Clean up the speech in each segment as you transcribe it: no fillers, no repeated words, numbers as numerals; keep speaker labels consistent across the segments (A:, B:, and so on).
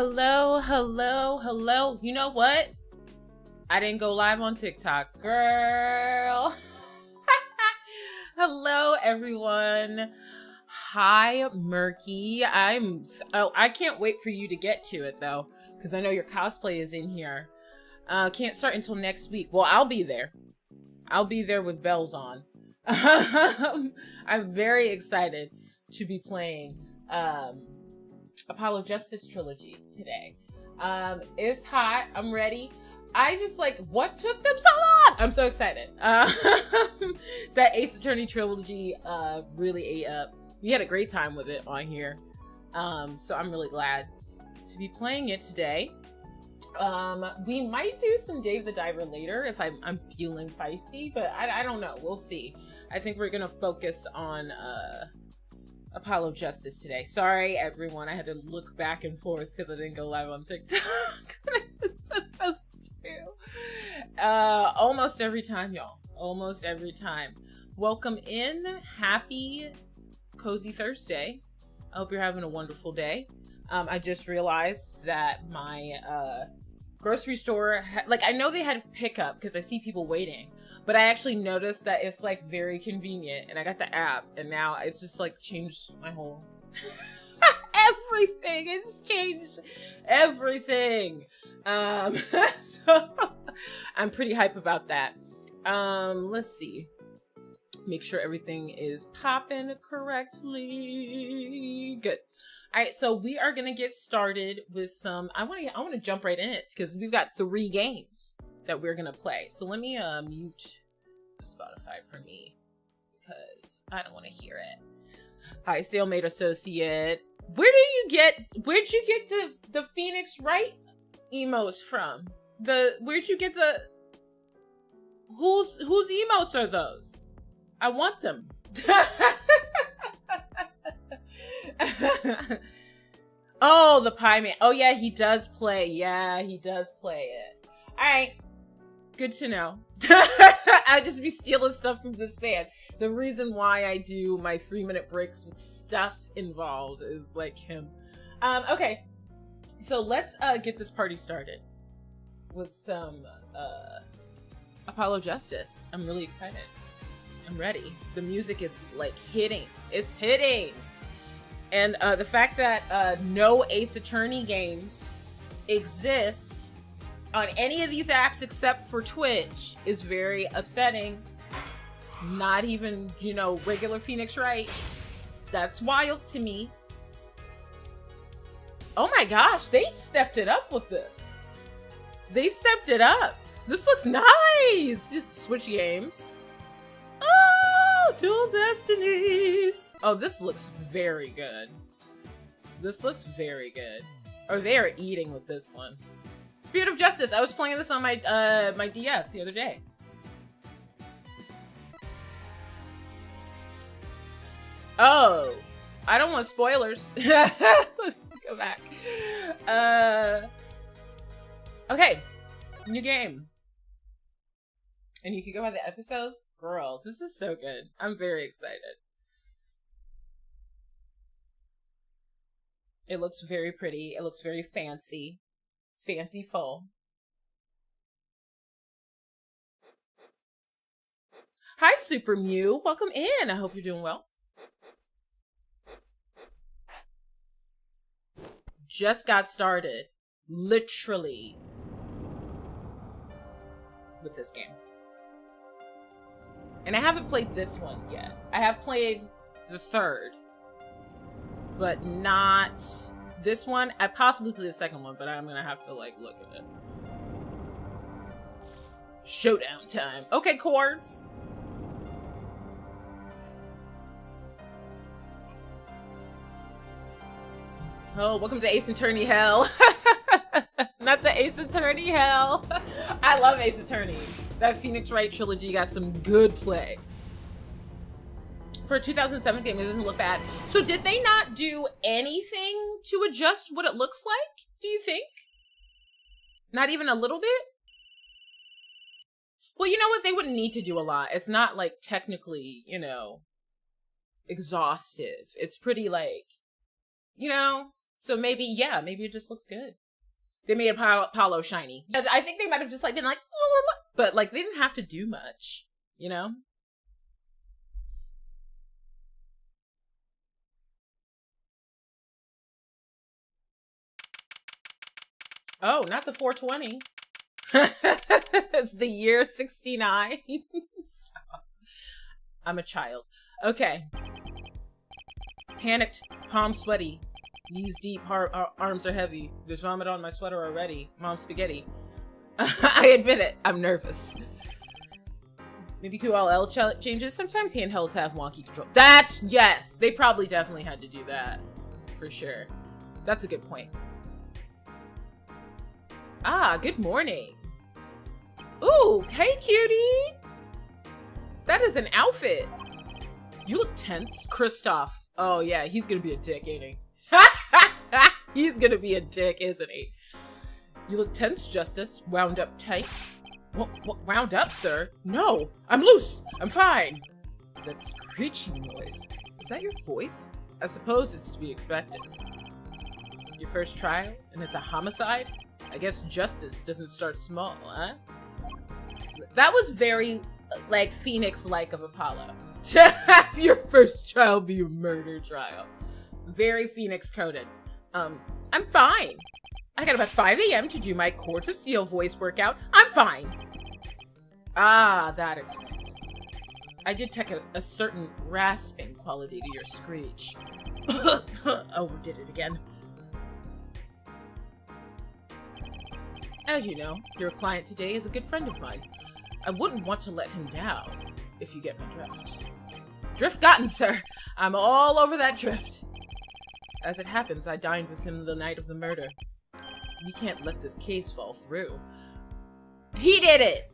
A: Hello, hello, hello. You know what? I didn't go live on TikTok, girl. Hello, everyone. Hi, Murky. I can't wait for you to get to it though, because I know your cosplay is in here. Can't start until next week. Well, I'll be there. I'll be there with bells on. I'm very excited to be playing Apollo Justice Trilogy today. It's hot. I'm ready. I just what took them so long? I'm so excited. That Ace Attorney Trilogy really ate up. We had a great time with it on here. So I'm really glad to be playing it today. We might do some Dave the Diver later if I'm feeling feisty, but I don't know. We'll see. I think we're gonna focus on Apollo Justice today. Sorry, everyone. I had to look back and forth because I didn't go live on TikTok. I was supposed to. Almost every time, y'all. Almost every time. Welcome in. Happy Cozy Thursday. I hope you're having a wonderful day. I just realized that my grocery store, I know they had pickup because I see people waiting, but I actually noticed that it's very convenient, and I got the app, and now it's just changed my whole everything. It's changed everything. So I'm pretty hype about that. Let's see. Make sure everything is popping correctly. Good. All right, so we are gonna get started with some. I want to jump right in it because we've got 3 games that we're gonna play. So let me mute Spotify for me because I don't want to hear it. Hi, Stalemate Associate. Where'd you get the Phoenix Wright emotes from? Where'd you get the whose emotes are those? I want them. Oh, the Pie Man. Oh yeah, he does play. Yeah, he does play it. All right, good to know. I just be stealing stuff from this man. The reason why I do my 3-minute breaks with stuff involved is him. Okay, so let's get this party started with some Apollo Justice. I'm really excited. I'm ready. The music is hitting. It's hitting. And the fact that no Ace Attorney games exist on any of these apps except for Twitch is very upsetting. Not even, regular Phoenix Wright. That's wild to me. Oh my gosh, they stepped it up with this. They stepped it up. This looks nice. Just switch games. Oh, Dual Destinies. Oh, this looks very good. This looks very good. Oh, they are eating with this one. Spirit of Justice. I was playing this on my my DS the other day. Oh, I don't want spoilers. Let me go back. Okay, new game. And you can go by the episodes. Girl, this is so good. I'm very excited. It looks very pretty. It looks very fancy. Fanciful. Hi, Super Mew. Welcome in. I hope you're doing well. Just got started. Literally. With this game. And I haven't played this one yet. I have played the 3rd. But not this one. I possibly play the 2nd one, but I'm gonna have to look at it. Showdown time. Okay, chords. Oh, welcome to Ace Attorney Hell. Not the Ace Attorney Hell. I love Ace Attorney. That Phoenix Wright trilogy got some good play. For a 2007 game, it doesn't look bad. So did they not do anything to adjust what it looks like, do you think? Not even a little bit? Well, you know what? They wouldn't need to do a lot. It's not technically, exhaustive. It's pretty So maybe, yeah, maybe it just looks good. They made Apollo shiny. I think they might have just like been like, but like they didn't have to do much, you know? Oh, not the 420. It's the year 69. Stop. I'm a child. Okay. Panicked, palms sweaty, knees deep, arms are heavy. There's vomit on my sweater already. Mom spaghetti. I admit it, I'm nervous. Maybe QLL changes. Sometimes handhelds have wonky control. Yes, they probably definitely had to do that. For sure. That's a good point. Ah, good morning. Ooh, hey cutie. That is an outfit. You look tense. Kristoff. Oh yeah, he's gonna be a dick, ain't he? He's gonna be a dick, isn't he? You look tense, Justice. Wound up tight. What, wound up, sir? No, I'm loose. I'm fine. That screeching noise. Is that your voice? I suppose it's to be expected. Your first trial, and it's a homicide? I guess justice doesn't start small, huh? That was very, like, Phoenix-like of Apollo. To have your first trial be a murder trial. Very Phoenix coded. I'm fine. I got about 5 a.m. to do my Courts of Steel voice workout. I'm fine. Ah, that explains it. I did take a certain rasping quality to your screech. Overdid it again. As you know, your client today is a good friend of mine. I wouldn't want to let him down, if you get my drift. Drift gotten, sir. I'm all over that drift. As it happens, I dined with him the night of the murder. We can't let this case fall through. He did it!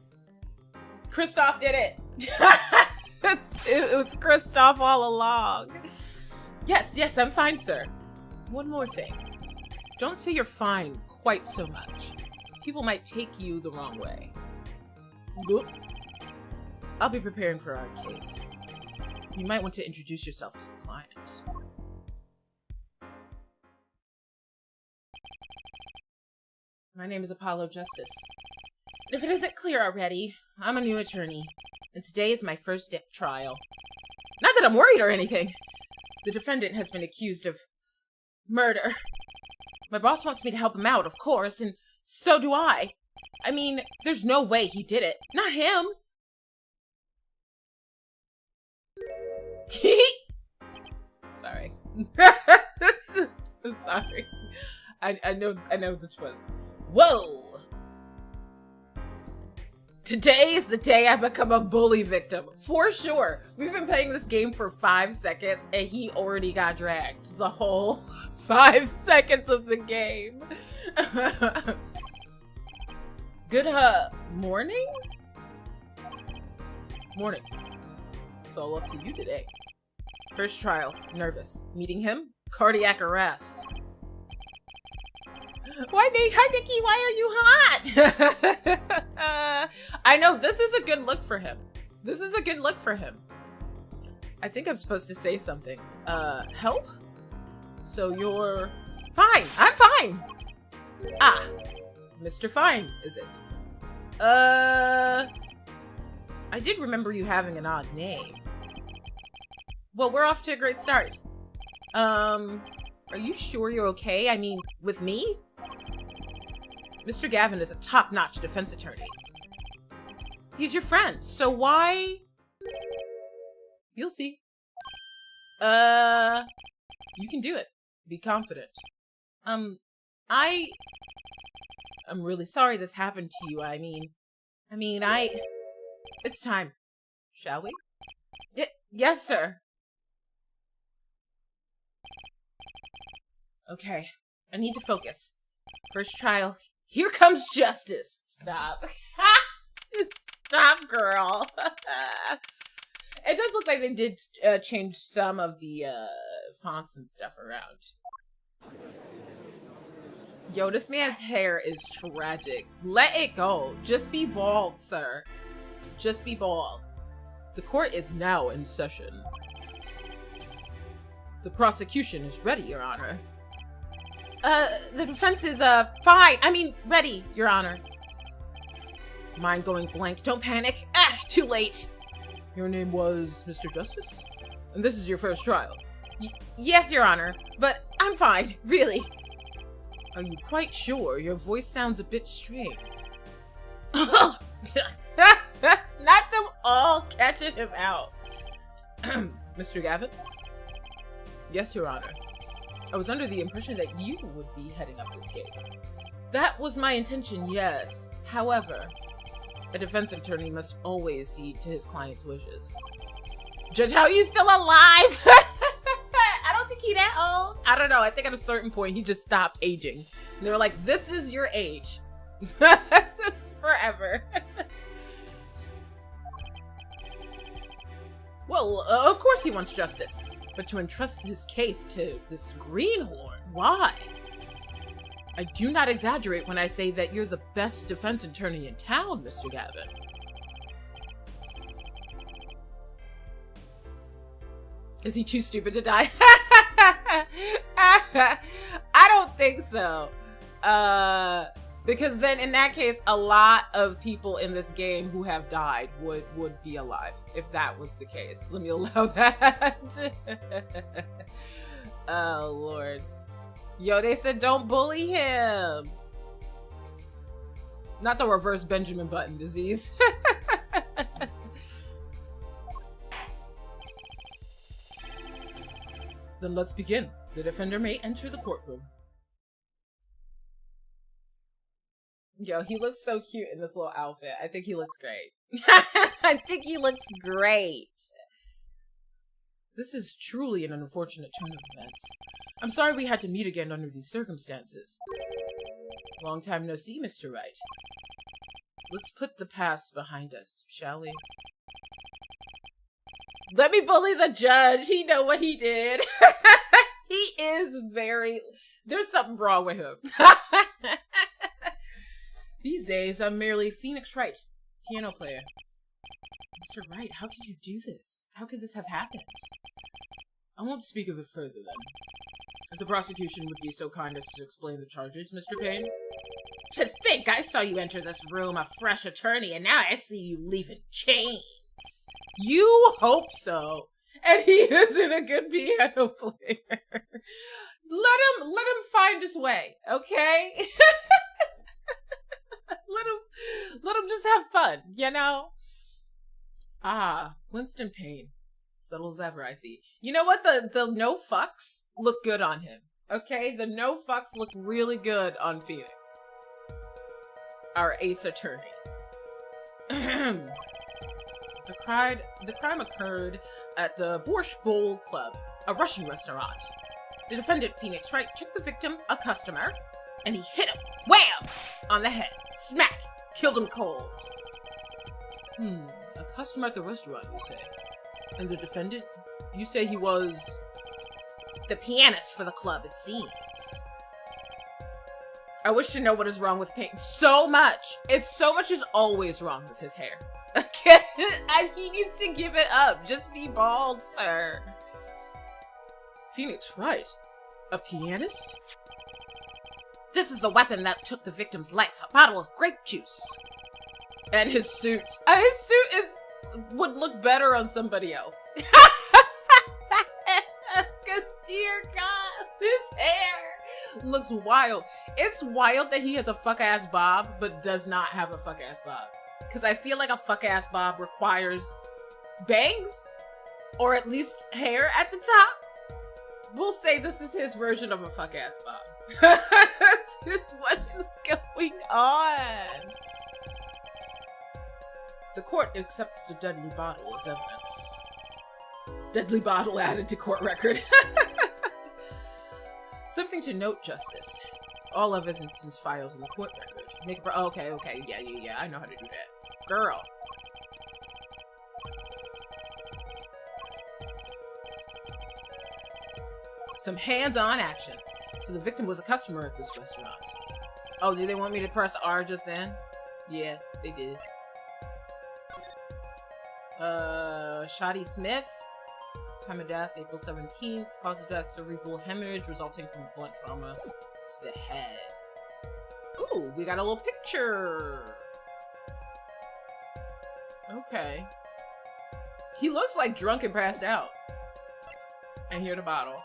A: Kristoff did it! It was Kristoff all along. Yes, I'm fine, sir. One more thing. Don't say you're fine quite so much. People might take you the wrong way. Whoop. I'll be preparing for our case. You might want to introduce yourself to the client. My name is Apollo Justice. If it isn't clear already, I'm a new attorney, and today is my first trial. Not that I'm worried or anything. The defendant has been accused of murder. My boss wants me to help him out, of course, and so do I. I mean, there's no way he did it. Not him. Sorry. I'm sorry. I know the twist. Whoa! Today is the day I become a bully victim. For sure. We've been playing this game for 5 seconds and he already got dragged the whole 5 seconds of the game. Good morning? Morning. It's all up to you today. First trial, nervous. Meeting him, cardiac arrest. Hi, Nikki, why are you hot? I know, this is a good look for him. This is a good look for him. I think I'm supposed to say something. Help? So you're fine. I'm fine. Ah, Mr. Fine, is it? I did remember you having an odd name. Well, we're off to a great start. Are you sure you're okay? I mean, with me? Mr. Gavin is a top-notch defense attorney. He's your friend, so why? You'll see. You can do it. Be confident. I'm really sorry this happened to you. I mean, it's time. Shall we? Yes, sir. Okay, I need to focus. First trial. Here comes justice. Stop. Stop, girl. It does look like they did change some of the fonts and stuff around. Yo, this man's hair is tragic. Let it go. Just be bald, sir. Just be bald. The court is now in session. The prosecution is ready, Your Honor. The defense is, fine. I mean, ready, Your Honor. Mind going blank. Don't panic. Ah, too late. Your name was Mr. Justice? And this is your first trial? Yes, Your Honor, but I'm fine, really. Are you quite sure? Your voice sounds a bit strange. Not them all catching him out. Mr. Gavin? Yes, Your Honor. I was under the impression that you would be heading up this case. That was my intention, yes. However, a defense attorney must always cede to his client's wishes. Judge, how are you still alive? I don't think he that old. I don't know. I think at a certain point he just stopped aging. And they were like, this is your age. Forever. Well, of course he wants justice. But to entrust his case to this greenhorn, why? I do not exaggerate when I say that you're the best defense attorney in town, Mr. Gavin. Is he too stupid to die? I don't think so. Because then in that case, a lot of people in this game who have died would be alive if that was the case. Let me allow that. Oh, Lord. Yo, they said don't bully him. Not the reverse Benjamin Button disease. Then let's begin. The defender may enter the courtroom. Yo, he looks so cute in this little outfit. I think he looks great. I think he looks great. This is truly an unfortunate turn of events. I'm sorry we had to meet again under these circumstances. Long time no see, Mr. Wright. Let's put the past behind us, shall we? Let me bully the judge. He know what he did. He is very... There's something wrong with him. These days, I'm merely Phoenix Wright, piano player. Mr. Wright, how could you do this? How could this have happened? I won't speak of it further, then. If the prosecution would be so kind as to explain the charges, Mr. Payne. To think I saw you enter this room a fresh attorney, and now I see you leave in chains. You hope so. And he isn't a good piano player. Let him find his way, okay? Let him just have fun, you know? Ah, Winston Payne. Subtle as ever, I see. You know what? The no fucks look good on him. Okay? The no fucks look really good on Phoenix. Our ace attorney. The crime occurred at the Borscht Bowl Club, a Russian restaurant. The defendant, Phoenix Wright, took the victim, a customer, and he hit him, wham, on the head. Smack! Killed him cold. A customer at the restaurant, you say? And the defendant? You say he was... the pianist for the club, it seems. I wish to know what is wrong with Payne. So much! It's so much is always wrong with his hair. Okay? He needs to give it up. Just be bald, sir. Phoenix Wright? A pianist? This is the weapon that took the victim's life, a bottle of grape juice. And his suit. His suit would look better on somebody else. Because, dear God, his hair looks wild. It's wild that he has a fuck-ass bob, but does not have a fuck-ass bob. Because I feel like a fuck-ass bob requires bangs, or at least hair at the top. We'll say this is his version of a fuck-ass bob. Just what is going on? The court accepts the deadly bottle as evidence. Deadly bottle added to court record. Something to note, Justice. All evidence is filed in the court record. Okay, yeah, I know how to do that. Girl. Some hands-on action. So the victim was a customer at this restaurant. Oh, did they want me to press R just then? Yeah, they did. Shotty Smith. Time of death, April 17th. Cause of death, cerebral hemorrhage resulting from blunt trauma. to the head. Ooh, we got a little picture. Okay. He looks like drunk and passed out. And here the bottle.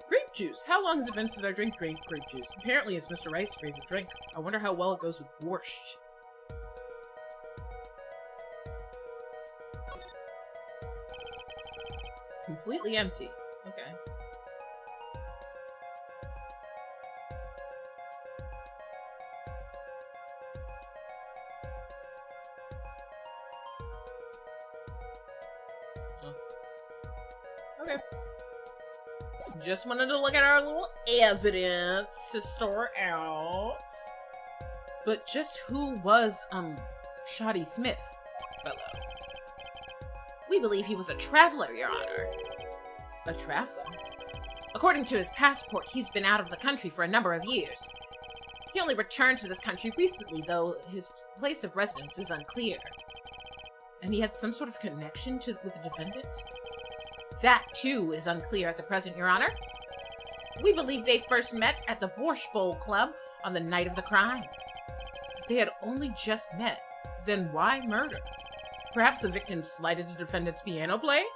A: Grape juice. How long has it been since I drank grape juice? Apparently it's Mr. Wright's favorite drink. I wonder how well it goes with borscht. Completely empty. Okay. Okay. Just wanted to look at our little evidence to store out. But just who was, Shoddy Smith fellow? We believe he was a traveler, Your Honor. A traveler? According to his passport, he's been out of the country for a number of years. He only returned to this country recently, though his place of residence is unclear. And he had some sort of connection with the defendant? That, too, is unclear at the present, Your Honor. We believe they first met at the Borscht Bowl Club on the night of the crime. If they had only just met, then why murder? Perhaps the victim slighted the defendant's piano playing?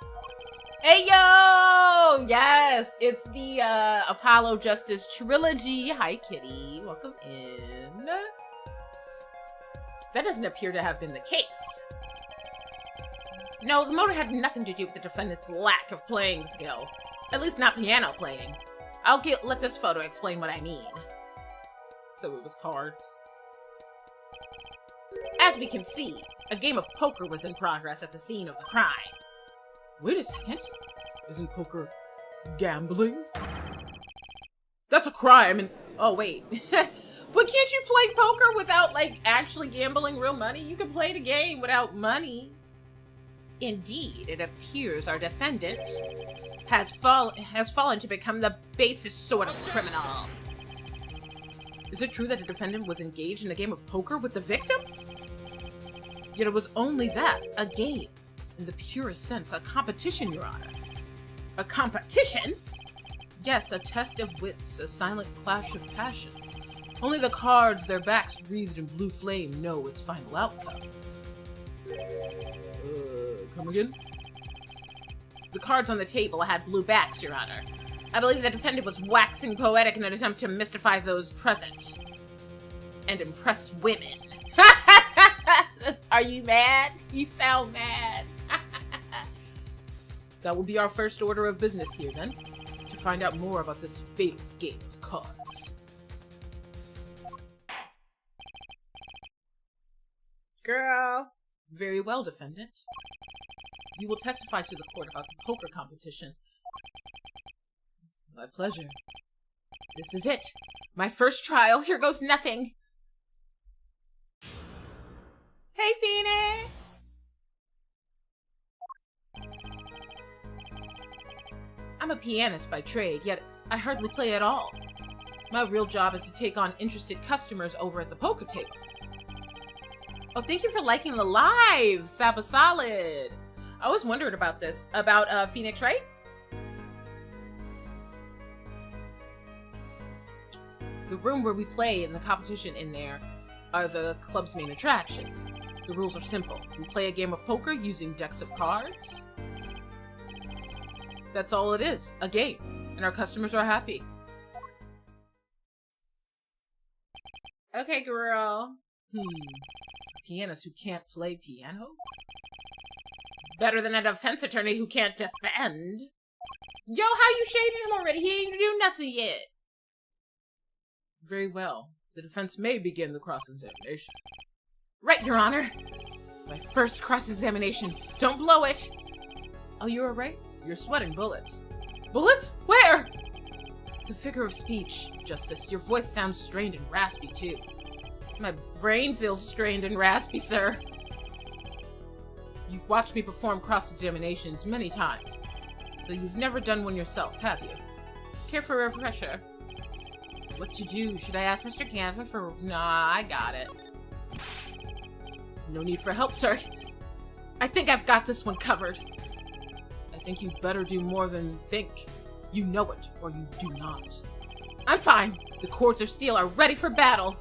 A: Hey, yo! Yes, it's the Apollo Justice Trilogy. Hi, Kitty. Welcome in. That doesn't appear to have been the case. No, the motive had nothing to do with the defendant's lack of playing skill. At least not piano playing. Let this photo explain what I mean. So it was cards. As we can see, a game of poker was in progress at the scene of the crime. Wait a second. Isn't poker gambling? That's a crime and... Oh, wait. But can't you play poker without, like, actually gambling real money? You can play the game without money. Indeed, it appears our defendant has fallen to become the basest sort of criminal. Is it true that the defendant was engaged in a game of poker with the victim? Yet it was only that, a game. In the purest sense, a competition, Your Honor. A competition? Yes, a test of wits, a silent clash of passions. Only the cards, their backs wreathed in blue flame, know its final outcome. Come again? The cards on the table had blue backs, Your Honor. I believe the defendant was waxing poetic in an attempt to mystify those present. And impress women. Are you mad? You sound mad. That will be our first order of business here, then. To find out more about this fatal game of cards. Girl. Very well, defendant. You will testify to the court about the poker competition. My pleasure. This is it. My first trial. Here goes nothing. Hey, Phoenix! I'm a pianist by trade, yet I hardly play at all. My real job is to take on interested customers over at the poker table. Oh, thank you for liking the live, Saba Solid. I always wondered about this, about Phoenix, right? The room where we play and the competition in there are the club's main attractions. The rules are simple. We play a game of poker using decks of cards. That's all it is, a game, and our customers are happy. Okay, girl. Pianist who can't play piano? Better than a defense attorney who can't defend. Yo, how you shading him already? He ain't do nothing yet. Very well. The defense may begin the cross-examination. Right, Your Honor. My first cross-examination. Don't blow it. Oh, you're alright? You're sweating bullets. Bullets? Where? It's a figure of speech, Justice. Your voice sounds strained and raspy, too. My brain feels strained and raspy, sir. You've watched me perform cross-examinations many times, though you've never done one yourself, have you? Care for a refresher? What to do? Should I ask Mr. Canvin for... Nah, I got it. No need for help, sir. I think I've got this one covered. think you'd better do more than think. You know it, or you do not. I'm fine. The cords of steel are ready for battle.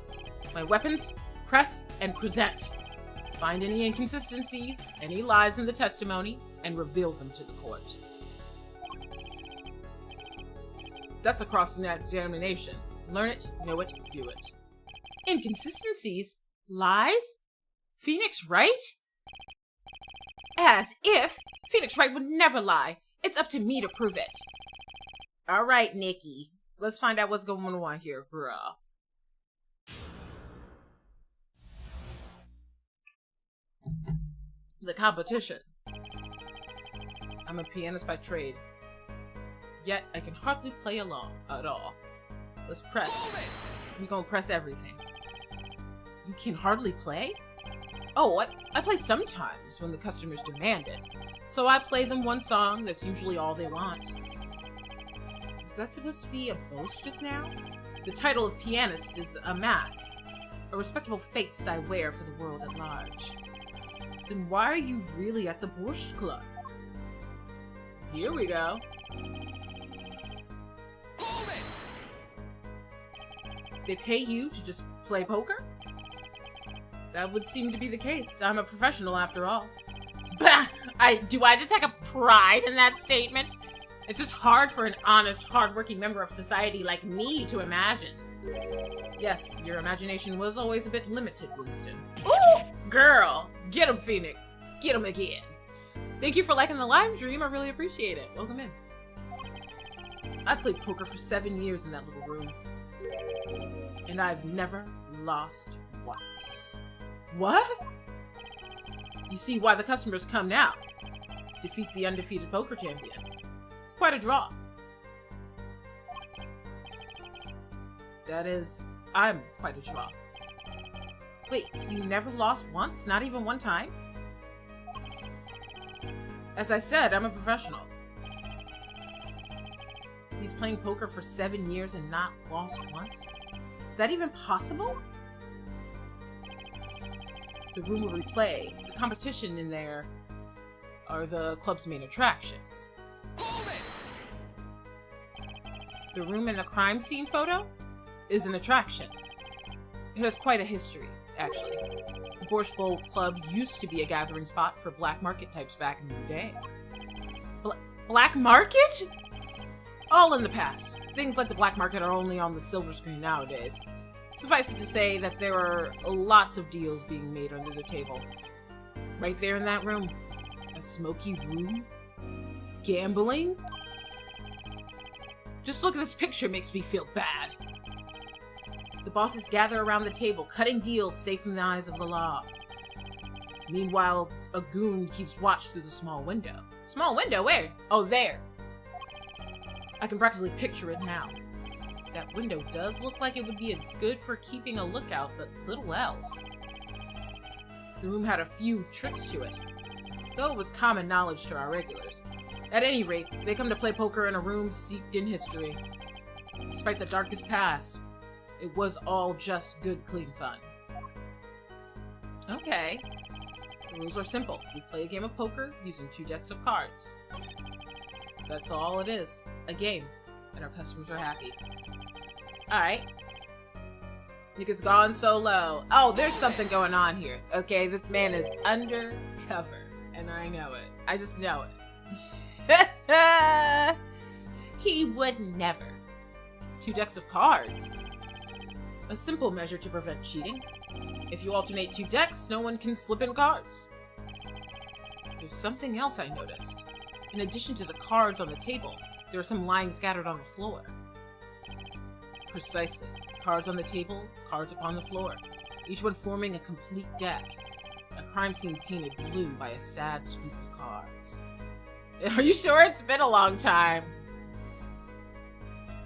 A: My weapons, press and present. Find any inconsistencies, any lies in the testimony, and reveal them to the court. That's a cross-examination. Learn it, know it, do it. Inconsistencies? Lies? Phoenix Wright? As if Phoenix Wright would never lie. It's up to me to prove it. All right, Nikki. Let's find out what's going on here, girl. The competition. I'm a pianist by trade, yet I can hardly play along at all. Let's press. We gonna press everything. You can hardly play? Oh, I play sometimes when the customers demand it. So I play them one song that's usually all they want. Was that supposed to be a boast just now? The title of pianist is a mask, a respectable face I wear for the world at large. Then why are you really at the Borscht Club? Here we go. They pay you to just play poker? That would seem to be the case. I'm a professional after all. Bah! Do I detect a pride in that statement? It's just hard for an honest, hardworking member of society like me to imagine. Yes, your imagination was always a bit limited, Winston. Ooh! Girl! Get him, Phoenix! Get him again! Thank you for liking the live stream. I really appreciate it. Welcome in. I played poker for 7 years in that little room. And I've never lost once. What? You see why the customers come now. Defeat the undefeated poker champion. It's quite a draw. That is, I'm quite a draw. Wait, you never lost once? Not even one time? As I said, I'm a professional. He's playing poker for 7 years and not lost once? Is that even possible? The room where we play, the competition in there, are the club's main attractions. The room in the crime scene photo is an attraction. It has quite a history, actually. The Borscht Bowl Club used to be a gathering spot for black market types back in the day. Black market? All in the past. Things like the black market are only on the silver screen nowadays. Suffice it to say that there are lots of deals being made under the table. Right there in that room. A smoky room? Gambling? Just look at this picture makes me feel bad. The bosses gather around the table, cutting deals safe from the eyes of the law. Meanwhile, a goon keeps watch through the small window. Small window? Where? Oh, there. I can practically picture it now. That window does look like it would be good for keeping a lookout, but little else. The room had a few tricks to it, though it was common knowledge to our regulars. At any rate, they come to play poker in a room steeped in history. Despite the darkest past, it was all just good, clean fun. Okay. The rules are simple. We play a game of poker using 2 decks of cards. That's all it is. A game. And our customers are happy. Alright. Nigga's gone so low. Oh, there's something going on here. Okay, this man is undercover. And I know it. I just know it. He would never. 2 decks of cards. A simple measure to prevent cheating. If you alternate 2 decks, no one can slip in cards. There's something else I noticed. In addition to the cards on the table, there are some lying scattered on the floor. Precisely. Cards on the table, cards upon the floor. Each one forming a complete deck. A crime scene painted blue by a sad sweep of cards. Are you sure? It's been a long time.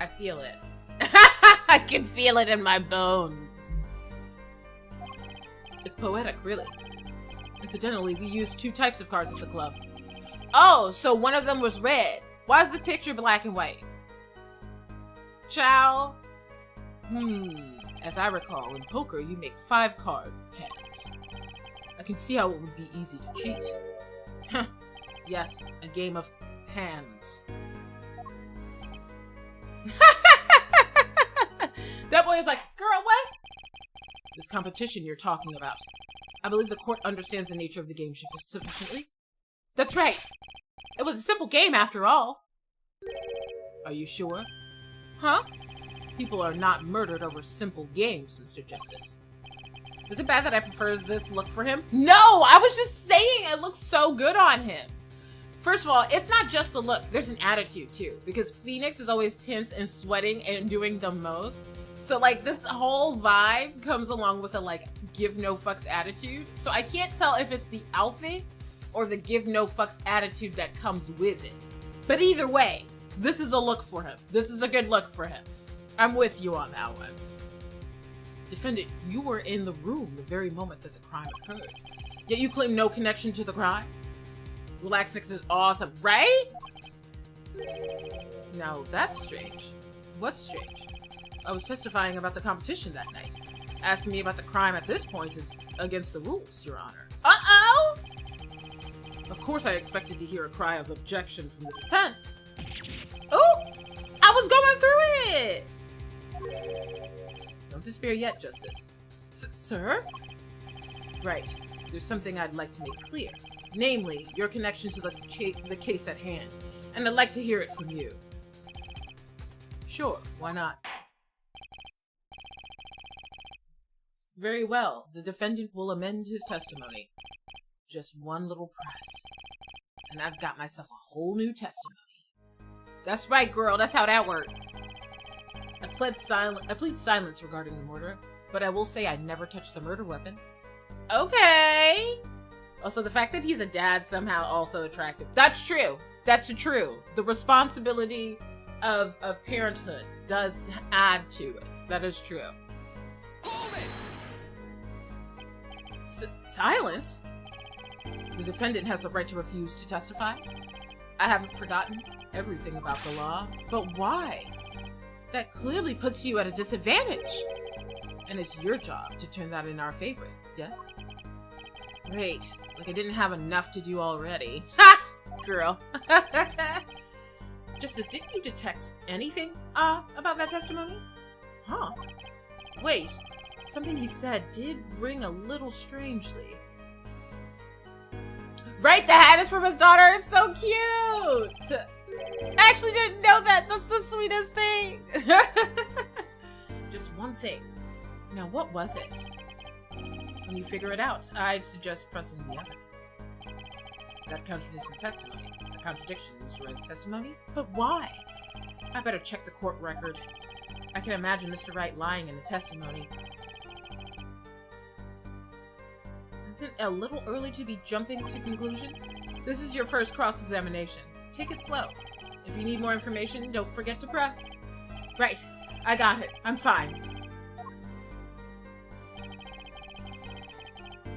A: I feel it. I can feel it in my bones. It's poetic, really. Incidentally, we use 2 types of cards at the club. Oh, so one of them was red. Why is the picture black and white? Chow. As I recall, in poker, you make 5-card hands. I can see how it would be easy to cheat. Yes, a game of hands. That boy is like, girl, what? This competition you're talking about. I believe the court understands the nature of the game sufficiently. That's right. It was a simple game after all. Are you sure? Huh? People are not murdered over simple games, Mr. Justice. Is it bad that I prefer this look for him? No, I was just saying it looks so good on him. First of all, it's not just the look. There's an attitude too, because Phoenix is always tense and sweating and doing the most. So like this whole vibe comes along with a like give no fucks attitude. So I can't tell if it's the outfit or the give no fucks attitude that comes with it. But either way, this is a look for him. This is a good look for him. I'm with you on that one. Defendant, you were in the room the very moment that the crime occurred. Yet you claim no connection to the crime? Relax Nix is awesome, right? Now that's strange. What's strange? I was testifying about the competition that night. Asking me about the crime at this point is against the rules, Your Honor. Uh-oh! Of course I expected to hear a cry of objection from the defense. Oh! I was going through it! Don't despair yet, Justice. Sir? Right. There's something I'd like to make clear. Namely, your connection to the case at hand. And I'd like to hear it from you. Sure, why not? Very well. The defendant will amend his testimony. Just one little press. And I've got myself a whole new testimony. That's right, girl. That's how that worked. I plead silence regarding the murder, but I will say I never touched the murder weapon. Okay. Also, the fact that he's a dad somehow also attractive. That's true. That's true. The responsibility of parenthood does add to it. That is true. Silence? The defendant has the right to refuse to testify. I haven't forgotten everything about the law, but why? That clearly puts you at a disadvantage. And it's your job to turn that in our favor, yes? Great. Like I didn't have enough to do already. Ha! Girl. Justice, didn't you detect anything about that testimony? Huh. Wait. Something he said did ring a little strangely. Right, the hat is from his daughter. It's so cute. I actually didn't know that. That's the sweetest thing. Just one thing. Now, what was it? When you figure it out, I'd suggest pressing the evidence. That contradicts the testimony. A contradiction in Mr. Wright's testimony? But why? I better check the court record. I can imagine Mr. Wright lying in the testimony. Isn't it a little early to be jumping to conclusions? This is your first cross-examination. Take it slow. If you need more information, don't forget to press. Right. I got it. I'm fine.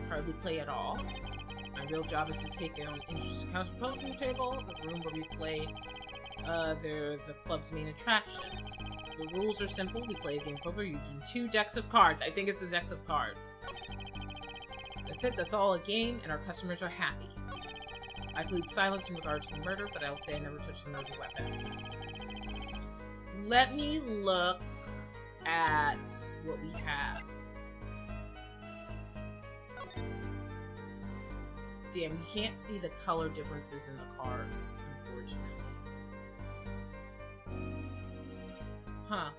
A: Hardly play at all. My real job is to take down interesting counter-poker table, the room where we play they're the club's main attractions. The rules are simple. We play a game of poker using 2 decks of cards. I think it's the decks of cards. That's it. That's all a game, and our customers are happy. I plead silence in regards to the murder, but I'll say I never touched the murder weapon. Let me look at what we have. Damn, you can't see the color differences in the cards, unfortunately. Huh.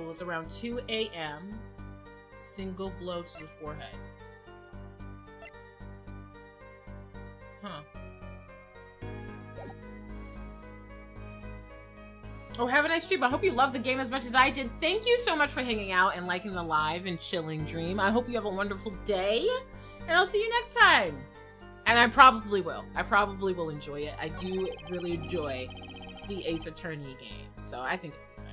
A: It was around 2 a.m. Single blow to the forehead. Huh. Oh, have a nice stream. I hope you love the game as much as I did. Thank you so much for hanging out and liking the live and chilling dream. I hope you have a wonderful day, and I'll see you next time. And I probably will. I probably will enjoy it. I do really enjoy the Ace Attorney game, so I think it'll be fine.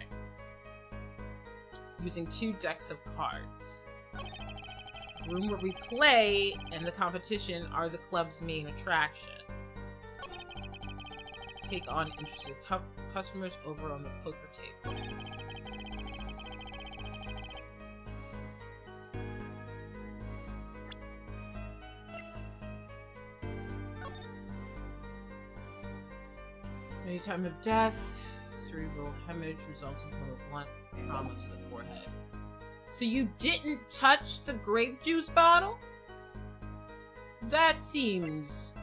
A: Using 2 decks of cards. The room where we play and the competition are the club's main attraction. Take on interested customers over on the poker table. Any time of death, cerebral hemorrhage resulting from a blunt trauma to the forehead. So you didn't touch the grape juice bottle? That seems...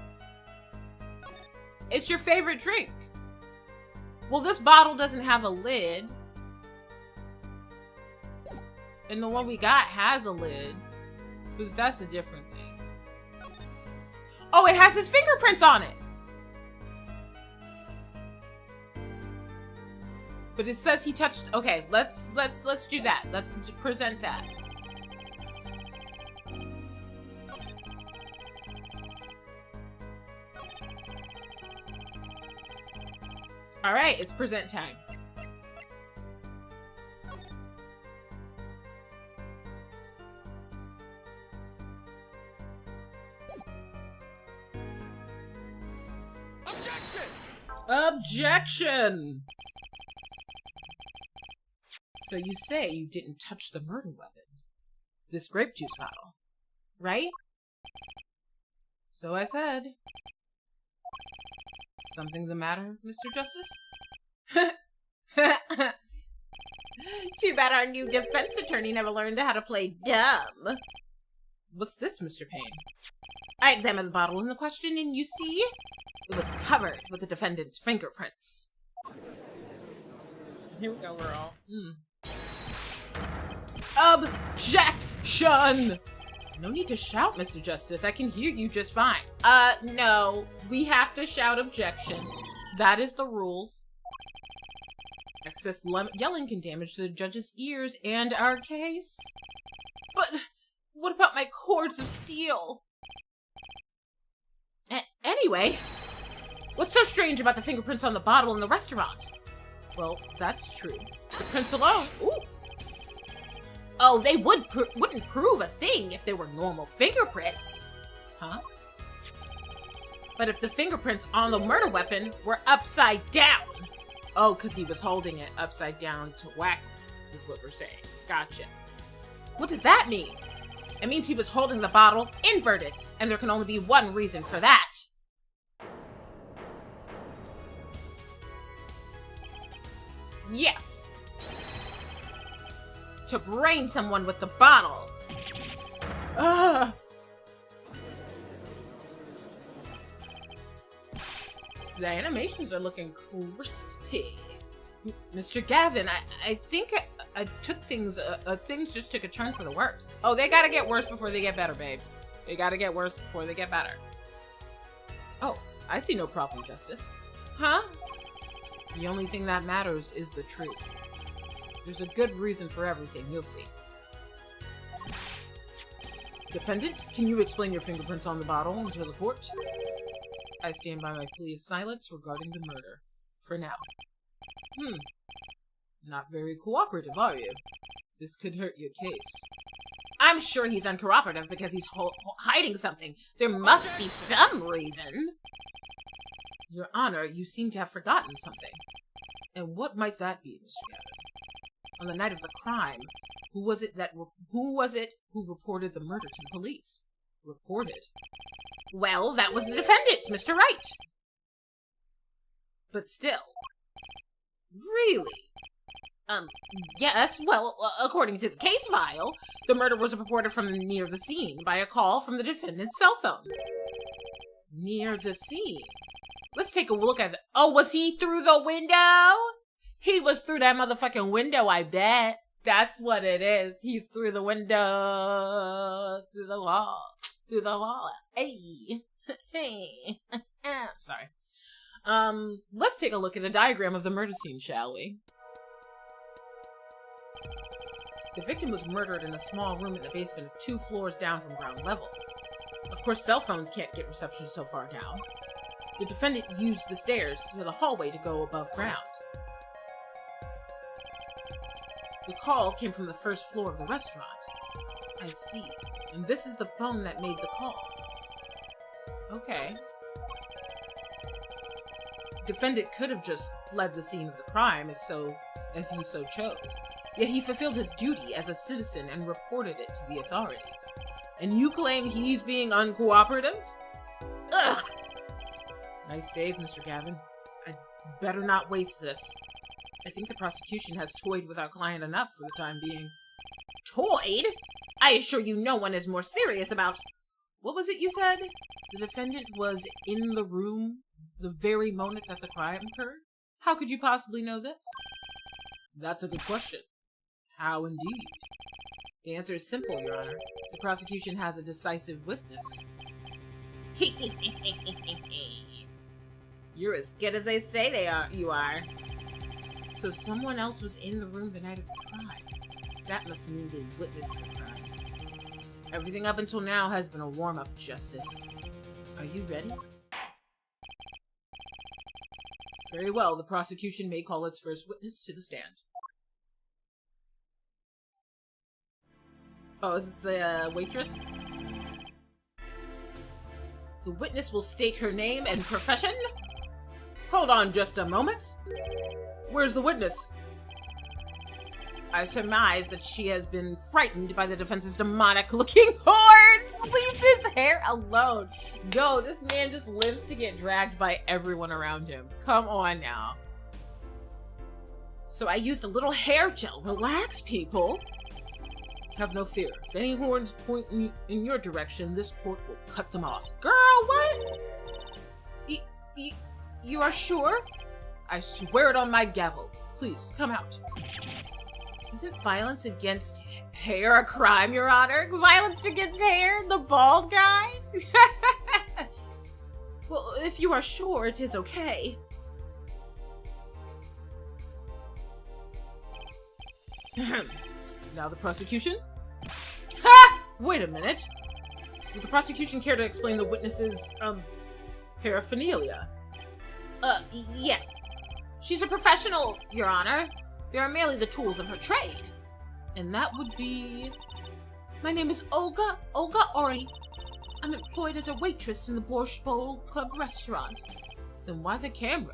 A: It's your favorite drink. Well, this bottle doesn't have a lid. And the one we got has a lid. But that's a different thing. Oh, it has his fingerprints on it! But it says he touched... Okay, let's do that. Let's present that. All right, it's present time. Objection! So you say you didn't touch the murder weapon, this grape juice bottle, right? So I said. Something the matter, Mr. Justice? Too bad our new defense attorney never learned how to play dumb. What's this, Mr. Payne? I examined the bottle in the question, and you see, it was covered with the defendant's fingerprints. Here we go, we're all. Objection! No need to shout, Mr. Justice. I can hear you just fine. No. We have to shout objection. That is the rules. Excess yelling can damage the judge's ears and our case. But what about my cords of steel? Anyway, what's so strange about the fingerprints on the bottle in the restaurant? Well, that's true. The prints alone. Ooh. Oh, they wouldn't prove a thing if they were normal fingerprints. Huh? But if the fingerprints on the murder weapon were upside down. Oh, because he was holding it upside down to whack, is what we're saying. Gotcha. What does that mean? It means he was holding the bottle inverted, and there can only be one reason for that. Yes. To brain someone with the bottle. Ugh. The animations are looking crispy. Mr. Gavin, I think I took things just took a turn for the worse. Oh, they gotta get worse before they get better, babes. They gotta get worse before they get better. Oh, I see no problem, Justice. Huh? The only thing that matters is the truth. There's a good reason for everything, you'll see. Defendant, can you explain your fingerprints on the bottle to the court? I stand by my plea of silence regarding the murder. For now. Not very cooperative, are you? This could hurt your case. I'm sure he's uncooperative because he's hiding something. There must be some reason. Your Honor, you seem to have forgotten something. And what might that be, Mr. Gavin? On the night of the crime, who was it who reported the murder to the police? Reported? Well, that was the defendant, Mr. Wright. But still. Really? Yes, well, according to the case file, the murder was reported from near the scene by a call from the defendant's cell phone. Near the scene? Let's take a look at Oh, was he through the window? He was through that motherfucking window, I bet. That's what it is. He's through the window. Through the wall. Through the wall. Hey. Hey. Sorry. Let's take a look at a diagram of the murder scene, shall we? The victim was murdered in a small room in the basement 2 floors down from ground level. Of course, cell phones can't get reception so far down. The defendant used the stairs to the hallway to go above ground. The call came from the 1st floor of the restaurant. I see. And this is the phone that made the call. Okay. Defendant could have just fled the scene of the crime if he so chose. Yet he fulfilled his duty as a citizen and reported it to the authorities. And you claim he's being uncooperative? Ugh! Nice save, Mr. Gavin. I
B: Better not waste this. I think the prosecution has toyed with our client enough for the time being. Toyed? I assure you no one is more serious about... What was it you said? The defendant was in the room the very moment that the crime occurred? How could you possibly know this? That's a good question. How indeed? The answer is simple, Your Honor. The prosecution has a decisive witness. You're as good as they say you are. So someone else was in the room the night of the crime. That must mean they witnessed the crime. Everything up until now has been a warm-up, Justice. Are you ready? Very well, the prosecution may call its first witness to the stand. Oh, is this the waitress? The witness will state her name and profession. Hold on just a moment. Where's the witness? I surmise that she has been frightened by the defense's demonic-looking horns. Leave his hair alone. Yo, this man just lives to get dragged by everyone around him. Come on now. So I used a little hair gel. Relax, people. Have no fear. If any horns point in your direction, this court will cut them off. Girl, what? You are sure? I swear it on my gavel. Please, come out. Isn't violence against hair a crime, Your Honor? Violence against hair? The bald guy? Well, if you are sure, it is okay. Now the prosecution? Ha! Wait a minute. Would the prosecution care to explain the witness's, paraphernalia? Yes. She's a professional, Your Honor. They are merely the tools of her trade. And that would be... My name is Olga Ori. I'm employed as a waitress in the Borscht Bowl Club restaurant. Then why the camera?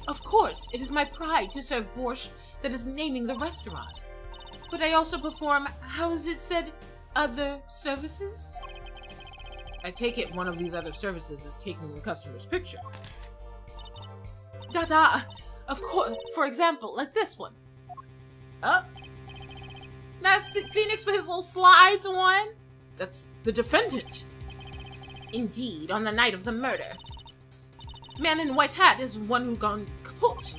B: Of course, it is my pride to serve borscht that is naming the restaurant. But I also perform, how is it said, other services? I take it one of these other services is taking the customer's picture. Da-da! Of course, for example, like this one. Oh. That's Phoenix with his little slides one. That's the defendant. Indeed, on the night of the murder. Man in white hat is one who gone kaput.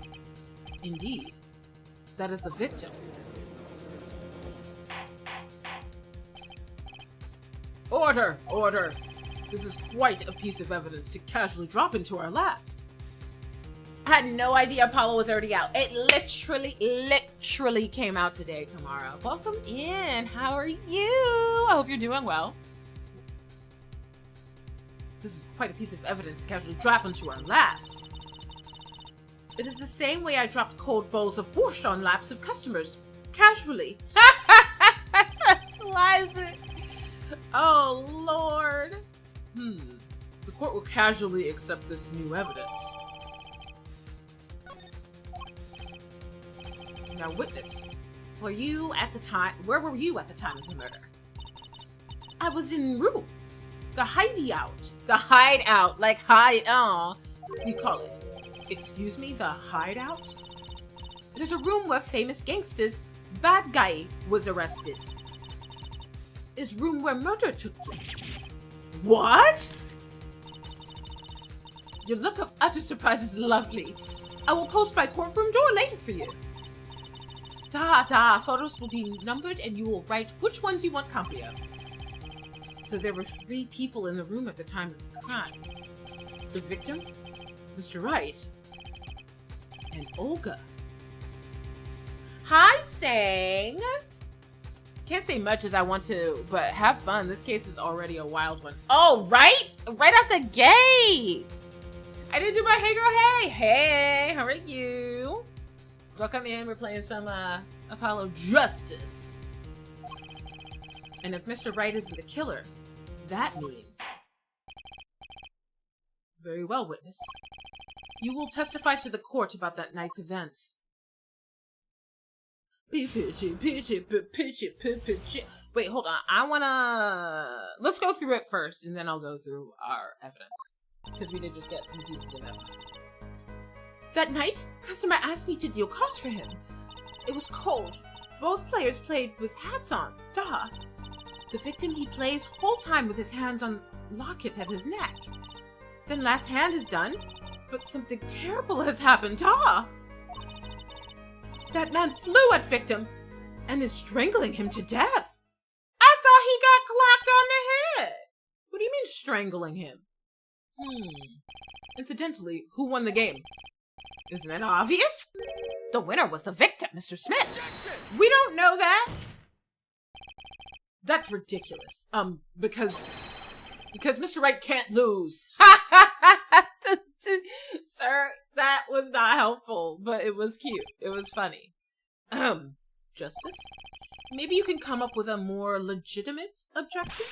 B: Indeed. That is the victim. Order! Order! This is quite a piece of evidence to casually drop into our laps. I had no idea Apollo was already out. It literally came out today, Kamara. Welcome in. How are you? I hope you're doing well. This is quite a piece of evidence to casually drop into our laps. It is the same way I dropped cold bowls of borscht on laps of customers. Casually. Why is it? Oh, Lord. The court will casually accept this new evidence. Now, witness, where were you at the time of the murder? I was in room. The hideout. The hideout. Like we call it. Excuse me, the hideout? It is a room where famous gangsters, bad guy was arrested. It's room where murder took place. What? Your look of utter surprise is lovely. I will post my courtroom door later for you. Photos will be numbered and you will write which ones you want copy of. So there were 3 people in the room at the time of the crime. The victim, Mr. Wright, and Olga. Hi, Sang! Can't say much as I want to, but have fun. This case is already a wild one. Oh, right? Right out the gate! I didn't do my hey girl hey! Hey, how are you? Welcome in, we're playing some Apollo Justice. And if Mr. Wright isn't the killer, that means... Very well, witness. You will testify to the court about that night's events. Wait, hold on. Let's go through it first, and then I'll go through our evidence. Because we did just get some pieces of evidence. That night, customer asked me to deal cards for him. It was cold. Both players played with hats on. Duh. The victim he plays whole time with his hands on locket at his neck. Then last hand is done, but something terrible has happened. Duh. That man flew at victim and is strangling him to death. I thought he got clocked on the head. What do you mean strangling him? Incidentally, who won the game? Isn't it obvious? The winner was the victim, Mr. Smith. We don't know that. That's ridiculous. Because Mr. Wright can't lose. Sir, that was not helpful, but it was cute. It was funny. Justice? Maybe you can come up with a more legitimate objection?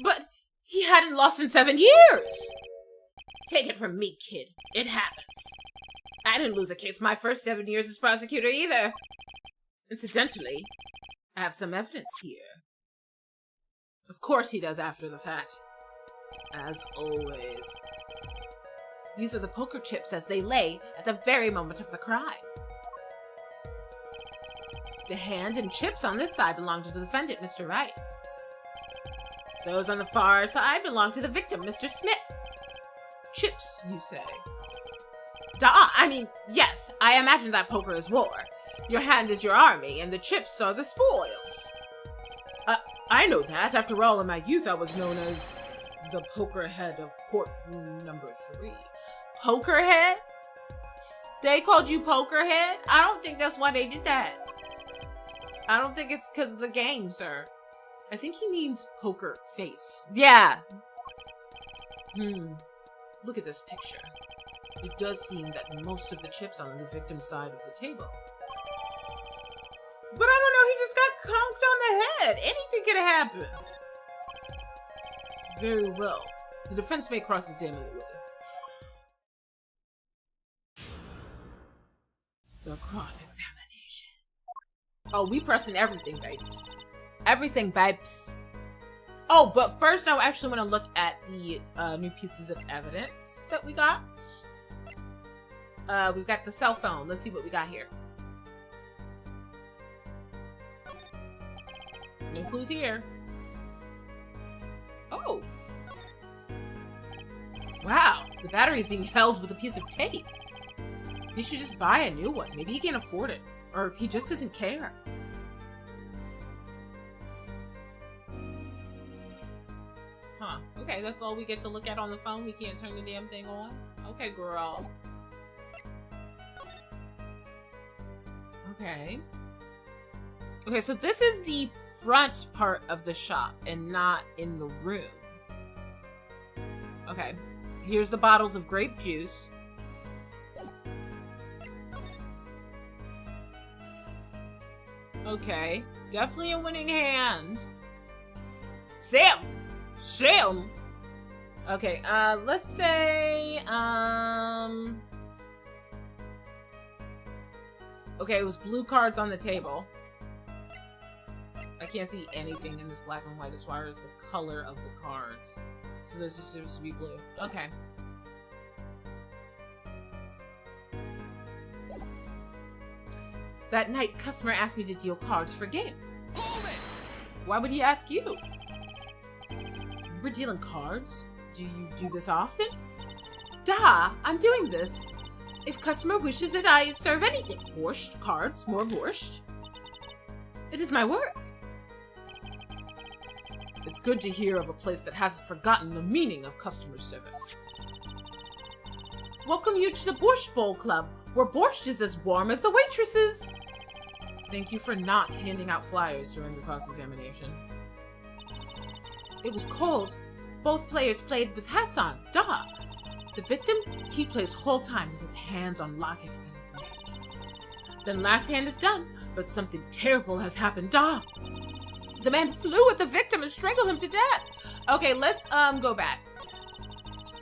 B: But he hadn't lost in 7 years! Take it from me, kid. It happens. I didn't lose a case my first 7 years as prosecutor either. Incidentally, I have some evidence here. Of course he does after the fact. As always. These are the poker chips as they lay at the very moment of the crime. The hand and chips on this side belong to the defendant, Mr. Wright. Those on the far side belong to the victim, Mr. Smith. Chips, you say? Duh, I mean, yes, I imagine that poker is war. Your hand is your army, and the chips are the spoils. I know that. After all, in my youth, I was known as the poker head of courtroom number 3. Poker head? They called you poker head? I don't think that's why they did that. I don't think it's because of the game, sir. I think he means poker face. Yeah. Look at this picture. It does seem that most of the chips are on the victim's side of the table. But I don't know, he just got conked on the head. Anything could happen. Very well. The defense may cross-examine the witness. The cross-examination. Oh, we pressing everything, babes. Everything, babes. Oh, but first I actually want to look at the new pieces of evidence that we got. We've got the cell phone. Let's see what we got here. No clues here. Oh. Wow, the battery is being held with a piece of tape. He should just buy a new one. Maybe he can't afford it. Or he just doesn't care. Huh. Okay, that's all we get to look at on the phone. We can't turn the damn thing on. Okay, girl. Okay. Okay, so this is the front part of the shop and not in the room. Okay. Here's the bottles of grape juice. Okay. Definitely a winning hand. Sam! Sam! Okay, let's say, okay, it was blue cards on the table. I can't see anything in this black and white as far as the color of the cards. So this is supposed to be blue. Okay. That night, customer asked me to deal cards for game. Why would he ask you? You were dealing cards? Do you do this often? Duh, I'm doing this. If customer wishes it, I serve anything. Borscht, cards, more borscht. It is my work. It's good to hear of a place that hasn't forgotten the meaning of customer service. Welcome you to the Borscht Bowl Club, where borscht is as warm as the waitresses. Thank you for not handing out flyers during the cross-examination. It was cold. Both players played with hats on. Duh. The victim, he plays whole time with his hands on locket at his neck. Then last hand is done, but something terrible has happened. Duh. The man flew at the victim and strangled him to death. Okay, let's go back.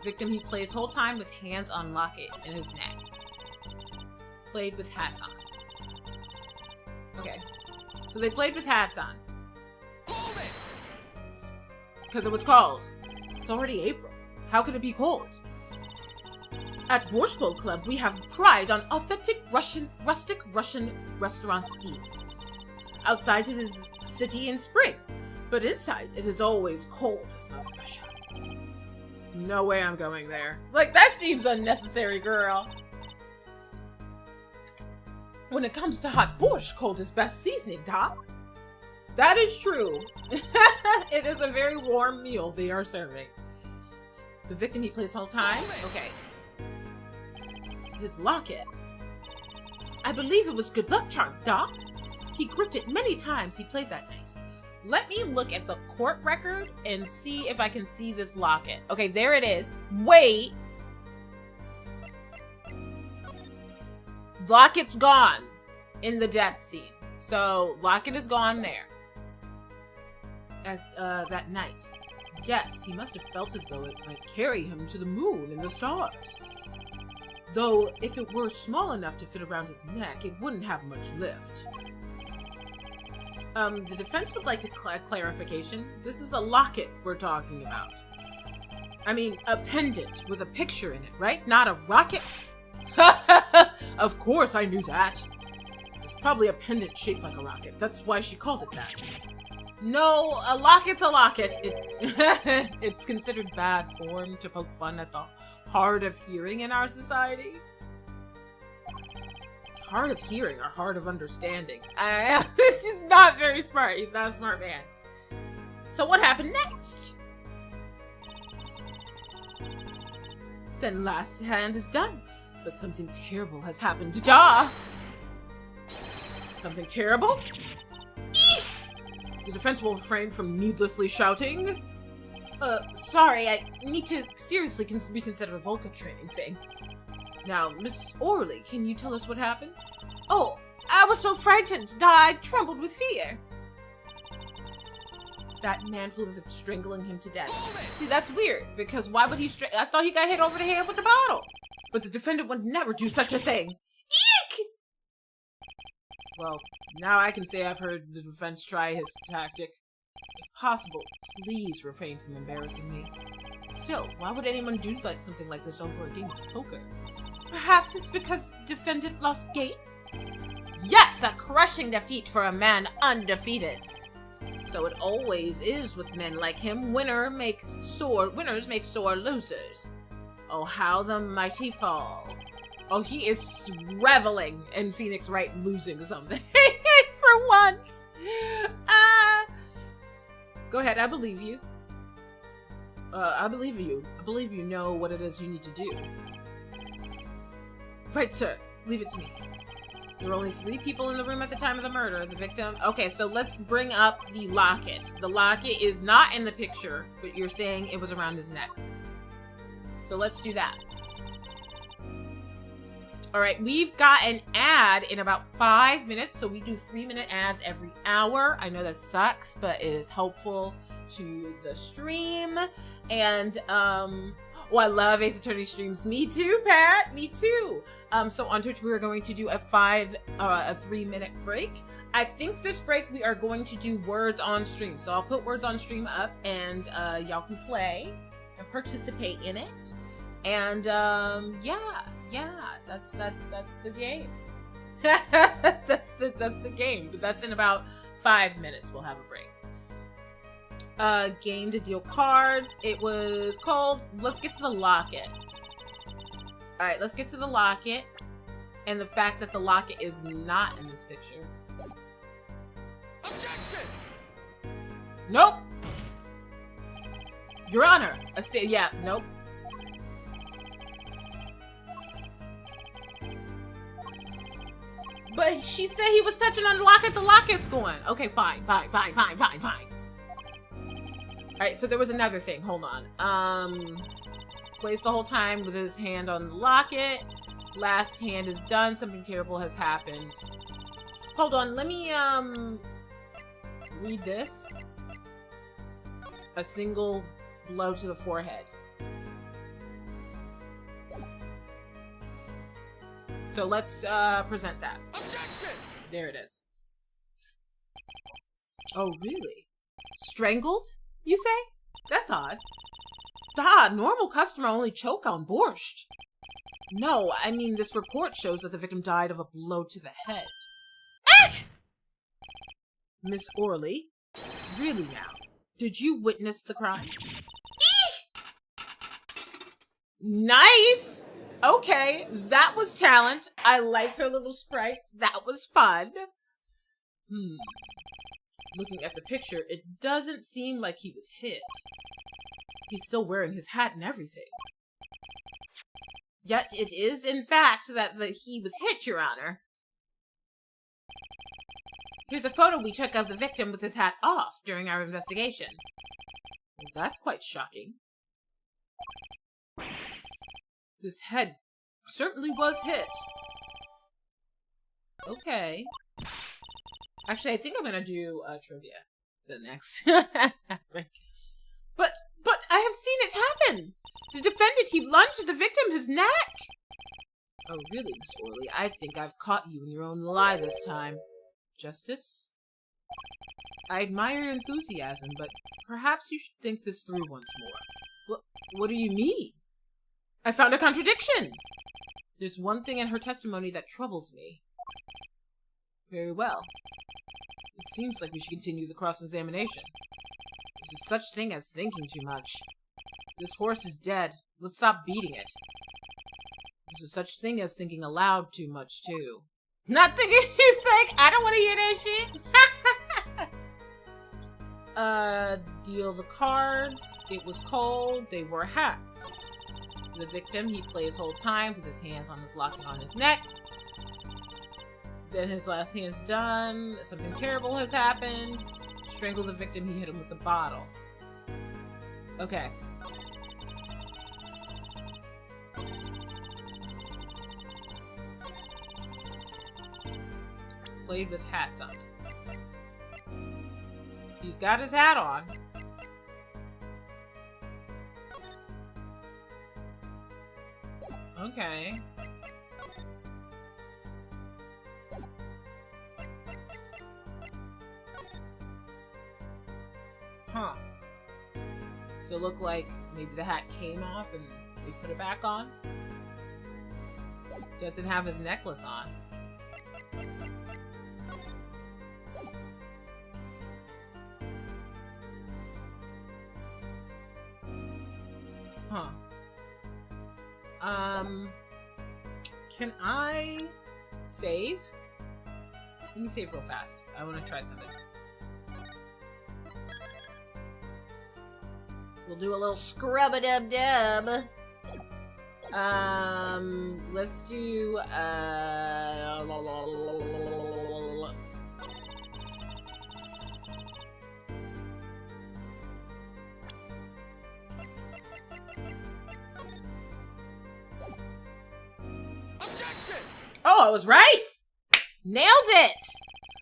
B: Victim, he plays whole time with hands on locket in his neck. Played with hats on. Okay. So they played with hats on. Because it was cold. It's already April. How could it be cold? At Borscht Bowl Club, we have pride on authentic rustic Russian restaurants theme. Outside it is city in spring, but inside it is always cold as Mother Russia. No way I'm going there.
A: Like, that seems unnecessary, girl.
B: When it comes to hot borscht, cold is best seasoning, da?
A: That is true.
B: It is a very warm meal they are serving. The victim he plays all time? Okay. His locket. I believe it was good luck charm, da? He gripped it many times he played that night.
A: Let me look at the court record and see if I can see this locket. Okay, there it is. Wait. Locket's gone in the death scene. So, locket is gone there.
B: As that night. Yes, he must have felt as though it might carry him to the moon and the stars. Though, if it were small enough to fit around his neck, it wouldn't have much lift. The defense would like to clarification. This is a locket we're talking about. I mean, a pendant with a picture in it, right? Not a rocket? Of course I knew that. It's probably a pendant shaped like a rocket. That's why she called it that. No, a locket's a locket. It's considered bad form to poke fun at the hard of hearing in our society. Hard of hearing or hard of understanding. This is not very smart. He's not a smart man. So what happened next? Then last hand is done. But something terrible has happened. Duh! Something terrible? Eek! The defense will refrain from needlessly shouting. Sorry, I need to seriously be considered a vocal training thing. Now, Miss Orley, can you tell us what happened? Oh, I was so frightened. I trembled with fear. That man flew with him, strangling him to death. See, that's weird, because why would he I thought he got hit over the head with the bottle. But the defendant would never do such a thing. Eek! Well, now I can say I've heard the defense try his tactic. If possible, please refrain from embarrassing me. Still, why would anyone do something like this over a game of poker? Perhaps it's because defendant lost game? Yes, a crushing defeat for a man undefeated. So it always is with men like him. Winners make sore losers. Oh, how the mighty fall. Oh, he is reveling in Phoenix Wright losing something. For once. Go ahead, I believe you. I believe you. I believe you know what it is you need to do. Right, sir. Leave it to me. There were only 3 people in the room at the time of the murder. The victim... Okay, so let's bring up the locket. The locket is not in the picture, but you're saying it was around his neck. So let's do that. Alright, we've got an ad in about 5 minutes, so we do 3-minute ads every hour. I know that sucks, but it is helpful to the stream. And, oh, I love Ace Attorney streams. Me too, Pat. Me too. So on Twitch, we are going to do a 3-minute break. I think this break, we are going to do words on stream. So I'll put words on stream up, and y'all can play and participate in it. And yeah, that's the game. that's the game. But that's in about 5 minutes. We'll have a break. Game to deal cards. It was called Let's Get to the Locket. Alright, let's get to the locket. And the fact that the locket is not in this picture.
C: Objection!
B: Nope. Your Honor. Yeah, nope. But she said he was touching on the locket. The locket's going. Okay, fine. Alright, so there was another thing. Hold on. Plays the whole time with his hand on the locket. Last hand is done. Something terrible has happened. Hold on. Let me, read this. A single blow to the forehead. So let's, present that.
C: Objection!
B: There it is. Oh, really? Strangled, you say? That's odd. Normal customer only choke on borscht. No, I mean, this report shows that the victim died of a blow to the head. Eek! Miss Orley, really now, did you witness the crime? Eek! Nice! Okay, that was talent. I like her little sprite. That was fun. Looking at the picture, it doesn't seem like he was hit. He's still wearing his hat and everything. Yet it is, in fact, that he was hit, Your Honor. Here's a photo we took of the victim with his hat off during our investigation. Well, that's quite shocking. This head certainly was hit. Okay. Actually, I think I'm gonna do trivia the next break. But I have seen it happen. The defendant, he lunged at the victim, his neck. Oh, really, Miss Orley? I think I've caught you in your own lie this time. Justice? I admire your enthusiasm, but perhaps you should think this through once more. What do you mean? I found a contradiction. There's one thing in her testimony that troubles me. Very well. It seems like we should continue the cross-examination. There's a such thing as thinking too much. This horse is dead. Let's stop beating it. There's a such thing as thinking aloud too much, too. Not thinking, he's like, I don't want to hear that shit. Deal the cards. It was cold. They wore hats. The victim, he plays whole time with his hands on his locking on his neck. Then his last hand's done. Something terrible has happened. Strangle the victim, he hit him with the bottle. Okay. Played with hats on. He's got his hat on. Okay. Huh. So it looked like maybe the hat came off and they put it back on. Doesn't have his necklace on. Huh. Can I save? Let me save real fast. I want to try something. We'll do a little scrub-a-dub-dub. Let's do, Oh, I was right! Nailed it!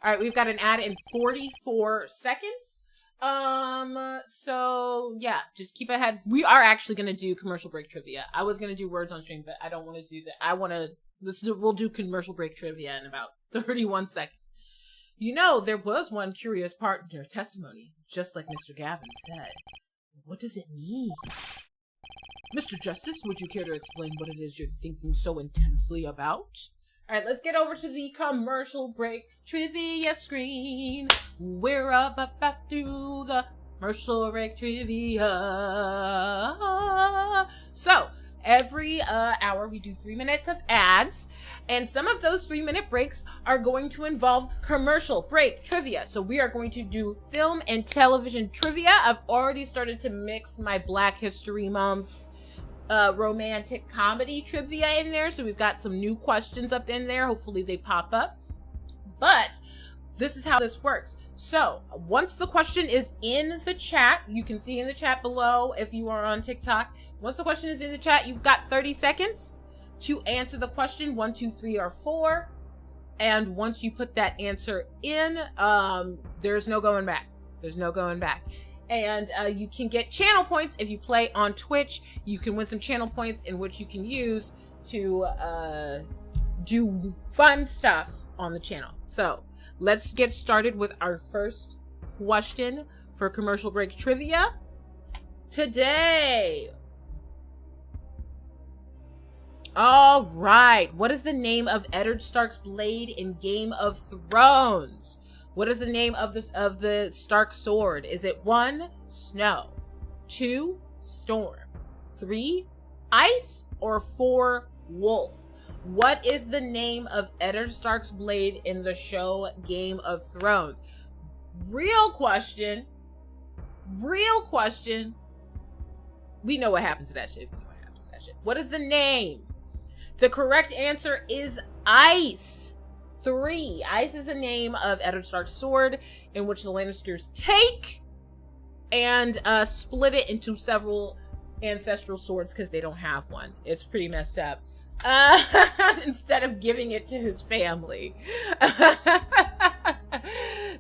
B: Alright, we've got an ad in 44 seconds. So yeah, just keep ahead. We are actually gonna do commercial break trivia. I was gonna do words on stream, but I don't want to do that. We'll do commercial break trivia in about 31 seconds. You know, there was one curious part in your testimony, just like Mr. Gavin said. What does it mean? Mr. Justice, would you care to explain what it is you're thinking so intensely about? All right, let's get over to the commercial break trivia screen. We're about to do the commercial break trivia. So, every hour we do 3 minutes of ads, and some of those 3-minute breaks are going to involve commercial break trivia. So we are going to do film and television trivia. I've already started to mix my Black History Month romantic comedy trivia in there, so we've got some new questions up in there. Hopefully they pop up. But this is how this works. So once the question is in the chat, you can see in the chat below if you are on TikTok. Once the question is in the chat, you've got 30 seconds to answer the question, 1, 2, 3, or 4. And once you put that answer in, there's no going back. There's no going back. And you can get channel points if you play on Twitch. You can win some channel points in which you can use to do fun stuff on the channel. So let's get started with our first question for commercial break trivia today.
A: All right. What is the name of Eddard Stark's blade in Game of Thrones? What is the name of the Stark sword? Is it 1, snow, 2, storm, 3, ice, or 4, wolf? What is the name of Eddard Stark's blade in the show Game of Thrones? Real question. Real question. We know what happened to that shit. What is the name? The correct answer is ice. 3. Ice is the name of Eddard Stark's sword, in which the Lannisters take and split it into several ancestral swords because they don't have one. It's pretty messed up. Instead of giving it to his family.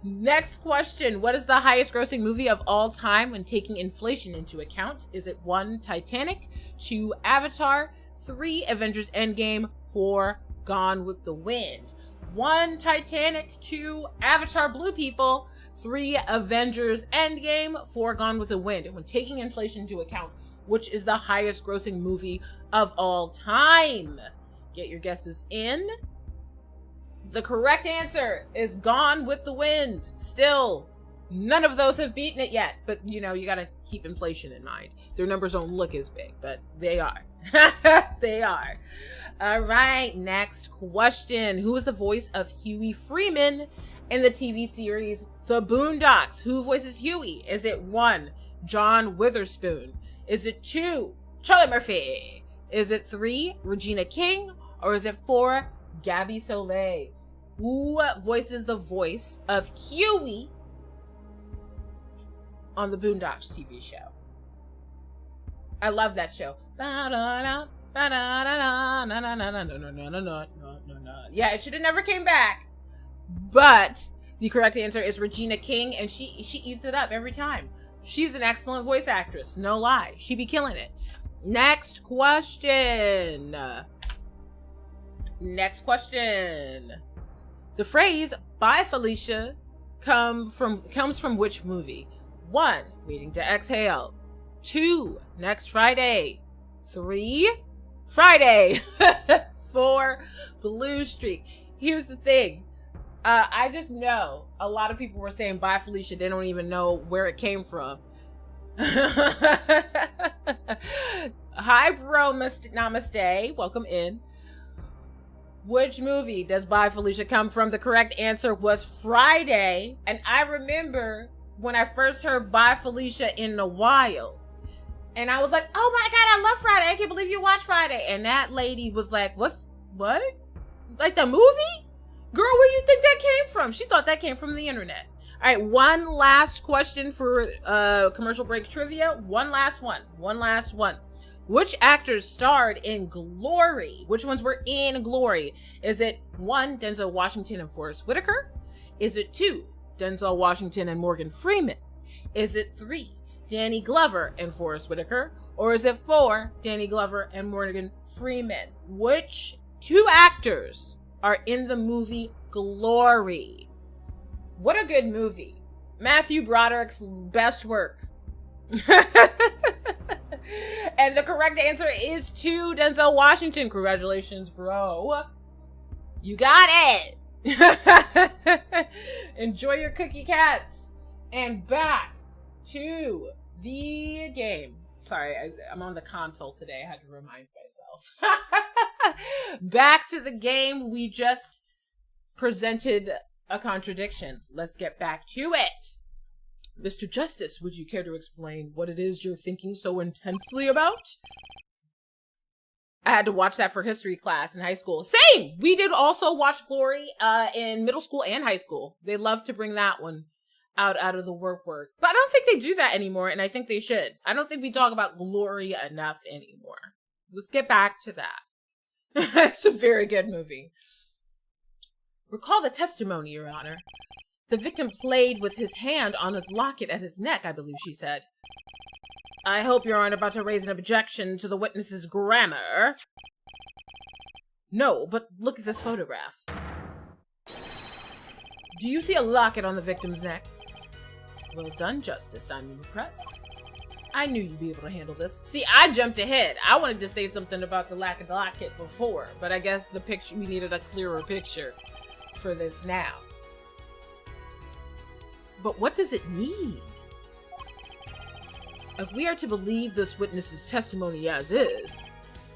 A: Next question. What is the highest grossing movie of all time when taking inflation into account? Is it 1, Titanic, 2, Avatar, 3, Avengers Endgame, 4, Gone with the Wind? 1, Titanic, 2, Avatar, blue people, 3, Avengers Endgame, 4, Gone with the Wind. And when taking inflation into account, which is the highest grossing movie of all time? Get your guesses in. The correct answer is Gone with the Wind. Still, none of those have beaten it yet, but you know, you gotta keep inflation in mind. Their numbers don't look as big, but they are. They are. All right, next question. Who is the voice of Huey Freeman in the TV series The Boondocks? Who voices Huey? Is it 1, John Witherspoon? Is it 2, Charlie Murphy? Is it 3, Regina King? Or is it 4, Gabby Soleil? Who voices the voice of Huey on the Boondocks TV show? I love that show. Yeah, it should have never came back. But the correct answer is Regina King, and she eats it up every time. She's an excellent voice actress, no lie. She be killing it. Next question. Next question. The phrase "Bye, Felicia" comes from which movie? 1, Waiting to Exhale. 2, Next Friday. 3, Friday. 4, Blue Streak. Here's the thing. I just know a lot of people were saying "Bye, Felicia." They don't even know where it came from. Hi, bro. Namaste. Welcome in. Which movie does "Bye, Felicia" come from? The correct answer was Friday. And I remember when I first heard "Bye, Felicia" in the wild. And I was like, oh my God, I love Friday. I can't believe you watch Friday. And that lady was like, what? Like the movie? Girl, where do you think that came from? She thought that came from the internet. All right, one last question for commercial break trivia. One last one. Which actors starred in Glory? Which ones were in Glory? Is it 1, Denzel Washington and Forest Whitaker? Is it 2, Denzel Washington and Morgan Freeman? Is it 3, Danny Glover and Forest Whitaker? Or is it 4, Danny Glover and Morgan Freeman? Which 2 actors are in the movie Glory? What a good movie. Matthew Broderick's best work. And the correct answer is 2, Denzel Washington. Congratulations, bro. You got it. Enjoy your cookie cats. And back to the game. Sorry, I'm on the console today. I had to remind myself. Back to the game. We just presented a contradiction. Let's get back to it. Mr. Justice, would you care to explain what it is you're thinking so intensely about? I had to watch that for history class in high school. Same! We did also watch Glory in middle school and high school. They love to bring that one out of the work. But I don't think they do that anymore, and I think they should. I don't think we talk about Glory enough anymore. Let's get back to that. It's a very good movie. Recall the testimony, Your Honor. The victim played with his hand on his locket at his neck, I believe she said. I hope you aren't about to raise an objection to the witness's grammar. No, but look at this photograph. Do you see a locket on the victim's neck? Well done, Justice. I'm impressed.
B: I knew you'd be able to handle this. See, I jumped ahead. I wanted to say something about the lack of the locket before, but I guess the picture, we needed a clearer picture for this now. But what does it mean? If we are to believe this witness's testimony as is,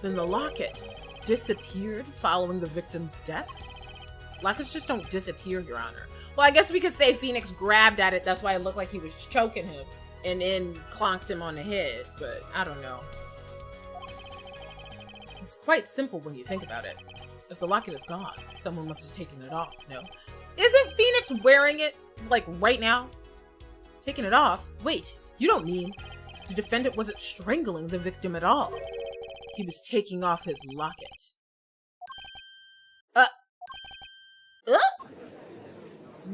B: then the locket disappeared following the victim's death? Lockets just don't disappear, Your Honor. Well, I guess we could say Phoenix grabbed at it, that's why it looked like he was choking him, and then clonked him on the head, but I don't know. It's quite simple when you think about it. If the locket is gone, someone must have taken it off, no? Isn't Phoenix wearing it, like, right now? Taking it off? Wait, you don't mean the defendant wasn't strangling the victim at all. He was taking off his locket.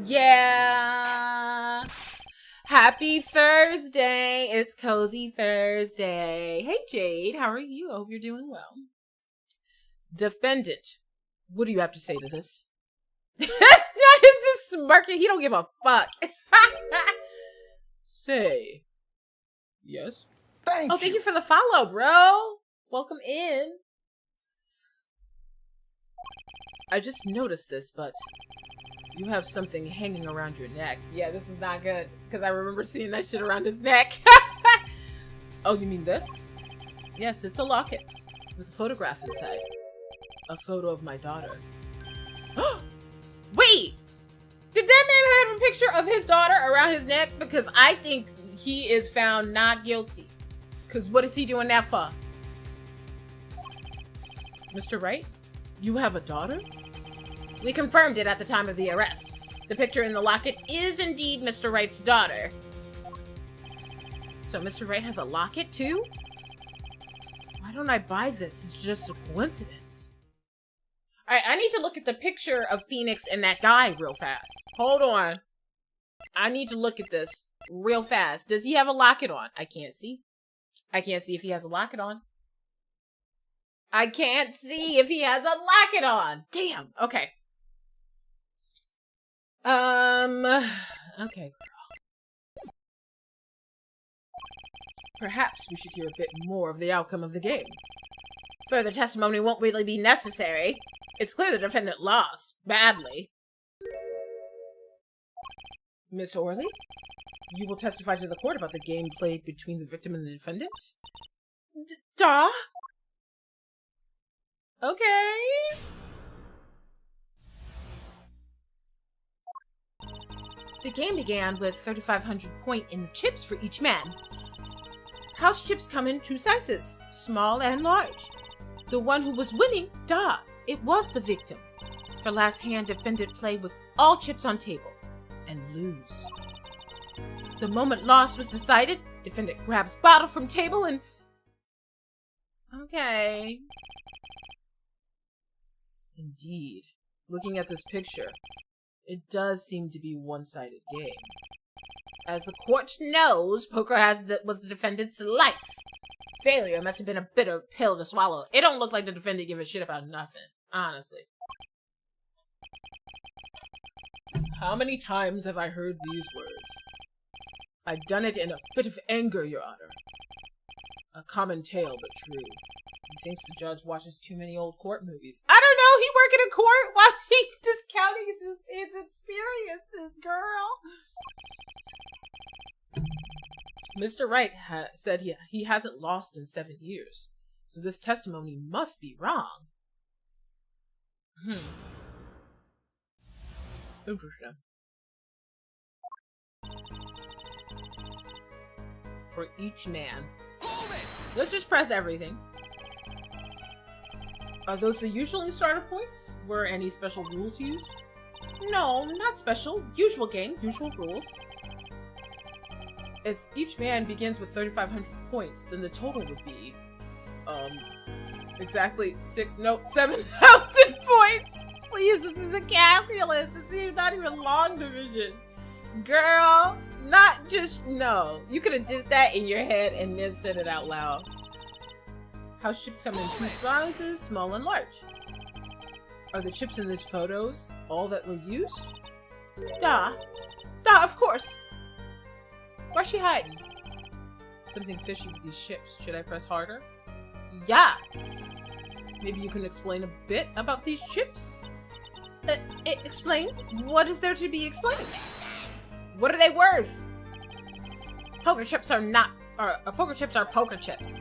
B: Yeah. Happy Thursday. It's Cozy Thursday. Hey, Jade. How are you? I hope you're doing well. Defendant, what do you have to say to this? That's not him just smirking. He don't give a fuck. Say. Yes. Thank you for the follow, bro. Welcome in. I just noticed this, but you have something hanging around your neck. Yeah, this is not good, because I remember seeing that shit around his neck. Oh, you mean this? Yes, it's a locket with a photograph inside. A photo of my daughter. Wait! Did that man have a picture of his daughter around his neck? Because I think he is found not guilty. Because what is he doing that for? Mr. Wright, you have a daughter? We confirmed it at the time of the arrest. The picture in the locket is indeed Mr. Wright's daughter. So Mr. Wright has a locket too? Why don't I buy this? It's just a coincidence. Alright, I need to look at the picture of Phoenix and that guy real fast. Hold on. I need to look at this real fast. Does he have a locket on? I can't see. I can't see if he has a locket on. I can't see if he has a locket on. Damn. Okay. Okay, girl. Perhaps we should hear a bit more of the outcome of the game. Further testimony won't really be necessary. It's clear the defendant lost. Badly. Miss Orley? You will testify to the court about the game played between the victim and the defendant? Duh. Okay. The game began with 3,500 points in the chips for each man. House chips come in two sizes, small and large. The one who was winning, it was the victim. For last hand, defendant played with all chips on table and lose. The moment loss was decided, defendant grabs bottle from table and... Okay. Indeed. Looking at this picture, it does seem to be a one-sided game. As the court knows, poker was the defendant's life. Failure must have been a bitter pill to swallow. It don't look like the defendant gave a shit about nothing, honestly. How many times have I heard these words? I've done it in a fit of anger, Your Honor. A common tale, but true. He thinks the judge watches too many old court movies. I don't know, he working in court while he discounting his experiences, girl. Mr. Wright said he hasn't lost in 7 years, so this testimony must be wrong. Interesting. For each man. Let's just press everything. Are those the usual starter points? Were any special rules used? No, not special. Usual game, usual rules. As each man begins with 3,500 points, then the total would be, exactly 7,000 points! Please, this is a calculus. It's not even long division. Girl, not just, no. You could have did that in your head and then said it out loud. House chips come in two sizes, small and large. Are the chips in these photos all that were used? Of course. Why's she hiding? something fishy with these chips. Should I press harder? Yeah! Maybe you can explain a bit about these chips? Explain? What is there to be explained? What are they worth? Poker chips are poker chips.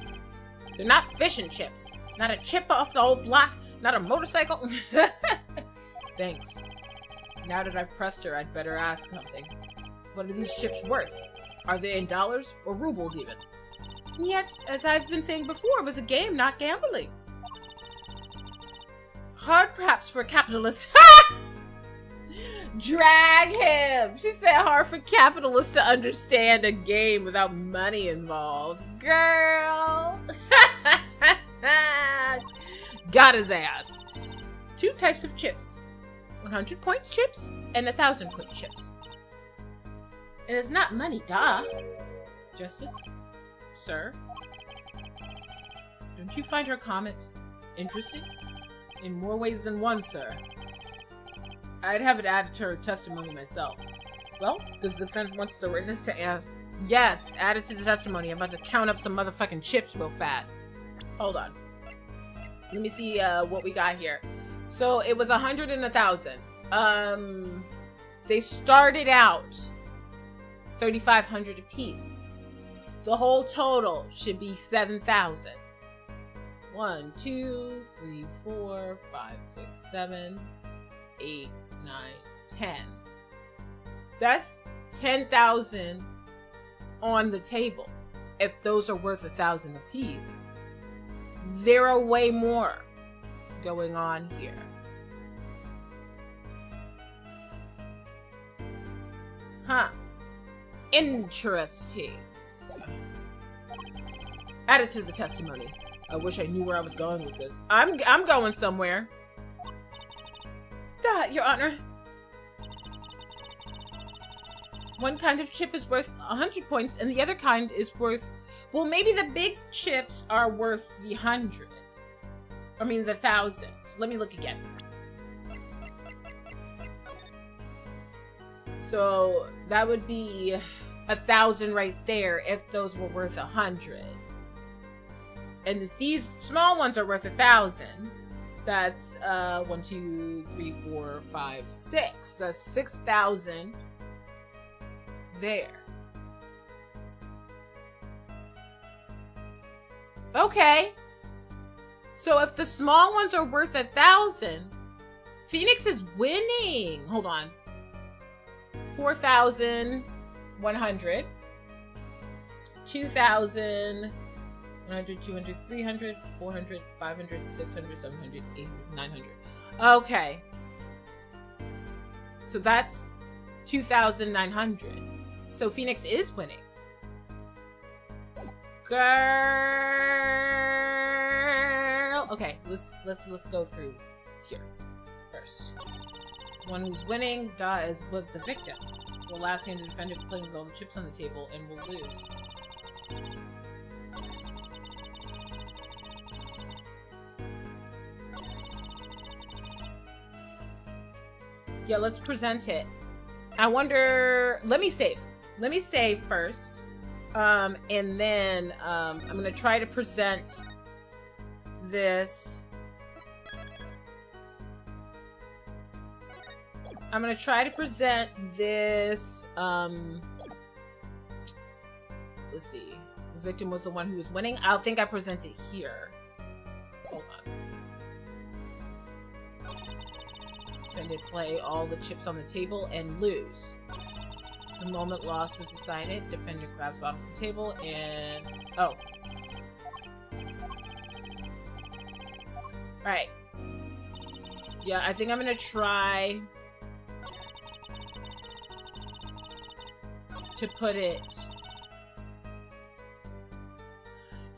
B: They're not fish and chips. Not a chip off the old block. Not a motorcycle. Thanks. Now that I've pressed her, I'd better ask something. What are these chips worth? Are they in dollars or rubles even? Yet, as I've been saying before, it was a game, not gambling. Hard perhaps for a capitalist.
A: Drag him! She said hard for capitalists to understand a game without money involved. Girl!
B: Got his ass. 2 types of chips. 100 point chips and 1,000 point chips. It is not money, duh. Justice? Sir? Don't you find her comment interesting? In more ways than one, sir. I'd have it added to her testimony myself. Well, does the defense wants the witness to ask? Yes, add it to the testimony. I'm about to count up some motherfucking chips real fast. Hold on. Let me see what we got here. So it was 100 and 1,000. They started out 3,500 apiece. The whole total should be 7,000. 1, 2, 3, 4, 5, 6, 7, 8, 9, 10. That's 10,000 on the table. If those are worth 1,000 apiece, there are way more going on here. Huh. Interesting. Add it to the testimony. I wish I knew where I was going with this. I'm going somewhere. Your Honor. One kind of chip is worth 100 points, and the other kind is worth... Well, maybe the big chips are worth the 100. I mean, the 1,000. Let me look again. So, that would be 1,000 right there if those were worth 100. And if these small ones are worth 1,000, that's 1, 2, 3, 4, 5, 6. That's 6,000 there. Okay. So if the small ones are worth 1,000, Phoenix is winning. Hold on. 4,100. 2,000. 100, 200, 300, 400, 500, 600, 700, 800, 900. Okay. So that's 2,900. So Phoenix is winning. Girl. Okay, let's go through here first. One who's winning, was the victim. The last hand the defendant playing with all the chips on the table and will lose. Yeah, let's present it. I wonder... Let me save. Let me save first. And then I'm going to try to present this. I'm going to try to present this... let's see. The victim was the one who was winning. I think I present it here. Hold on. Defendant play all the chips on the table and lose. The moment loss was decided. Defendant grabs bottom from the table and... Oh. Alright. Yeah, I think I'm gonna try to put it...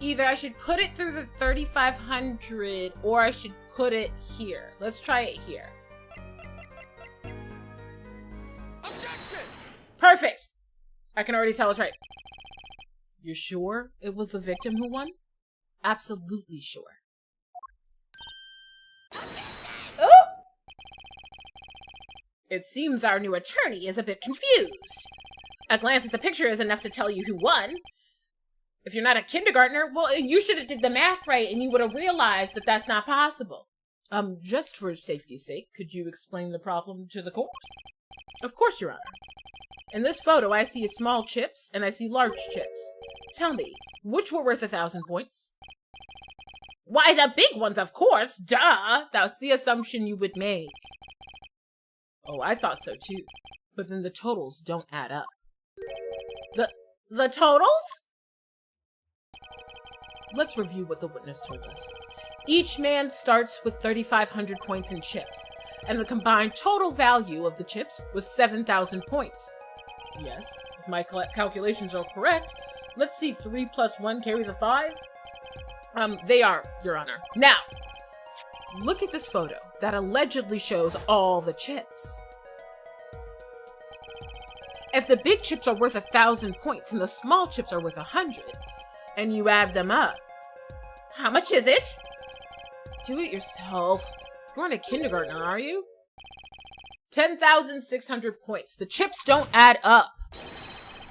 B: Either I should put it through the 3,500 or I should put it here. Let's try it here. Perfect! I can already tell it's right. You're sure it was the victim who won? Absolutely sure. Oh! It seems our new attorney is a bit confused. A glance at the picture is enough to tell you who won. If you're not a kindergartner, well, you should have did the math right and you would have realized that that's not possible. Just for safety's sake, could you explain the problem to the court? Of course, Your Honor. In this photo, I see small chips and I see large chips. Tell me, which were worth 1,000 points? Why, the big ones, of course. Duh! That's the assumption you would make. Oh, I thought so too. But then the totals don't add up. The totals? Let's review what the witness told us. Each man starts with 3,500 points in chips, and the combined total value of the chips was 7,000 points. Yes, if my calculations are correct, let's see, 3 plus 1 carry the 5? They are, Your Honor. Now, look at this photo that allegedly shows all the chips. If the big chips are worth 1,000 points and the small chips are worth 100, and you add them up, how much is it? Do it yourself. You aren't a kindergartner, are you? 10,600 points. The chips don't add up.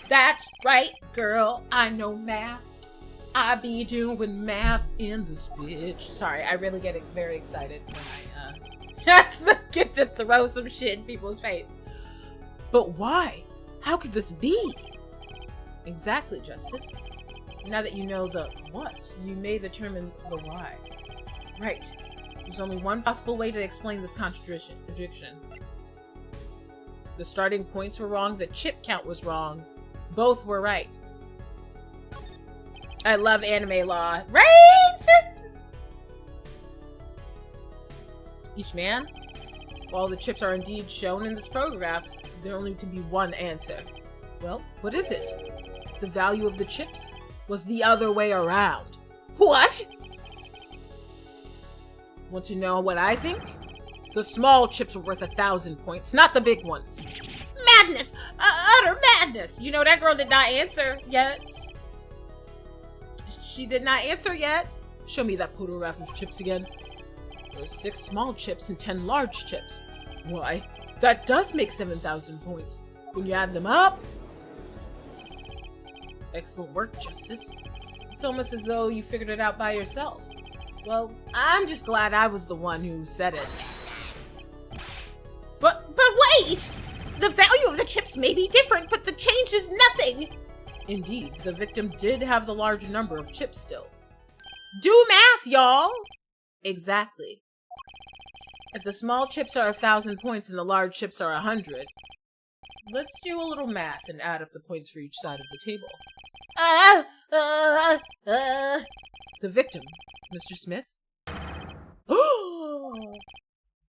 B: That's right, girl. I know math. I be doing math in this bitch. Sorry, I really get very excited when I get to throw some shit in people's face. But why? How could this be? Exactly, Justice. Now that you know the what, you may determine the why. Right. There's only one possible way to explain this contradiction. The starting points were wrong, the chip count was wrong. Both were right. I love anime law. Right? Each man, while the chips are indeed shown in this photograph, there only can be one answer. Well, what is it? The value of the chips was the other way around. What? Want to know what I think? The small chips were worth 1,000 points, not the big ones. Madness! Utter madness! You know, that girl did not answer yet. She did not answer yet. Show me that photograph of chips again. There's 6 small chips and 10 large chips. Why, that does make 7,000 points. When you add them up... Excellent work, Justice. It's almost as though you figured it out by yourself. Well, I'm just glad I was the one who said it. But wait! The value of the chips may be different, but the change is nothing! Indeed, the victim did have the large number of chips still. Do math, y'all! Exactly. If the small chips are 1,000 points and the large chips are 100, let's do a little math and add up the points for each side of the table. The victim, Mr. Smith.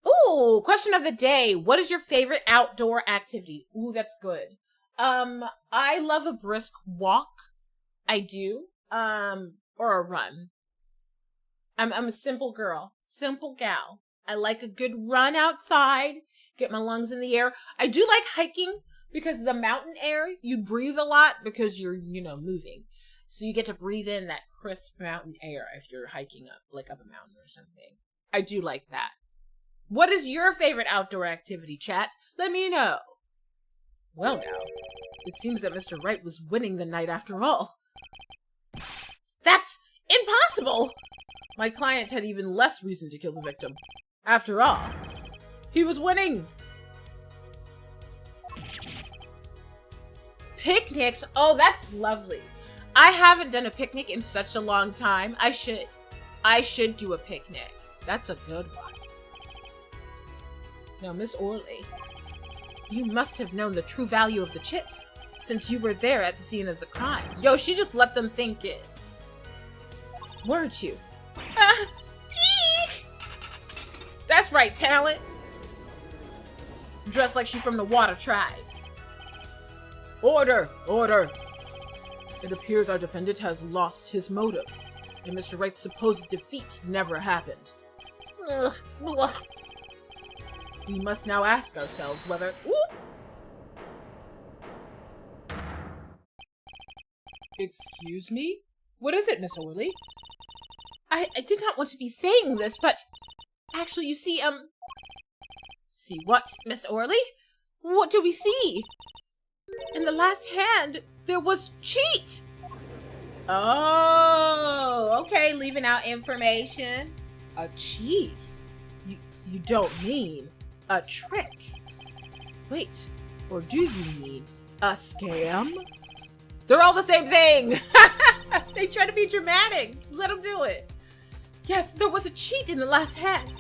B: Ooh, question of the day. What is your favorite outdoor activity? Ooh, that's good. I love a brisk walk. I do. Or a run. I'm a simple girl. Simple gal. I like a good run outside. Get my lungs in the air. I do like hiking because the mountain air, you breathe a lot because you're, moving. So you get to breathe in that crisp mountain air if you're hiking up, like up a mountain or something. I do like that. What is your favorite outdoor activity, chat? Let me know. Well now, it seems that Mr. Wright was winning the night after all. That's impossible! My client had even less reason to kill the victim. After all, he was winning! Picnics? Oh, that's lovely. I haven't done a picnic in such a long time. I should do a picnic. That's a good one. Now, Miss Orley, you must have known the true value of the chips, since you were there at the scene of the crime. Yo, she just let them think it. Weren't you? Eek! That's right, talent. Dressed like she's from the Water Tribe. Order! Order! It appears our defendant has lost his motive, and Mr. Wright's supposed defeat never happened. Ugh. Ugh. We must now ask ourselves whether... Ooh. Excuse me? What is it, Miss Orley? I did not want to be saying this, but... Actually, you see, See what, Miss Orley? What do we see? In the last hand, there was cheat! Oh, okay, leaving out information. A cheat? You don't mean a trick? Wait, or do you mean a scam? They're all the same thing. They try to be dramatic. Let them do it. Yes, there was a cheat in the last hand.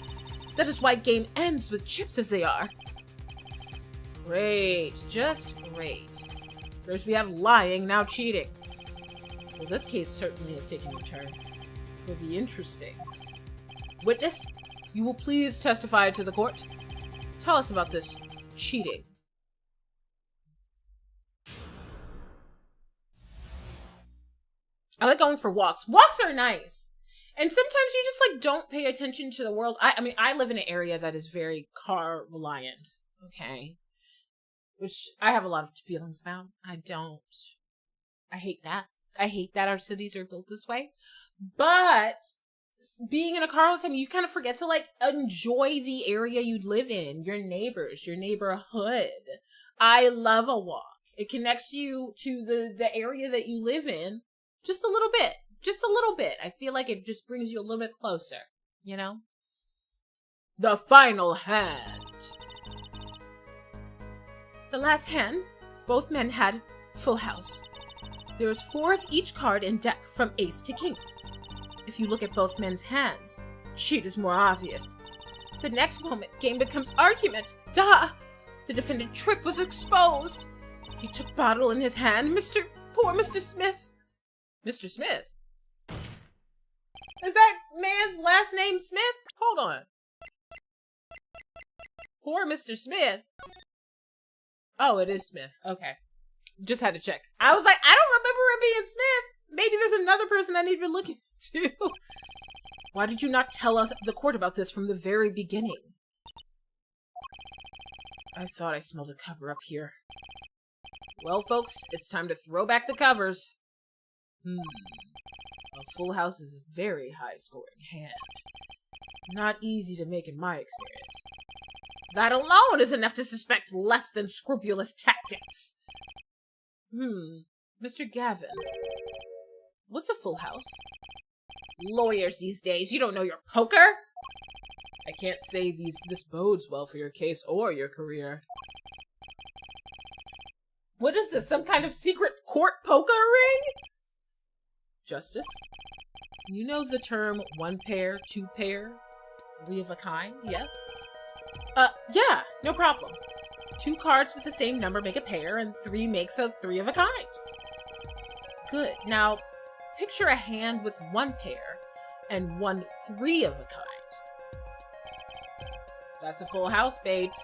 B: That is why game ends with chips as they are. Great, just great. First we have lying, now cheating. Well, this case certainly is taking a turn for the interesting. Witness, you will please testify to the court. Tell us about this cheating. I like going for walks. Walks are nice. And sometimes you just like don't pay attention to the world. I mean, I live in an area that is very car reliant. Okay. Which I have a lot of feelings about. I hate that. I hate that our cities are built this way. But being in a car all the time, you kind of forget to like enjoy the area you live in, your neighbors, your neighborhood. I love a walk. It connects you to the area that you live in just a little bit. Just a little bit. I feel like it just brings you a little bit closer, you know? The final hand. The last hand, both men had full house. There is 4 of each card in deck from ace to king. If you look at both men's hands, cheat is more obvious. The next moment, game becomes argument. Duh! The defendant trick was exposed. He took bottle in his hand. Poor Mr. Smith. Mr. Smith? Is that man's last name Smith? Hold on. Poor Mr. Smith. Oh, it is Smith. Okay. Just had to check. I was like, I don't remember it being Smith. Maybe there's another person I need to be looking to. Why did you not tell us the court about this from the very beginning? I thought I smelled a cover up here. Well, folks, it's time to throw back the covers. A full house is a very high-scoring hand. Not easy to make in my experience. That alone is enough to suspect less than scrupulous tactics. Mr. Gavin. What's a full house? Lawyers these days, you don't know your poker? I can't say this bodes well for your case or your career. What is this, some kind of secret court poker ring? Justice? You know the term 1 pair, 2 pair, 3 of a kind, yes? Yeah, no problem. 2 cards with the same number make a pair, and 3 makes a 3 of a kind. Good. Now, picture a hand with 1 pair and 1 3 of a kind. That's a full house, babes.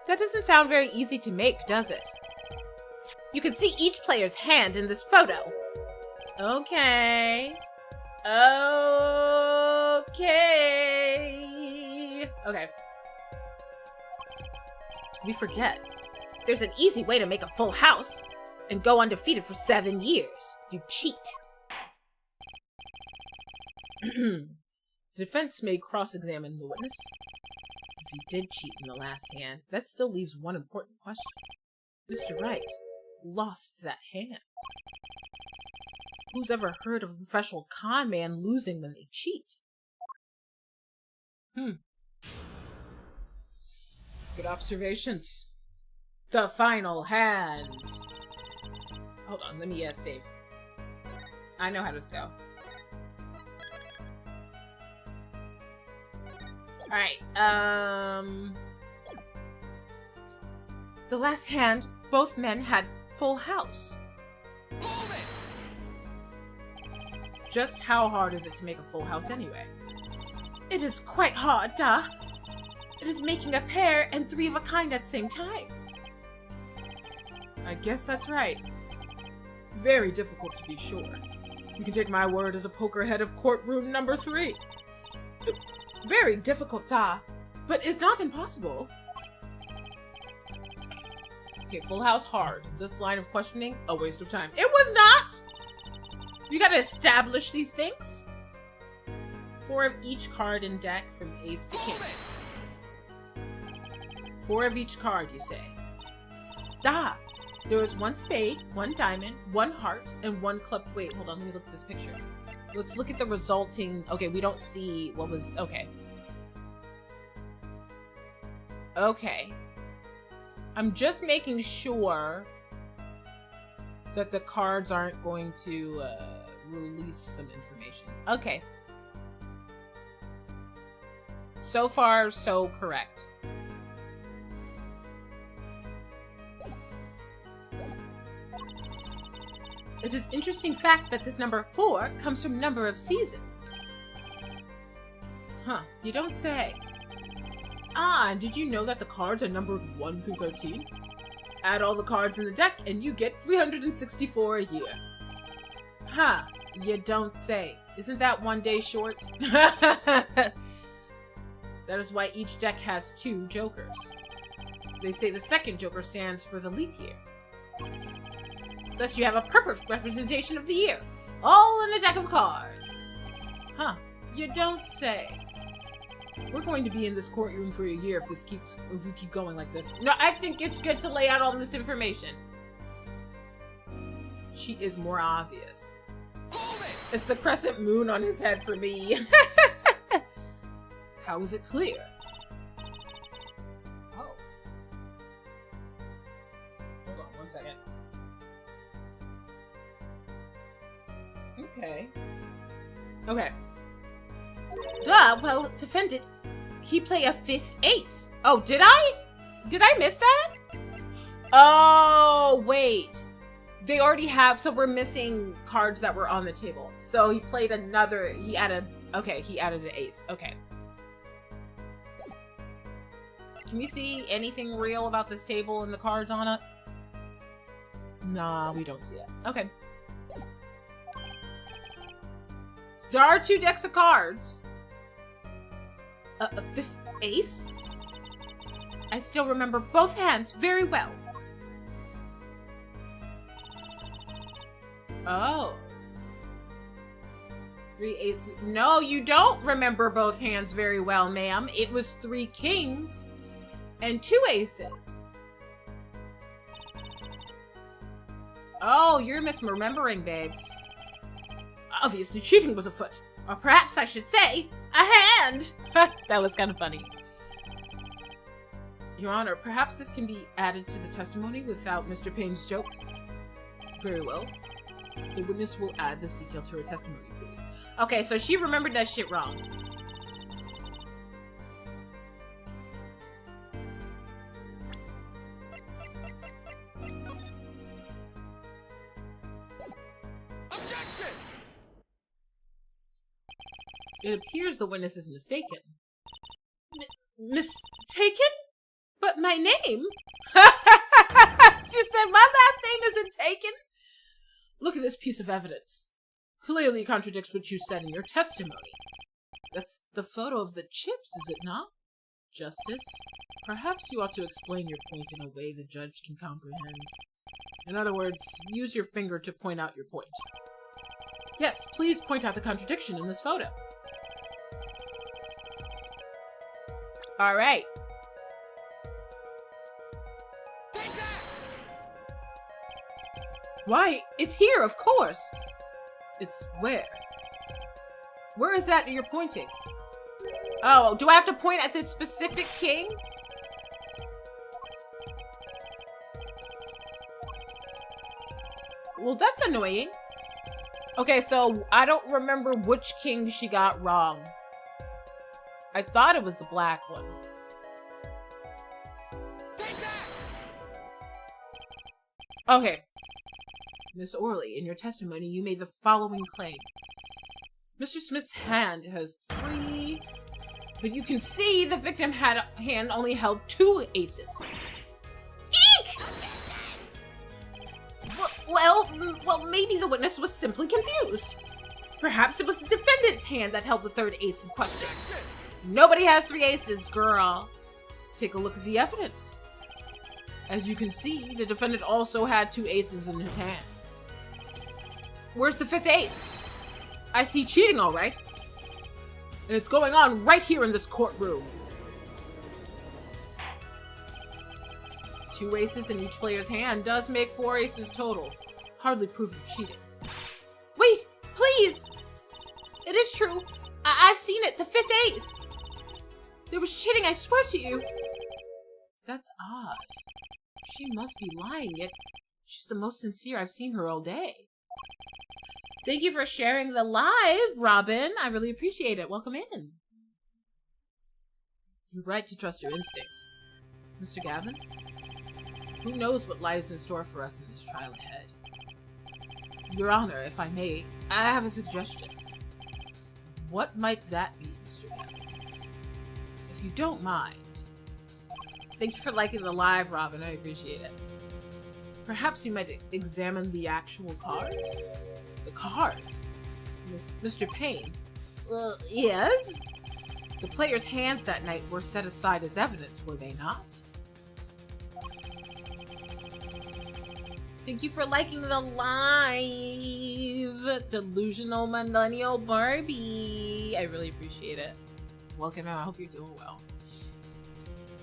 B: That doesn't sound very easy to make, does it? You can see each player's hand in this photo. Okay. Okay. We forget. There's an easy way to make a full house and go undefeated for 7 years. You cheat. The defense may cross-examine the witness. If he did cheat in the last hand, that still leaves one important question. Mr. Wright lost that hand. Who's ever heard of a professional con man losing when they cheat? Good observations. The final hand. Hold on, let me save. I know how this go. Alright, the last hand, both men had full house. Just how hard is it to make a full house anyway? It is quite hard, duh. It is making a pair and 3 of a kind at the same time. I guess that's right. Very difficult to be sure. You can take my word as a poker head of courtroom number 3. Very difficult, duh. But it's not impossible. Okay, full house hard. This line of questioning, a waste of time. It was not! You gotta establish these things. 4 of each card in deck from ace to king. 4 of each card, you say. Da! There was 1 spade, 1 diamond, 1 heart, and 1 club. Wait, hold on. Let me look at this picture. Let's look at the resulting. Okay, we don't see what was. Okay. Okay. I'm just making sure that the cards aren't going to release some information. Okay. So far, so correct. It is interesting fact that this number 4 comes from number of seasons. Huh, you don't say. Ah, and did you know that the cards are numbered 1 through 13? Add all the cards in the deck and you get 364 a year. Huh, you don't say. Isn't that 1 day short? That is why each deck has 2 jokers. They say the second joker stands for the leap year. Thus you have a perfect representation of the year, all in a deck of cards. Huh, you don't say. We're going to be in this courtroom for a year if we keep going like this. No, I think it's good to lay out all this information. She is more obvious. It's the crescent moon on his head for me. How is it clear? Oh. Hold on 1 second. Okay. Okay. Well, defendant, he play a 5th ace. Oh, did I? Did I miss that? Oh, wait. They already have, so we're missing cards that were on the table. So he played another, he added an ace. Okay. Can we see anything real about this table and the cards on it? Nah, we don't see it. Okay. There are 2 decks of cards. A 5th ace? I still remember both hands very well. Oh. 3 aces. No, you don't remember both hands very well, ma'am. It was 3 kings and 2 aces. Oh, you're misremembering, babes. Obviously, cheating was afoot. Or perhaps I should say, a hand! That was kind of funny. Your Honor, perhaps this can be added to the testimony without Mr. Payne's joke? Very well. The witness will add this detail to her testimony, please. Okay, so she remembered that shit wrong.
C: Objection!
B: It appears the witness is mistaken. Mistaken? But my name? She said my last name isn't taken? Look at this piece of evidence. Clearly contradicts what you said in your testimony. That's the photo of the chips, is it not? Justice, perhaps you ought to explain your point in a way the judge can comprehend. In other words, use your finger to point out your point. Yes, please point out the contradiction in this photo. All right. Why, it's here, of course. It's where? Where is that you're pointing? Oh, do I have to point at the specific king? Well, that's annoying. Okay, so I don't remember which king she got wrong. I thought it was the black one. Okay. Miss Orley, in your testimony, you made the following claim. Mr. Smith's hand has 3, but you can see the victim hand only held 2 aces. Eek! Well, maybe the witness was simply confused. Perhaps it was the defendant's hand that held the 3rd ace in question. Nobody has 3 aces, girl. Take a look at the evidence. As you can see, the defendant also had 2 aces in his hand. Where's the 5th ace? I see cheating, all right. And it's going on right here in this courtroom. 2 aces in each player's hand does make 4 aces total. Hardly proof of cheating. Wait, please! It is true. I've seen it, the 5th ace! There was cheating, I swear to you! That's odd. She must be lying, yet she's the most sincere I've seen her all day. Thank you for sharing the live, Robin. I really appreciate it. Welcome in. You're right to trust your instincts. Mr. Gavin? Who knows what lies in store for us in this trial ahead? Your Honor, if I may, I have a suggestion. What might that be, Mr. Gavin? If you don't mind. Thank you for liking the live, Robin. I appreciate it. Perhaps you might examine the actual cards? The cards? Mr. Payne? Yes? The players' hands that night were set aside as evidence, were they not? Thank you for liking the live, Delusional Millennial Barbie. I really appreciate it. Welcome, I hope you're doing well.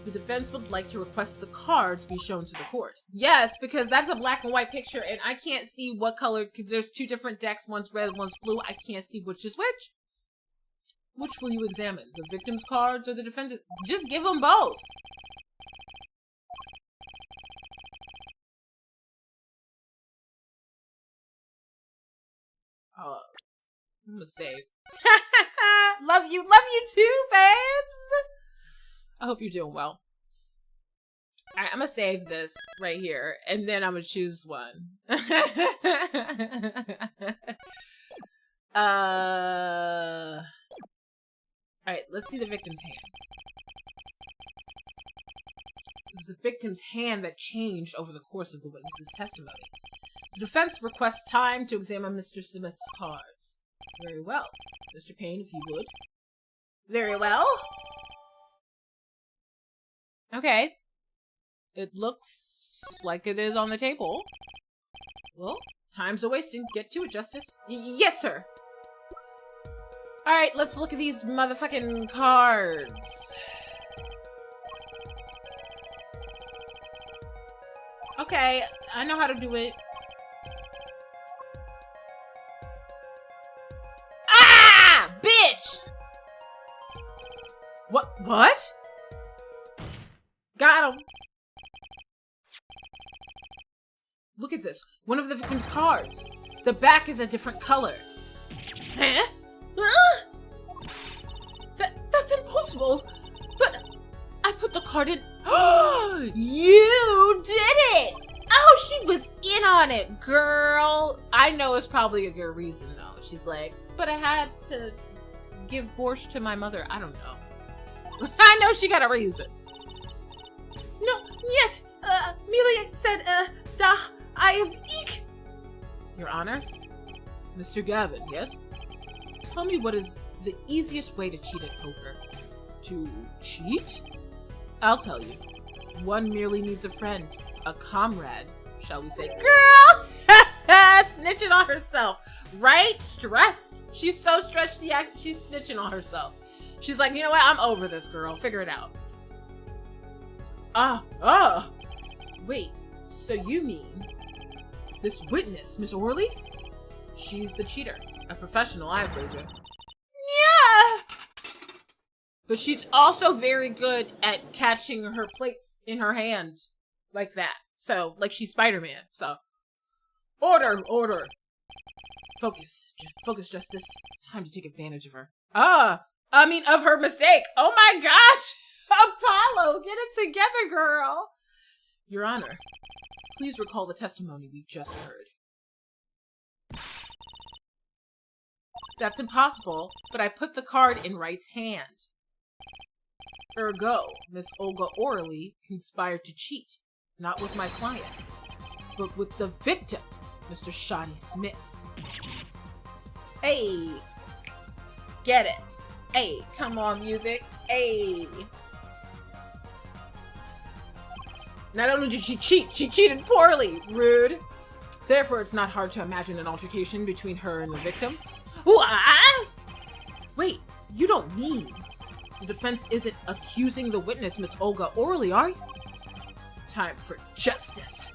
B: The defense would like to request the cards be shown to the court. Yes, because that's a black and white picture, and I can't see what color, because there's 2 different decks, one's red, one's blue. I can't see which is which. Which will you examine? The victim's cards or the defendant? Just give them both. I'm gonna save. Love you too, babes. I hope you're doing well. Alright, I'm gonna save this right here, and then I'm gonna choose one. Alright, let's see the victim's hand. It was the victim's hand that changed over the course of the witness's testimony. The defense requests time to examine Mr. Smith's cards. Very well. Mr. Payne, if you would. Very well. Okay. It looks like it is on the table. Well, time's a-wasting. Get to it, Justice. Yes, sir. Alright, let's look at these motherfucking cards. Okay, I know how to do it. Ah! Bitch! What? Got him. Look at this. One of the victim's cards. The back is a different color. Huh? That's impossible. But I put the card in. You did it! Oh, she was in on it, girl. I know it's probably a good reason, though. She's like, but I had to give borscht to my mother. I don't know. I know she got a reason. No, yes. Amelia said, da, I have eek. Your Honor? Mr. Gavin, yes? Tell me what is the easiest way to cheat at poker. To cheat? I'll tell you. One merely needs a friend. A comrade, shall we say. Girl! Snitching on herself. Right? Stressed. She's so stressed, she's snitching on herself. She's like, you know what? I'm over this, girl. Figure it out. Wait, so you mean this witness, Miss Orley? She's the cheater. A professional, I wager. Yeah! But she's also very good at catching her plates in her hand. Like that. So, like she's Spider-Man. So, order! Focus, Justice. Time to take advantage of her. Of her mistake. Oh my gosh! Apollo, get it together, girl! Your Honor, please recall the testimony we just heard. That's impossible, but I put the card in Wright's hand. Ergo, Miss Olga Orley conspired to cheat, not with my client, but with the victim, Mr. Shoddy Smith. Hey! Get it! Hey, come on, music! Hey! Not only did she cheat, she cheated poorly! Rude! Therefore, it's not hard to imagine an altercation between her and the victim. What? Wait, you don't mean the defense isn't accusing the witness, Miss Olga Orley, are you? time for justice.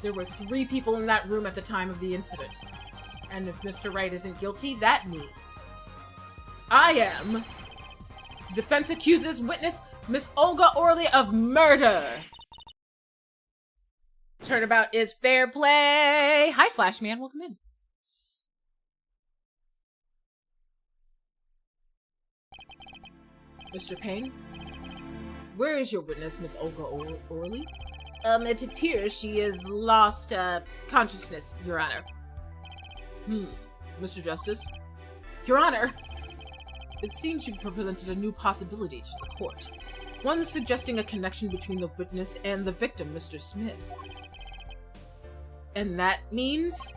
B: There were 3 people in that room at the time of the incident. And if Mr. Wright isn't guilty, that means I am. Defense accuses witness Miss Olga Orley of murder. Turnabout is fair play. Hi, Flashman. Welcome in. Mr. Payne, where is your witness, Miss Olga Orley? It appears she has lost, consciousness, Your Honor. Mr. Justice? Your Honor, it seems you've presented a new possibility to the court. One suggesting a connection between the witness and the victim, Mr. Smith. And that means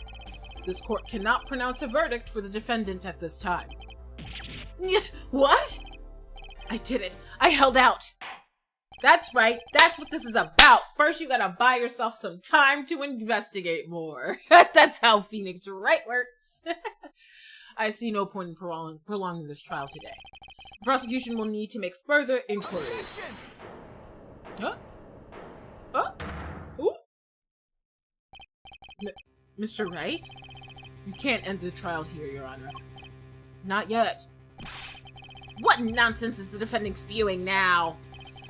B: this court cannot pronounce a verdict for the defendant at this time. What? I did it. I held out. That's right. That's what this is about. First, you gotta buy yourself some time to investigate more. That's how Phoenix Wright works. I see no point in prolonging this trial today. The prosecution will need to make further inquiries. Huh? Huh? Ooh? Mr. Wright? You can't end the trial here, Your Honor. Not yet. What nonsense is the defendant spewing now?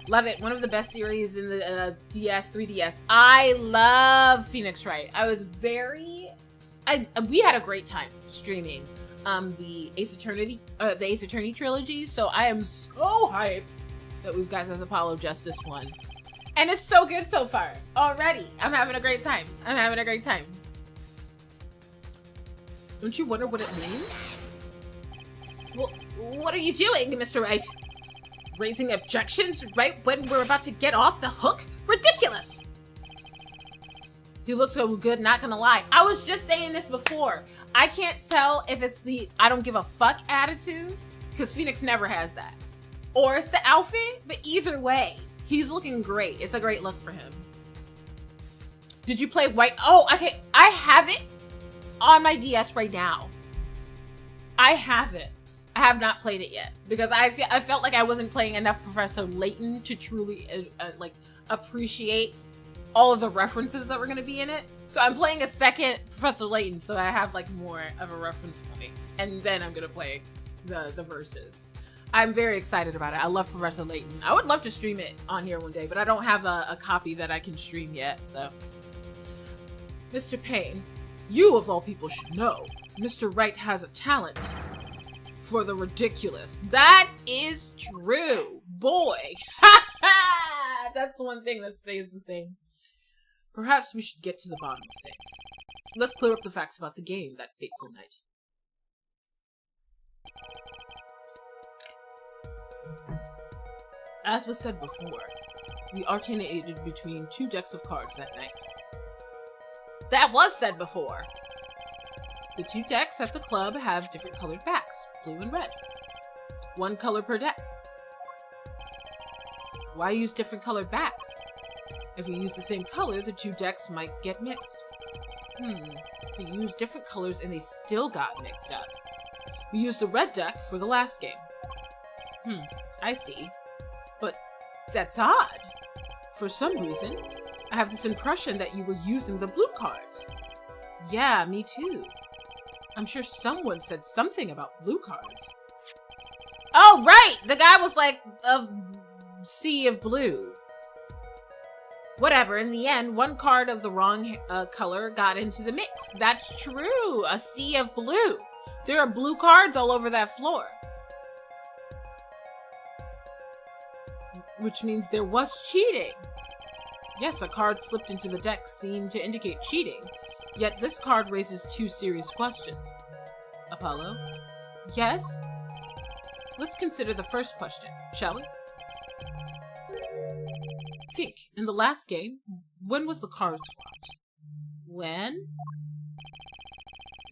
B: Love it. One of the best series in the DS, 3DS. I love Phoenix Wright. We had a great time streaming the Ace Attorney trilogy, so I am so hyped that we've got this Apollo Justice one. And it's so good so far. Already. I'm having a great time. Don't you wonder what it means? Well, what are you doing, Mr. Wright? Raising objections right when we're about to get off the hook? Ridiculous! He looks so good, not gonna lie. I was just saying this before. I can't tell if it's the I don't give a fuck attitude, because Phoenix never has that. Or it's the outfit, but either way, he's looking great. It's a great look for him. Did you play White? Oh, okay. I have it on my DS right now. I have it. I have not played it yet because I felt like I wasn't playing enough Professor Layton to truly like appreciate all of the references that were going to be in it. So I'm playing a second Professor Layton, so I have like more of a reference point, and then I'm going to play the verses. I'm very excited about it. I love Professor Layton. I would love to stream it on here one day, but I don't have a copy that I can stream yet. So, Mr. Payne, you of all people should know, Mr. Wright has a talent for the ridiculous. That is true, boy. That's one thing that stays the same. Perhaps we should get to the bottom of things. Let's clear up the facts about the game that fateful night. As was said before, we alternated between 2 decks of cards that night. That was said before! The 2 decks at the club have different colored backs, blue and red. 1 color per deck. Why use different colored backs? If we use the same color, the 2 decks might get mixed. So you used different colors and they still got mixed up. We used the red deck for the last game. I see. But that's odd. For some reason, I have this impression that you were using the blue cards. Yeah, me too. I'm sure someone said something about blue cards. Oh, right! The guy was like a sea of blue. Whatever, in the end, 1 card of the wrong color got into the mix. That's true, a sea of blue. There are blue cards all over that floor. Which means there was cheating. Yes, a card slipped into the deck seemed to indicate cheating. Yet this card raises 2 serious questions. Apollo? Yes? Let's consider the first question, shall we? Think, in the last game, when was the card swapped? When?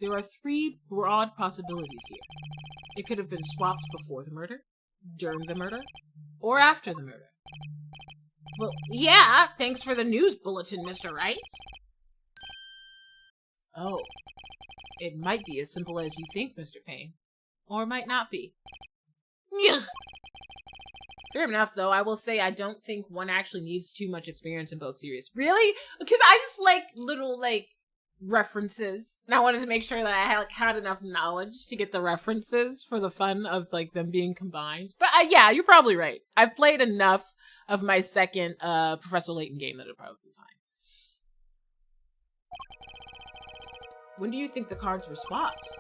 B: There are 3 broad possibilities here. It could have been swapped before the murder, during the murder, or after the murder. Well, yeah, thanks for the news bulletin, Mr. Wright. Oh, it might be as simple as you think, Mr. Payne. Or it might not be. Ugh. Fair enough, though. I will say I don't think one actually needs too much experience in both series. Really? Because I just like little, like, references. And I wanted to make sure that I had enough knowledge to get the references for the fun of, like, them being combined. But yeah, you're probably right. I've played enough of my second Professor Layton game that it'll probably be fine. When do you think the cards were swapped?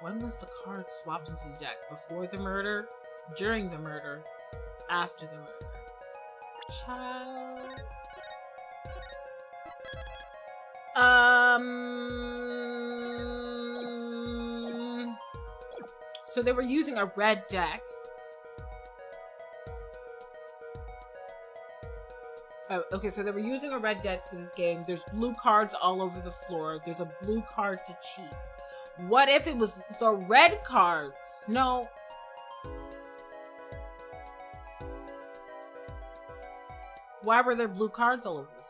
B: When was the card swapped into the deck? Before the murder? During the murder? After the murder? Child... So they were using a red deck. Oh, okay, so they were using a red deck for this game. There's blue cards all over the floor. There's a blue card to cheat. What if it was the red cards? No. Why were there blue cards all over the floor?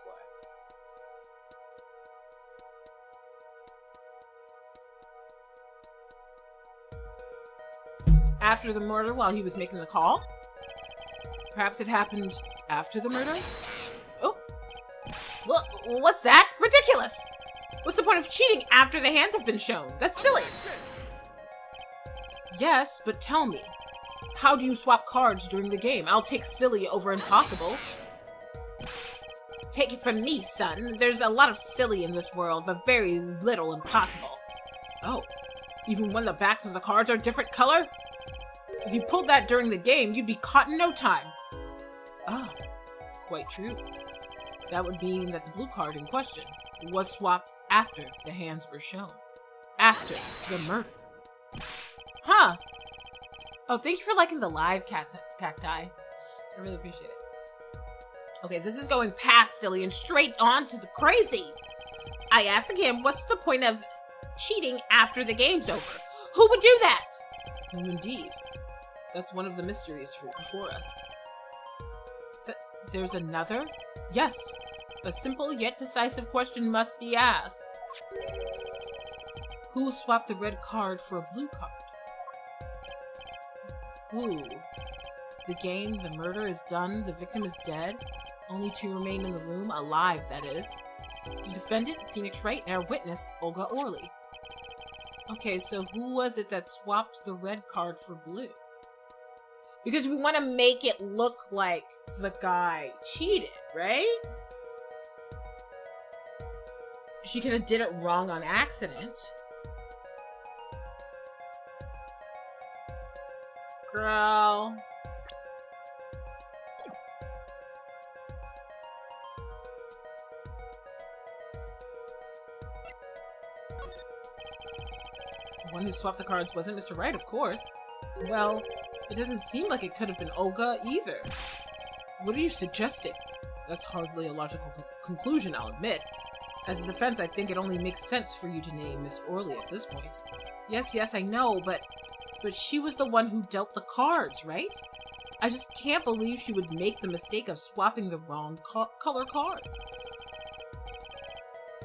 B: After the murder, while he was making the call? Perhaps it happened after the murder? Oh. Well, what's that? Ridiculous! What's the point of cheating after the hands have been shown? That's silly. Yes, but tell me, how do you swap cards during the game? I'll take silly over impossible. Take it from me, son. There's a lot of silly in this world, but very little impossible. Oh, even when the backs of the cards are different color? If you pulled that during the game, you'd be caught in no time. Ah, quite true. That would mean that the blue card in question was swapped after the hands were shown. After the murder. Huh. Oh, thank you for liking the live cacti. I really appreciate it. Okay, this is going past silly and straight on to the crazy. I asked him, what's the point of cheating after the game's over? Who would do that? Oh, indeed. That's one of the mysteries before us. There's another? Yes. A simple yet decisive question must be asked. Who swapped the red card for a blue card? Who? The game, the murder is done, the victim is dead, only to remain in the room, alive, that is. The defendant, Phoenix Wright, and our witness, Olga Orly. Okay, so who was it that swapped the red card for blue? Because we want to make it look like the guy cheated, right? She could have did it wrong on accident. Girl. The one who swapped the cards wasn't Mr. Wright, of course. Well, it doesn't seem like it could have been Olga either. What are you suggesting? That's hardly a logical conclusion, I'll admit. As a defense, I think it only makes sense for you to name Miss Orly at this point. Yes, I know, but she was the one who dealt the cards, right? I just can't believe she would make the mistake of swapping the wrong color card.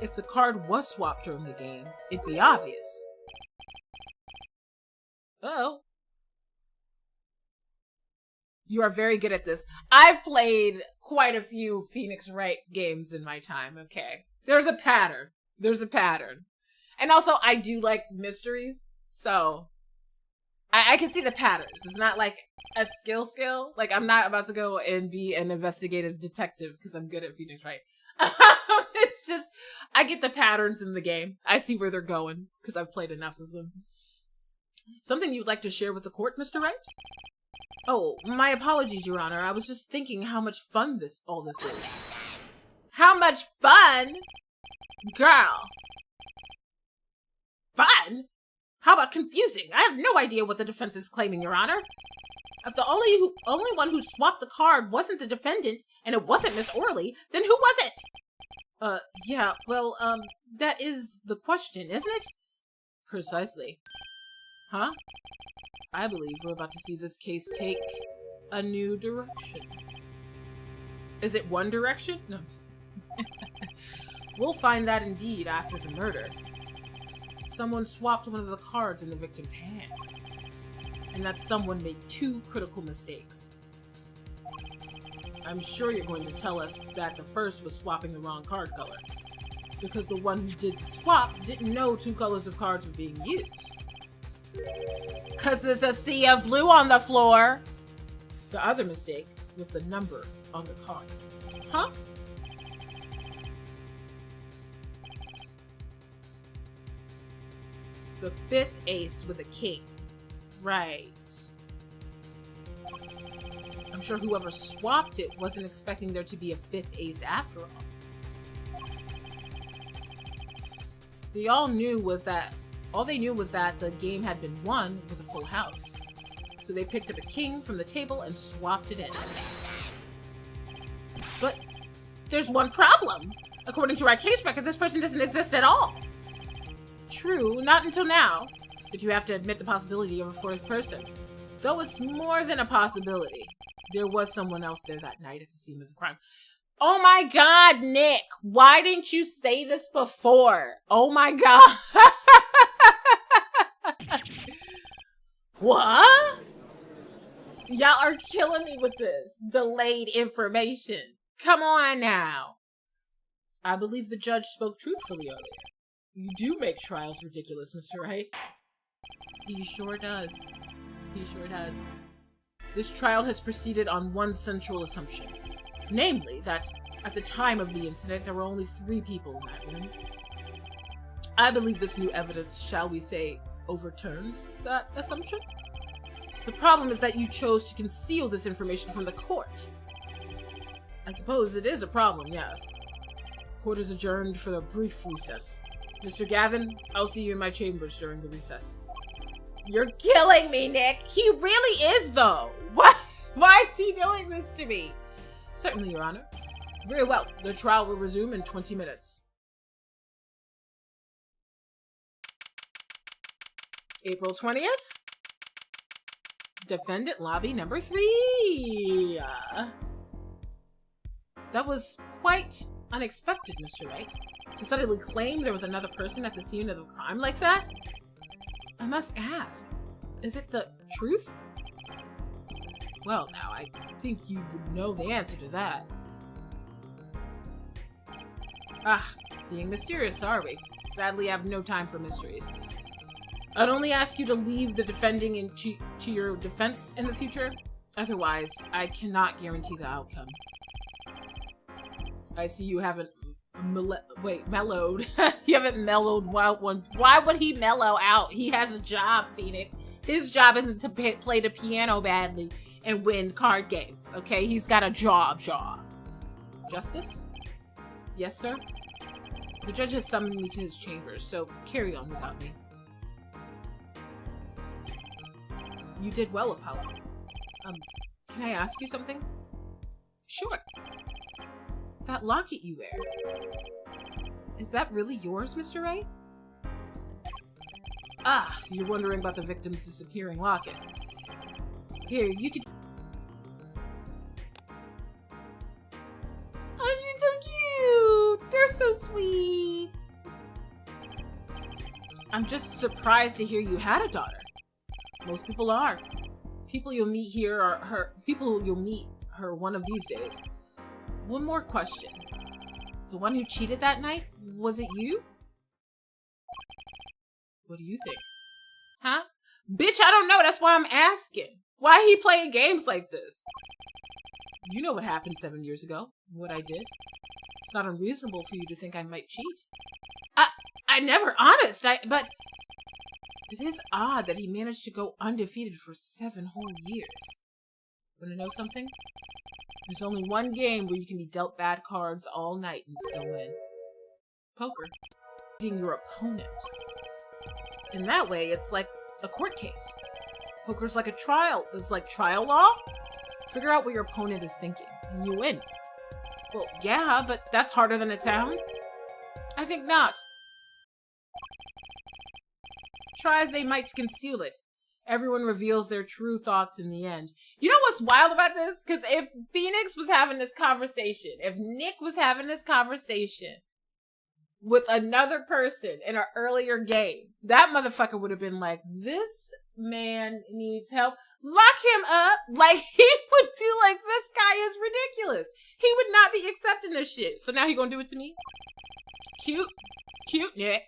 B: If the card was swapped during the game, it'd be obvious. Uh-oh. You are very good at this. I've played quite a few Phoenix Wright games in my time, okay? There's a pattern. There's a pattern. And also, I do like mysteries, so I can see the patterns. It's not like a skill. Like, I'm not about to go and be an investigative detective because I'm good at Phoenix Wright. It's just, I get the patterns in the game. I see where they're going because I've played enough of them. Something you'd like to share with the court, Mr. Wright? Oh, my apologies, Your Honor. I was just thinking how much fun all this is. How much fun? Girl. Fun? How about confusing? I have no idea what the defense is claiming, Your Honor. If the only one who swapped the card wasn't the defendant, and it wasn't Miss Orly, then who was it? Yeah, well, that is the question, isn't it? Precisely. Huh? I believe we're about to see this case take a new direction. Is it one direction? No. We'll find that indeed after the murder. Someone swapped one of the cards in the victim's hands. And that someone made two critical mistakes. I'm sure you're going to tell us that the first was swapping the wrong card color. Because the one who did the swap didn't know 2 colors of cards were being used. Because there's a sea of blue on the floor. The other mistake was the number on the card. Huh? The 5th ace with a king. Right. I'm sure whoever swapped it wasn't expecting there to be a 5th ace after all. All they knew was that the game had been won with a full house. So they picked up a king from the table and swapped it in. But there's one problem. According to our case record, this person doesn't exist at all. True, not until now. But you have to admit the possibility of a 4th person. Though it's more than a possibility. There was someone else there that night at the scene of the crime. Oh my God, Nick, why didn't you say this before? Oh my God. What? Y'all are killing me with this delayed information. Come on now. I believe the judge spoke truthfully earlier. You do make trials ridiculous, Mr. Wright. He sure does. He sure does. This trial has proceeded on one central assumption. Namely, that at the time of the incident, there were only 3 people in that room. I believe this new evidence, shall we say, overturns that assumption. The problem is that you chose to conceal this information from the court. I suppose it is a problem, yes. Court is adjourned for a brief recess. Mr. Gavin, I'll see you in my chambers during the recess. You're killing me, Nick! He really is, though! What? Why is he doing this to me? Certainly, Your Honor. Very well. The trial will resume in 20 minutes. April 20th? Defendant lobby number 3. That was quite unexpected, Mr. Wright. To suddenly claim there was another person at the scene of the crime like that? I must ask, is it the truth? Well, now, I think you would know the answer to that. Being mysterious, are we? Sadly, I have no time for mysteries. I'd only ask you to leave the defending to your defense in the future. Otherwise, I cannot guarantee the outcome. I see you haven't mellowed. You haven't mellowed wild one. Why would he mellow out? He has a job, Phoenix. His job isn't to play the piano badly and win card games, okay? He's got a job. Justice? Yes, sir? The judge has summoned me to his chambers, so carry on without me. You did well, Apollo. Can I ask you something? Sure. That locket you wear. Is that really yours, Mr. Wright? You're wondering about the victim's disappearing locket. Here, you could... Oh, she's so cute! They're so sweet! I'm just surprised to hear you had a daughter. Most people are. People you'll meet here are people you'll meet her one of these days. One more question. The one who cheated that night, was it you? What do you think? Huh? Bitch, I don't know. That's why I'm asking. Why he playing games like this? You know what happened 7 years ago. What I did. It's not unreasonable for you to think I might cheat. I never, honest. But it is odd that he managed to go undefeated for 7 whole years. Wanna know something? There's only one game where you can be dealt bad cards all night and still win. Poker. Beating your opponent. In that way, it's like a court case. Poker's like a trial. It's like trial law. Figure out what your opponent is thinking, and you win. Well, yeah, but that's harder than it sounds. I think not. Try as they might to conceal it. Everyone reveals their true thoughts in the end. You know what's wild about this? Because if Phoenix was having this conversation, if Nick was having this conversation with another person in an earlier game, that motherfucker would have been like, this man needs help. Lock him up. Like, he would be like, this guy is ridiculous. He would not be accepting this shit. So now he gonna do it to me? Cute Nick.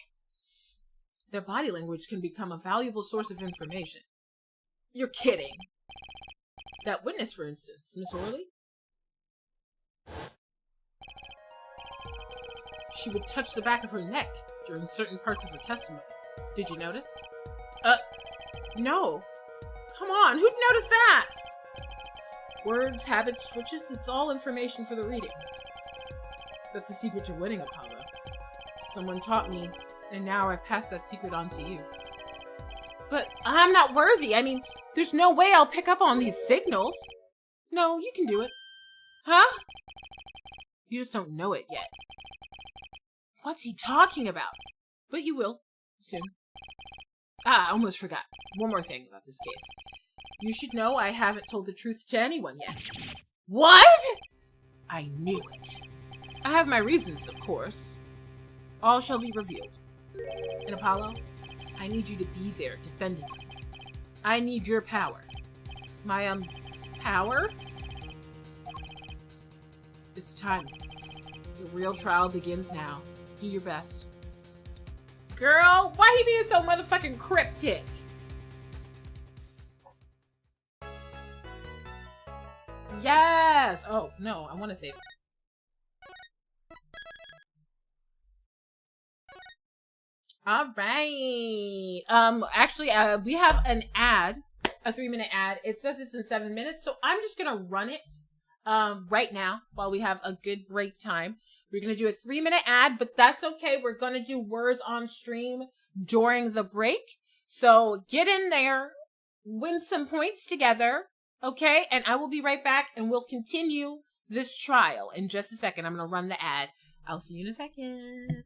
B: Their body language can become a valuable source of information. You're kidding. That witness, for instance, Miss Orley. She would touch the back of her neck during certain parts of her testimony. Did you notice? No. Come on, who'd notice that? Words, habits, twitches, it's all information for the reading. That's the secret to winning, Apollo. Someone taught me, and now I pass that secret on to you. But I'm not worthy. I mean, there's no way I'll pick up on these signals. No, you can do it. Huh? You just don't know it yet. What's he talking about? But you will, soon. I almost forgot. One more thing about this case. You should know I haven't told the truth to anyone yet. What? I knew it. I have my reasons, of course. All shall be revealed. And Apollo, I need you to be there defending me. I need your power. My, power? It's time. The real trial begins now. Do your best. Girl, why he being so motherfucking cryptic? Yes! Oh, no, I want to save it. All right. Actually, we have an ad, a 3-minute ad. It says it's in 7 minutes, so I'm just gonna run it right now while we have a good break time. We're gonna do a 3-minute ad, but that's okay. We're gonna do words on stream during the break. So get in there, win some points together, okay? And I will be right back and we'll continue this trial in just a second. I'm gonna run the ad. I'll see you in a second.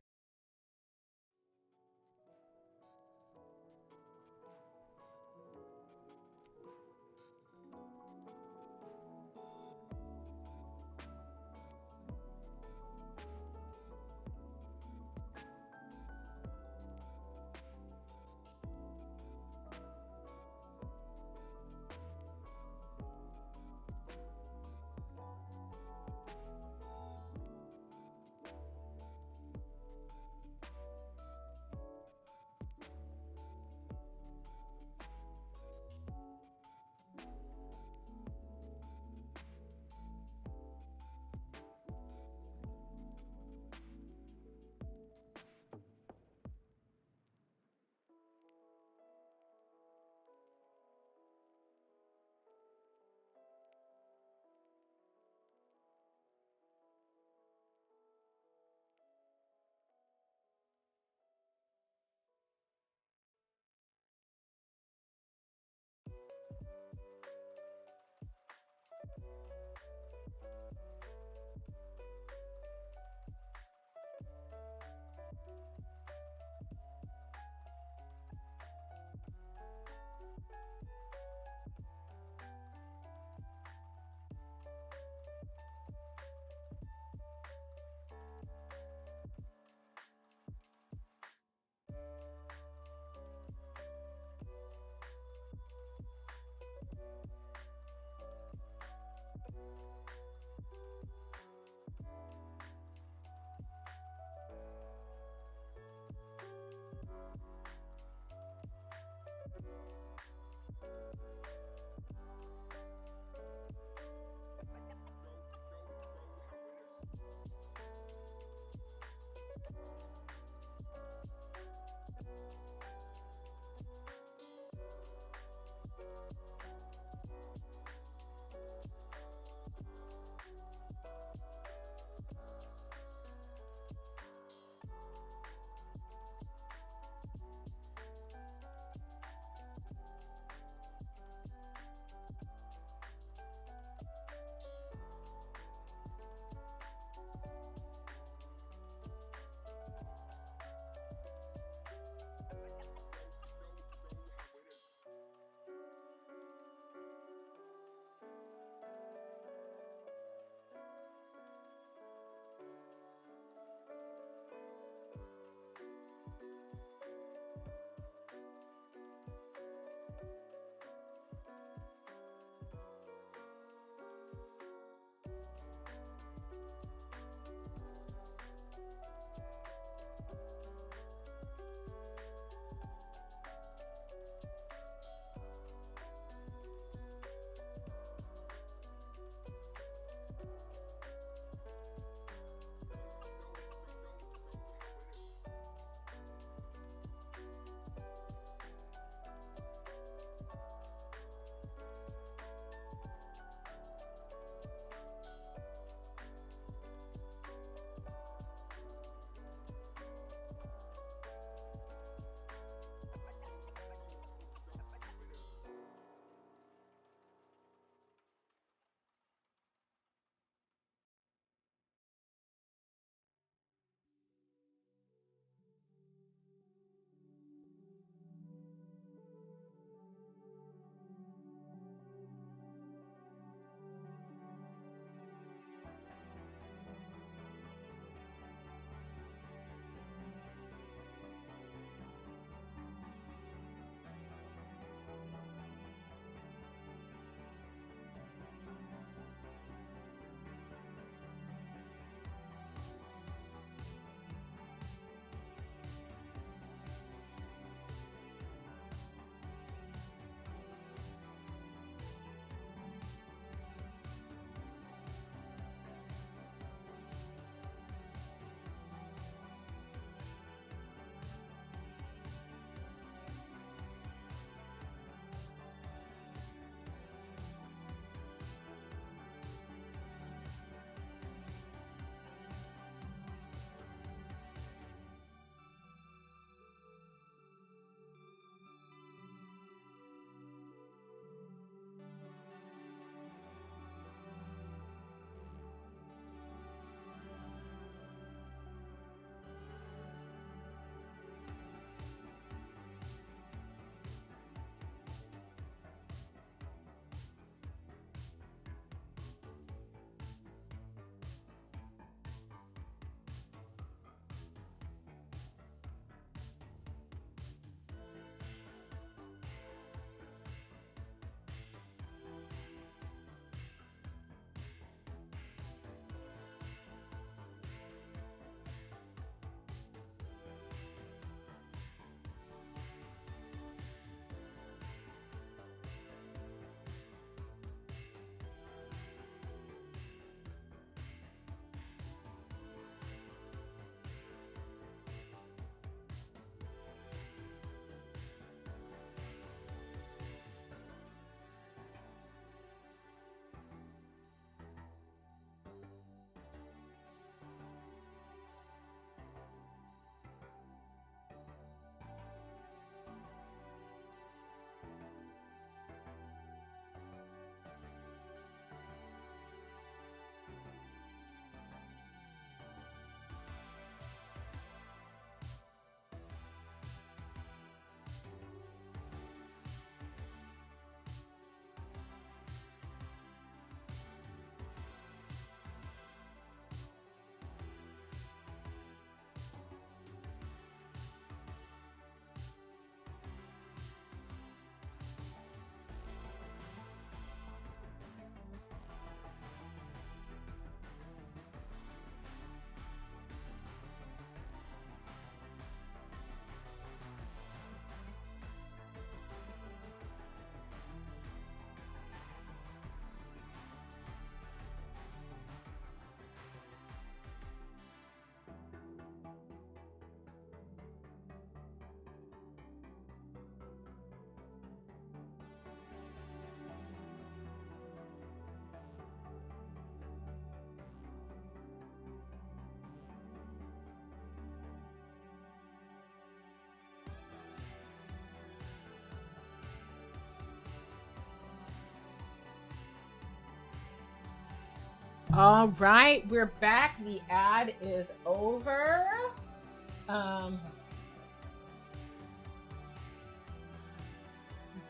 A: All right, we're back. The ad is over.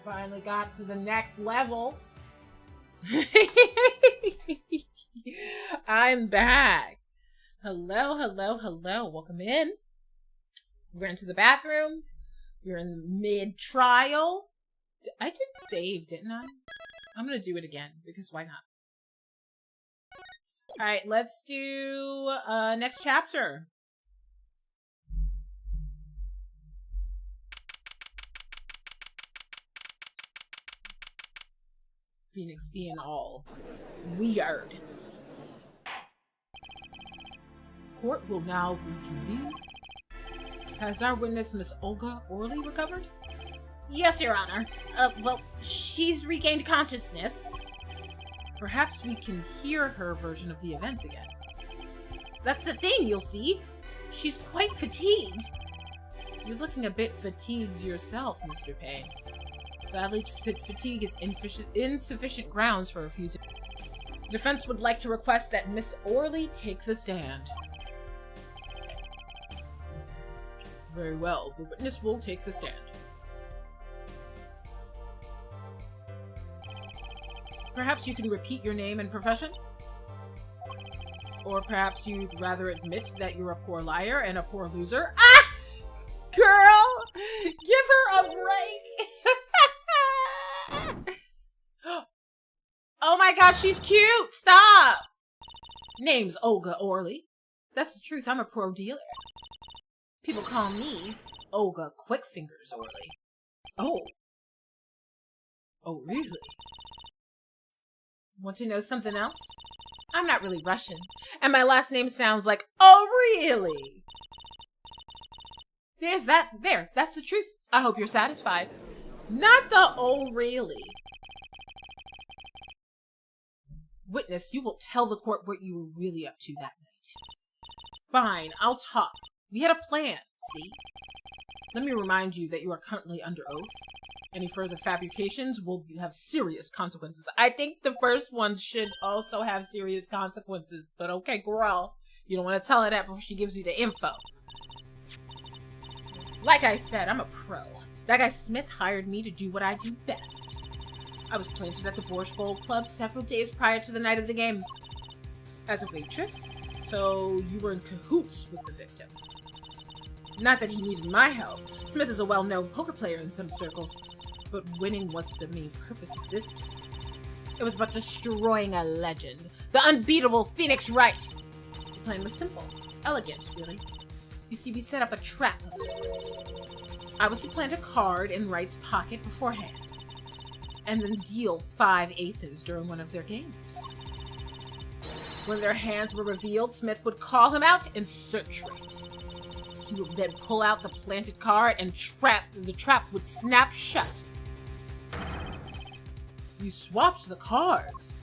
A: Finally got to the next level. I'm back. Hello, hello, hello. Welcome in. We're into the bathroom. We're in mid-trial. I did save, didn't I? I'm gonna do it again, because why not? Alright, let's do next chapter. Phoenix being all weird. Court will now reconvene. Has our witness, Miss Olga Orley, recovered?
B: Yes, Your Honor. Well, she's regained consciousness.
A: Perhaps we can hear her version of the events again.
B: That's the thing, you'll see. She's quite fatigued.
A: You're looking a bit fatigued yourself, Mr. Payne. Sadly, fatigue is insufficient grounds for refusing. The defense would like to request that Miss Orley take the stand. Very well. The witness will take the stand. Perhaps you can repeat your name and profession? Or perhaps you'd rather admit that you're a poor liar and a poor loser? Ah! Girl! Give her a break! Oh my gosh, she's cute! Stop! Name's Olga Orley. That's the truth, I'm a pro dealer. People call me Olga Quickfingers Orley. Oh. Oh, really? Want to know something else? I'm not really Russian, and my last name sounds like, oh, really? There's that. There, that's the truth. I hope you're satisfied. Not the oh, really. Witness, you will tell the court what you were really up to that night. Fine, I'll talk. We had a plan, see? Let me remind you that you are currently under oath. Any further fabrications will have serious consequences. I think the first ones should also have serious consequences. But okay, girl. You don't want to tell her that before she gives you the info. Like I said, I'm a pro. That guy Smith hired me to do what I do best. I was planted at the Borscht Bowl Club several days prior to the night of the game. As a waitress, so you were in cahoots with the victim. Not that he needed my help. Smith is a well-known poker player in some circles. But winning wasn't the main purpose of this game. It was about destroying a legend. The unbeatable Phoenix Wright. The plan was simple. Elegant, really. You see, we set up a trap of sorts. I was to plant a card in Wright's pocket beforehand. And then deal 5 aces during one of their games. When their hands were revealed, Smith would call him out and search Wright. He would then pull out the planted card and the trap would snap shut. You swapped the cards.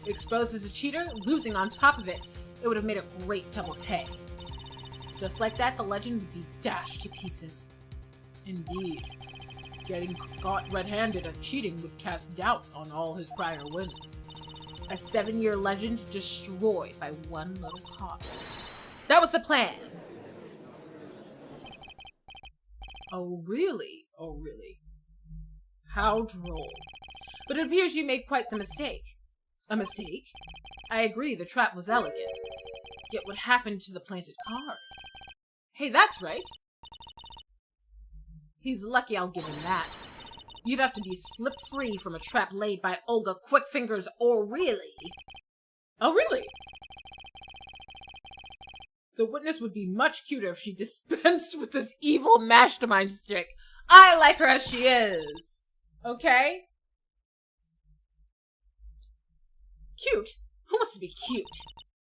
A: Exposed as a cheater, losing on top of it, it would have made a great double pay. Just like that, the legend would be dashed to pieces. Indeed. Getting caught red-handed at cheating would cast doubt on all his prior wins. A 7-year legend destroyed by one little card. That was the plan. Oh, really? Oh, really? How droll. But it appears you made quite the mistake. A mistake? I agree, the trap was elegant. Yet what happened to the planted card? Hey, that's right. He's lucky I'll give him that. You'd have to be slip-free from a trap laid by Olga Quickfingers Orley. Oh, really? The witness would be much cuter if she dispensed with this evil mastermind trick. I like her as she is. Okay? Cute? Who wants to be cute?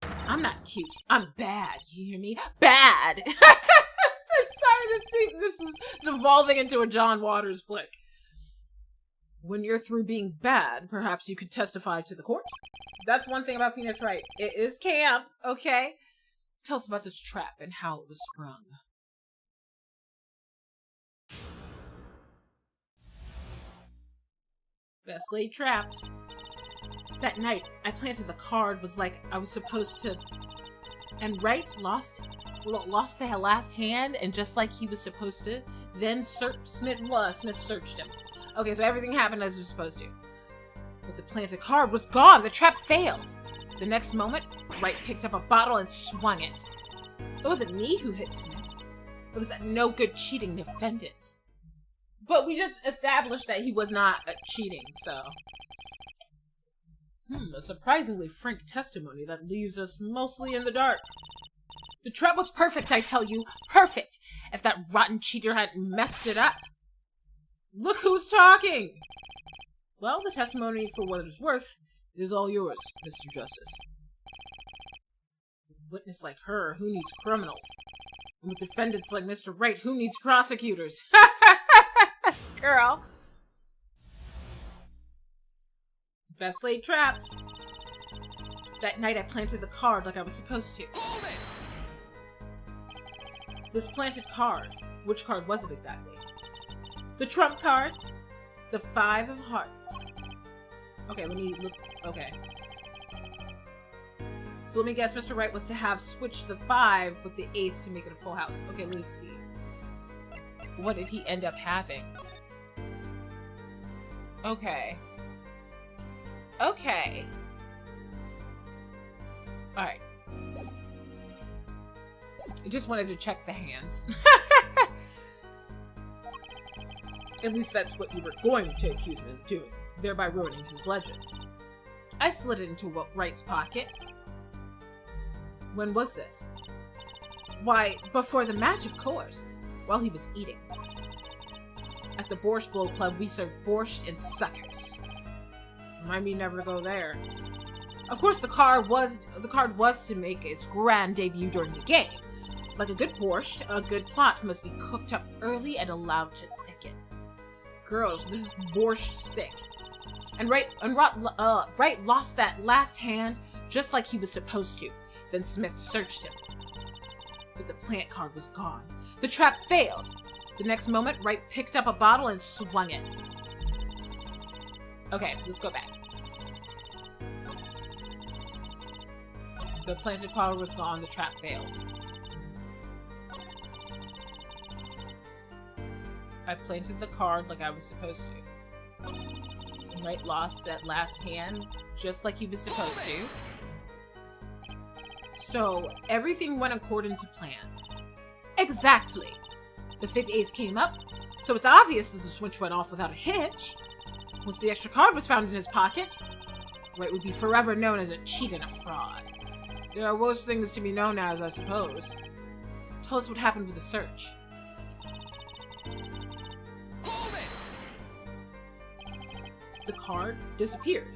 A: I'm not cute. I'm bad. You hear me? Bad! I'm sorry, this is devolving into a John Waters flick. When you're through being bad, perhaps you could testify to the court? That's one thing about Phoenix Wright. It is camp, okay? Tell us about this trap and how it was sprung. Best laid traps.
B: That night, I planted the card was like I was supposed to, and Wright lost the last hand, and just like he was supposed to, then Smith searched him. Okay, so everything happened as it was supposed to. But the planted card was gone. The trap failed. The next moment, Wright picked up a bottle and swung it. It wasn't me who hit Smith. It was that no-good cheating defendant. But we just established that he was not cheating, so... a surprisingly frank testimony that leaves us mostly in the dark. The trap was perfect, I tell you. Perfect! If that rotten cheater hadn't messed it up. Look who's talking! Well, the testimony, for what it is worth, is all yours, Mr. Justice. With a witness like her, who needs criminals? And with defendants like Mr. Wright, who needs prosecutors? Girl. Best laid traps. That night I planted the card like I was supposed to.
C: Hold it!
B: This planted card. Which card was it exactly? The trump card? The 5 of hearts. Okay, let me look. Okay. So let me guess, Mr. Wright was to have switched the 5 with the ace to make it a full house. Okay, let's see.
A: What did he end up having?
B: Okay. Okay. Alright. I just wanted to check the hands. At least that's what you were going to accuse me of doing, thereby ruining his legend. I slid it into Wright's pocket. When was this? Why, before the match, of course, while he was eating. At the Borscht Bowl Club, we serve borscht and suckers. Remind me never to go there. Of course, the card was to make its grand debut during the game. Like a good borscht, a good plot must be cooked up early and allowed to thicken. Girls, this is borscht thick. And Wright lost that last hand just like he was supposed to. Then Smith searched him. But the plant card was gone. The trap failed. The next moment, Wright picked up a bottle and swung it. Okay, let's go back. The planted card was gone, the trap failed. I planted the card like I was supposed to. And Wright lost that last hand just like he was supposed to. So, everything went according to plan. Exactly! The 5th ace came up, so it's obvious that the switch went off without a hitch. Once the extra card was found in his pocket, Wright would be forever known as a cheat and a fraud. There are worse things to be known as, I suppose. Tell us what happened with the search.
C: Hold it!
B: The card disappeared.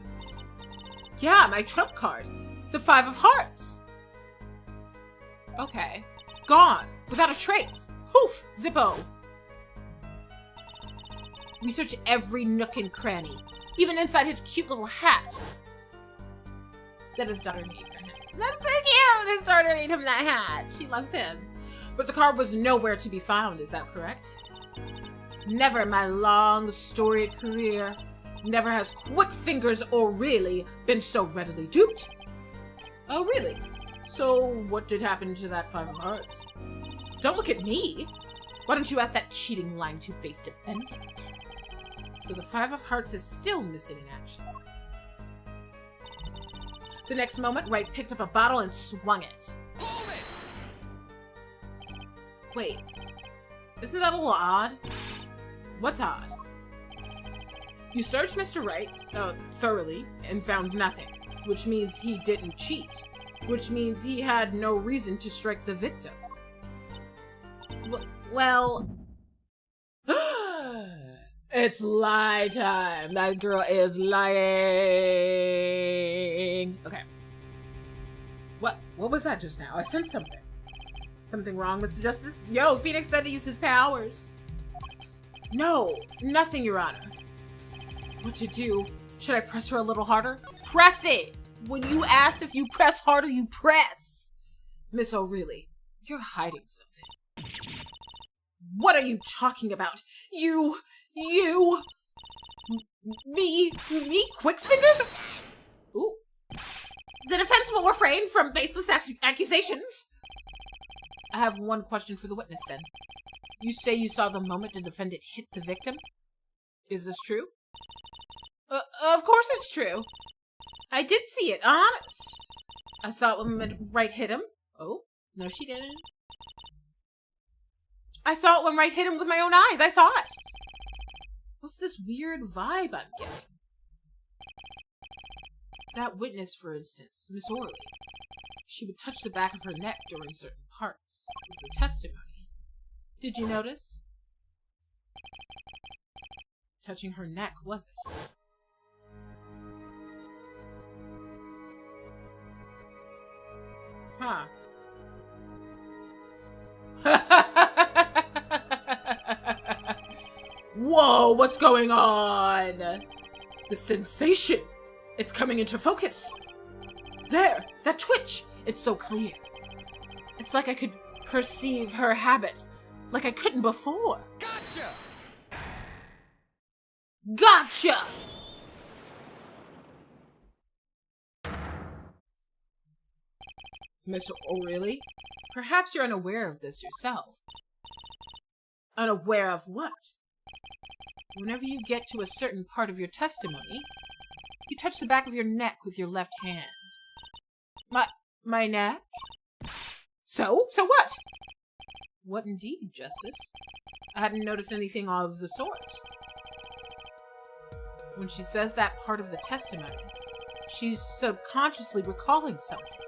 B: Yeah, my trump card. The 5 of hearts. Okay. Gone. Without a trace. Poof! Zippo! We searched every nook and cranny. Even inside his cute little hat. That his daughter made for him. That's so cute! His daughter made him that hat. She loves him. But the card was nowhere to be found, is that correct? Never in my long, storied career. Never has Quick Fingers O'Reilly been so readily duped. Oh, really? So, what did happen to that 5 of hearts? Don't look at me! Why don't you ask that cheating lying two-faced defendant? So the 5 of hearts is still missing in action. The next moment, Wright picked up a bottle and swung it.
C: Hold it!
B: Wait, isn't that a little odd? What's odd? You searched Mr. Wright thoroughly and found nothing, which means he didn't cheat, which means he had no reason to strike the victim. Well... It's lie time. That girl is lying. Okay. What was that just now? I sensed something. Something wrong, Mr. Justice? Yo, Phoenix said to use his powers. No, nothing, Your Honor. What to do? Should I press her a little harder? Press it! When you asked if you press harder, you press! Miss O'Reilly, you're hiding something. What are you talking about? Me, Quick Fingers? will refrain from baseless accusations. I have one question for the witness, then. You say you saw the moment the defendant hit the victim? Is this true? Of course it's true. I did see it, honest. I saw it when Wright hit him. Oh, no she didn't. I saw it when Wright hit him with my own eyes. I saw it. What's this weird vibe I'm getting? That witness, for instance, Miss Orley. She would touch the back of her neck during certain parts of the testimony. Did you notice? Touching her neck, was it? Huh. Whoa, what's going on? The sensation. It's coming into focus. There, that twitch. It's so clear. It's like I could perceive her habit, like I couldn't before.
C: Gotcha!
B: Gotcha! Miss O'Reilly, perhaps you're unaware of this yourself. Unaware of what? Whenever you get to a certain part of your testimony, you touch the back of your neck with your left hand. My neck? So what? What indeed, Justice? I hadn't noticed anything of the sort. When she says that part of the testimony, she's subconsciously recalling something.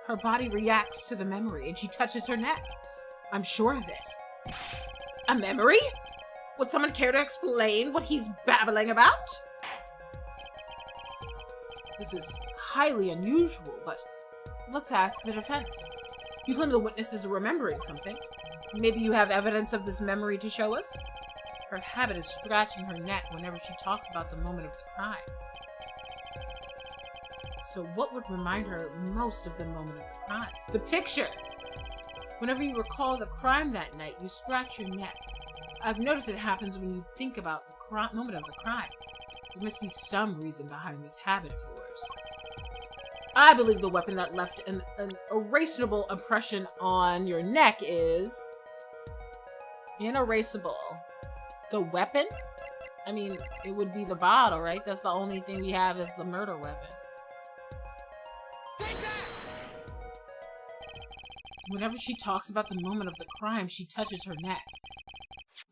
B: Her body reacts to the memory and she touches her neck. I'm sure of it. A memory? Would someone care to explain what he's babbling about? This is highly unusual, but let's ask the defense. You claim the witness is remembering something. Maybe you have evidence of this memory to show us? Her habit is scratching her neck whenever she talks about the moment of the crime. So what would remind her most of the moment of the crime? The picture! Whenever you recall the crime that night, you scratch your neck. I've noticed it happens when you think about the moment of the crime. There must be some reason behind this habit of yours. I believe the weapon that left an erasable impression on your neck is... inerasable. The weapon? I mean, it would be the bottle, right? That's the only thing we have is the murder weapon. Whenever she talks about the moment of the crime, she touches her neck.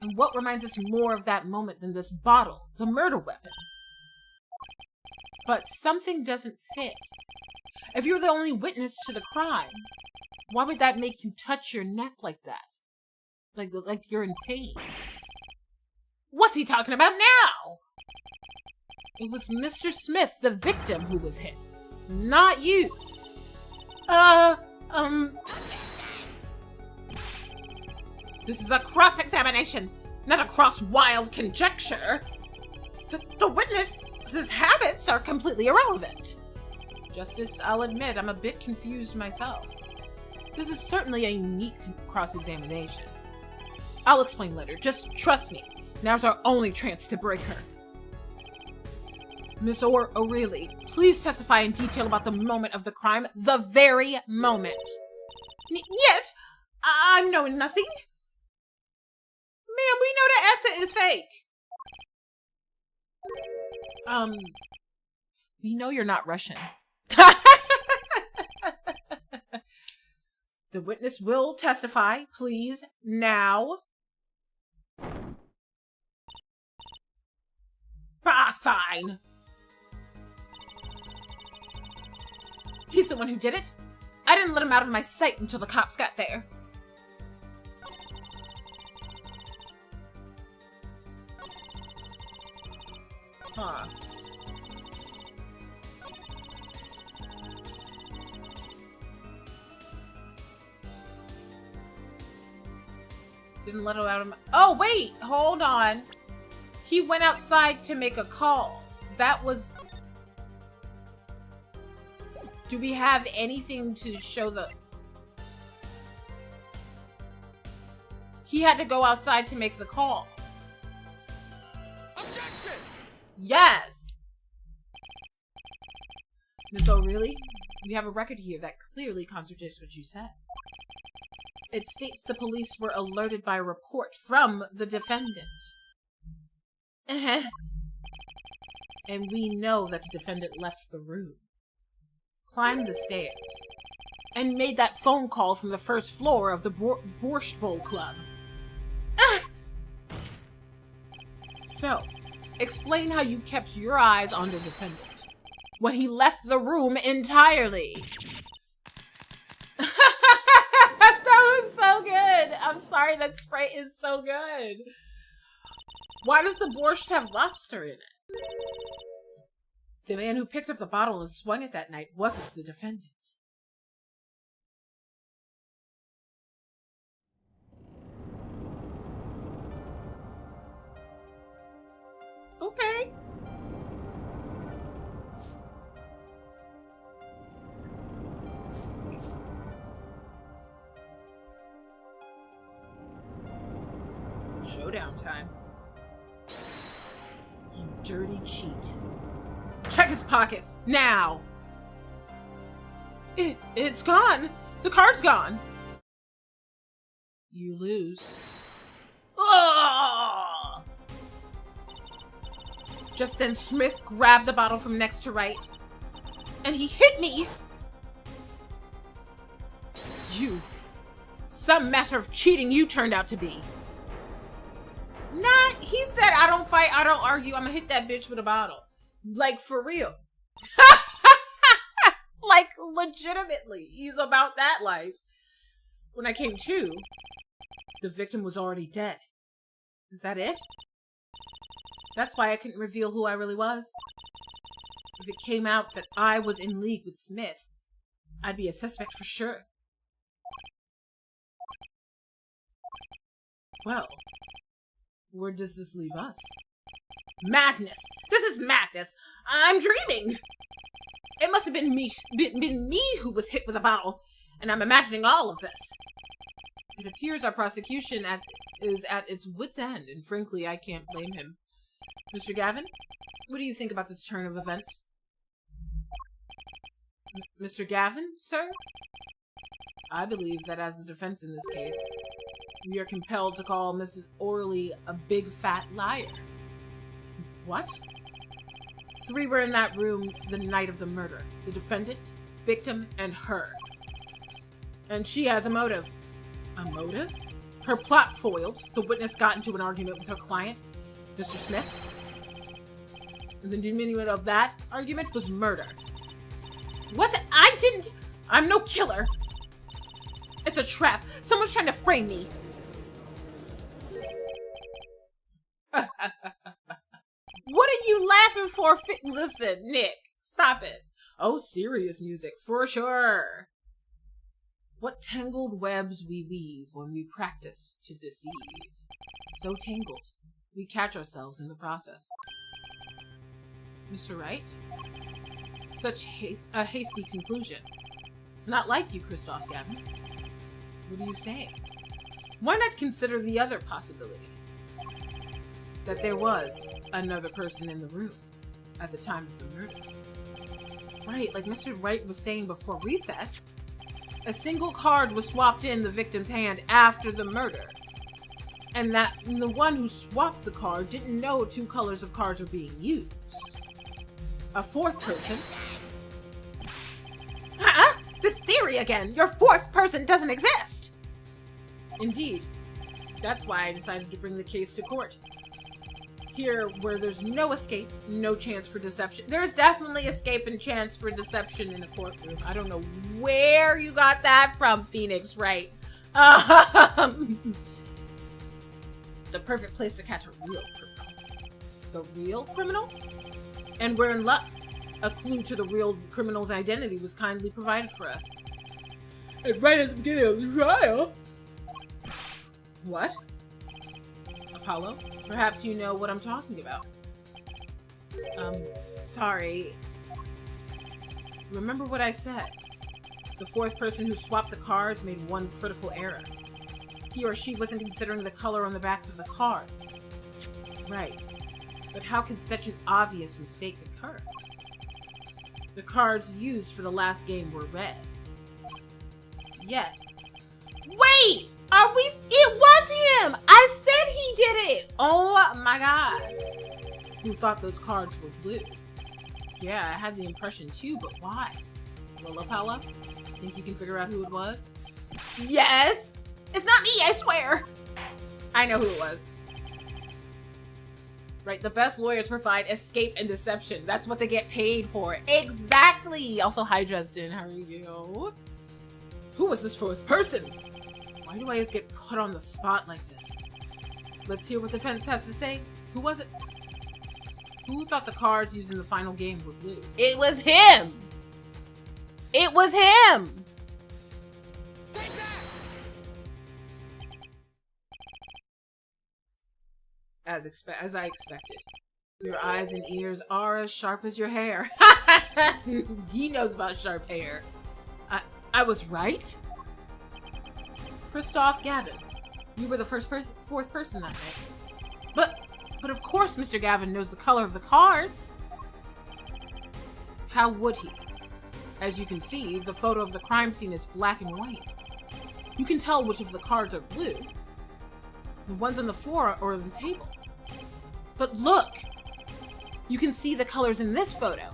B: And what reminds us more of that moment than this bottle, the murder weapon? But something doesn't fit. If you're the only witness to the crime, why would that make you touch your neck like that? Like you're in pain. What's he talking about now? It was Mr. Smith, the victim, who was hit. Not you. This is a cross-examination, not a cross-wild conjecture. The witness's habits are completely irrelevant. Justice, I'll admit I'm a bit confused myself. This is certainly a unique cross-examination. I'll explain later. Just trust me. Now's our only chance to break her. Miss O'Reilly, please testify in detail about the moment of the crime. The very moment. Yet, I'm knowing nothing. Ma'am, we know the accent is fake. We know you're not Russian. The witness will testify, please, now. Ah, fine. He's the one who did it. I didn't let him out of my sight until the cops got there. Huh. Didn't let him out of my... Oh, wait! Hold on. He went outside to make a call. That was... Do we have anything to show the... He had to go outside to make the call.
C: Objection!
B: Yes! Miss O'Reilly, We have a record here that clearly contradicts what you said. It states the police were alerted by a report from the defendant. And we know that the defendant left the room, climbed the stairs, and made that phone call from the first floor of the Borscht Bowl Club. So, explain how you kept your eyes on the defendant when he left the room entirely. That was so good. I'm sorry, that Sprite is so good. Why does the borscht have lobster in it? The man who picked up the bottle and swung it that night wasn't the defendant. Okay. Showdown time. You dirty cheat. Check his pockets, now! It's gone! The card's gone! You lose. Ugh! Just then Smith grabbed the bottle from next to right, and he hit me! You. Some master of cheating you turned out to be. Nah, he said, I don't fight, I don't argue, I'm gonna hit that bitch with a bottle. Like, for real. Like, legitimately. He's about that life. When I came to, the victim was already dead. Is that it? That's why I couldn't reveal who I really was. If it came out that I was in league with Smith, I'd be a suspect for sure. Well, where does this leave us? Madness! This is madness! I'm dreaming! It must have been me who was hit with a bottle, and I'm imagining all of this. It appears our prosecution is at its wit's end, and frankly, I can't blame him. Mr. Gavin, what do you think about this turn of events? Mr. Gavin, sir? I believe that as the defense in this case, we are compelled to call Mrs. Orley a big fat liar. What? 3 were in that room the night of the murder. The defendant, victim, and her. And she has a motive. A motive? Her plot foiled. The witness got into an argument with her client, Mr. Smith. And the diminutive of that argument was murder. What? I'm no killer. It's a trap. Someone's trying to frame me. What are you laughing for? Listen, Nick, stop it. Oh, serious music, for sure. What tangled webs we weave when we practice to deceive. So tangled, we catch ourselves in the process. Mr. Wright? Such a hasty conclusion. It's not like you, Christoph Gavin. What are you saying? Why not consider the other possibility? That there was another person in the room at the time of the murder. Right, like Mr. Wright was saying before recess, a single card was swapped in the victim's hand after the murder. And that the one who swapped the card didn't know 2 colors of cards were being used. A 4th person... Huh? This theory again! Your 4th person doesn't exist! Indeed. That's why I decided to bring the case to court. Here, where there's no escape, no chance for deception. There's definitely escape and chance for deception in a courtroom. I don't know where you got that from, Phoenix Wright. The perfect place to catch a real criminal. The real criminal? And we're in luck. A clue to the real criminal's identity was kindly provided for us. And right at the beginning of the trial. What? Apollo? Perhaps you know what I'm talking about. Sorry. Remember what I said. The 4th person who swapped the cards made one critical error. He or she wasn't considering the color on the backs of the cards. Right. But how could such an obvious mistake occur? The cards used for the last game were red. Yet. Wait! It was him! I said he did it! Oh my god. Who thought those cards were blue? Yeah, I had the impression too, but why? Lollapalooza? Think you can figure out who it was? Yes! It's not me, I swear! I know who it was. Right, the best lawyers provide escape and deception. That's what they get paid for. Exactly! Also, hi Justin, how are you? Who was this fourth person? Why do I always get put on the spot like this? Let's hear what the defense has to say. Who was it? Who thought the cards used in the final game were blue? It was him! It was him!
C: Take that!
B: As I expected. Your eyes and ears are as sharp as your hair. He knows about sharp hair. I was right? Christoph Gavin, you were the fourth person that night. But of course Mr. Gavin knows the color of the cards. How would he? As you can see, the photo of the crime scene is black and white. You can tell which of the cards are blue. The ones on the floor or the table. But look! You can see the colors in this photo.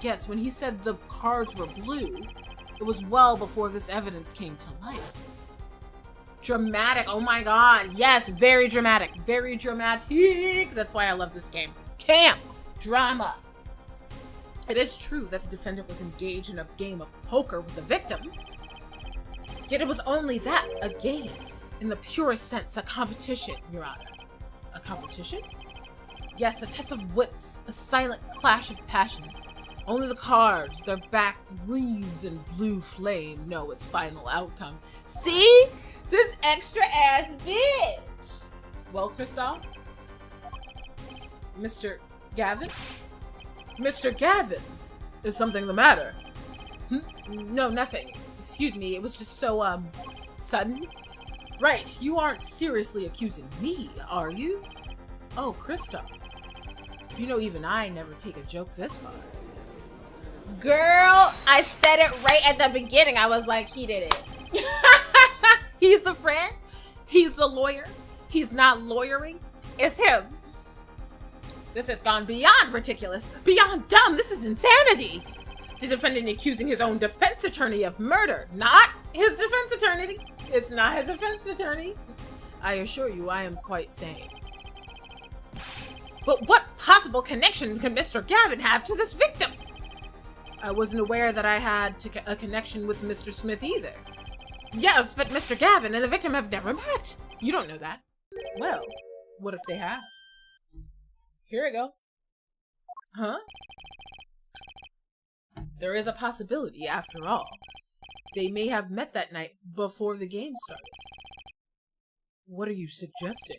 B: Yes, when he said the cards were blue, it was well before this evidence came to light. Dramatic, oh my god, yes, very dramatic, very dramatic. That's why I love this game. Camp, drama. It is true that the defendant was engaged in a game of poker with the victim. Yet it was only that, a game. In the purest sense, a competition, Your Honor. A competition? Yes, a test of wits, a silent clash of passions. Only the cards, their back wreaths in blue flame, know its final outcome. See? This extra ass bitch! Well, Christoph? Mr. Gavin? Mr. Gavin! Is something the matter? No, nothing. Excuse me, it was just so, sudden. Right, you aren't seriously accusing me, are you? Oh, Christoph. You know even I never take a joke this far. Girl, I said it right at the beginning. I was like, he did it. He's the friend. He's the lawyer. He's not lawyering. It's him. This has gone beyond ridiculous, beyond dumb. This is insanity. The defendant accusing his own defense attorney of murder, not his defense attorney. It's not his defense attorney. I assure you, I am quite sane. But what possible connection can Mr. Gavin have to this victim? I wasn't aware that I had a connection with Mr. Smith either. Yes, but Mr. Gavin and the victim have never met. You don't know that. Well, what if they have? Here we go. Huh? There is a possibility, after all. They may have met that night before the game started. What are you suggesting?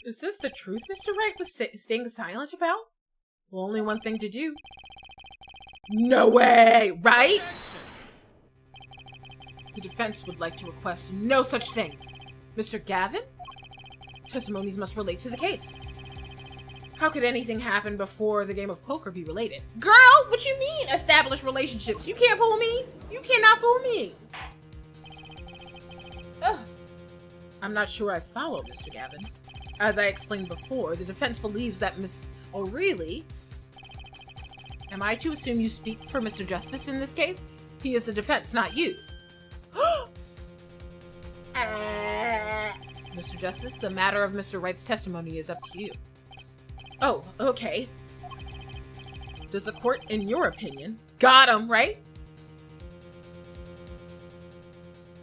B: Is this the truth Mr. Wright was staying silent about? Well, only one thing to do. No way, right? The defense would like to request no such thing. Mr. Gavin? Testimonies must relate to the case. How could anything happen before the game of poker be related? Girl, what you mean establish relationships? You can't fool me. You cannot fool me. Ugh. I'm not sure I follow, Mr. Gavin. As I explained before, the defense believes that Miss O'Reilly... Am I to assume you speak for Mr. Justice in this case? He is the defense, not you. Mr. Justice, the matter of Mr. Wright's testimony is up to you. Oh, okay. Does the court, in your opinion, got him, right?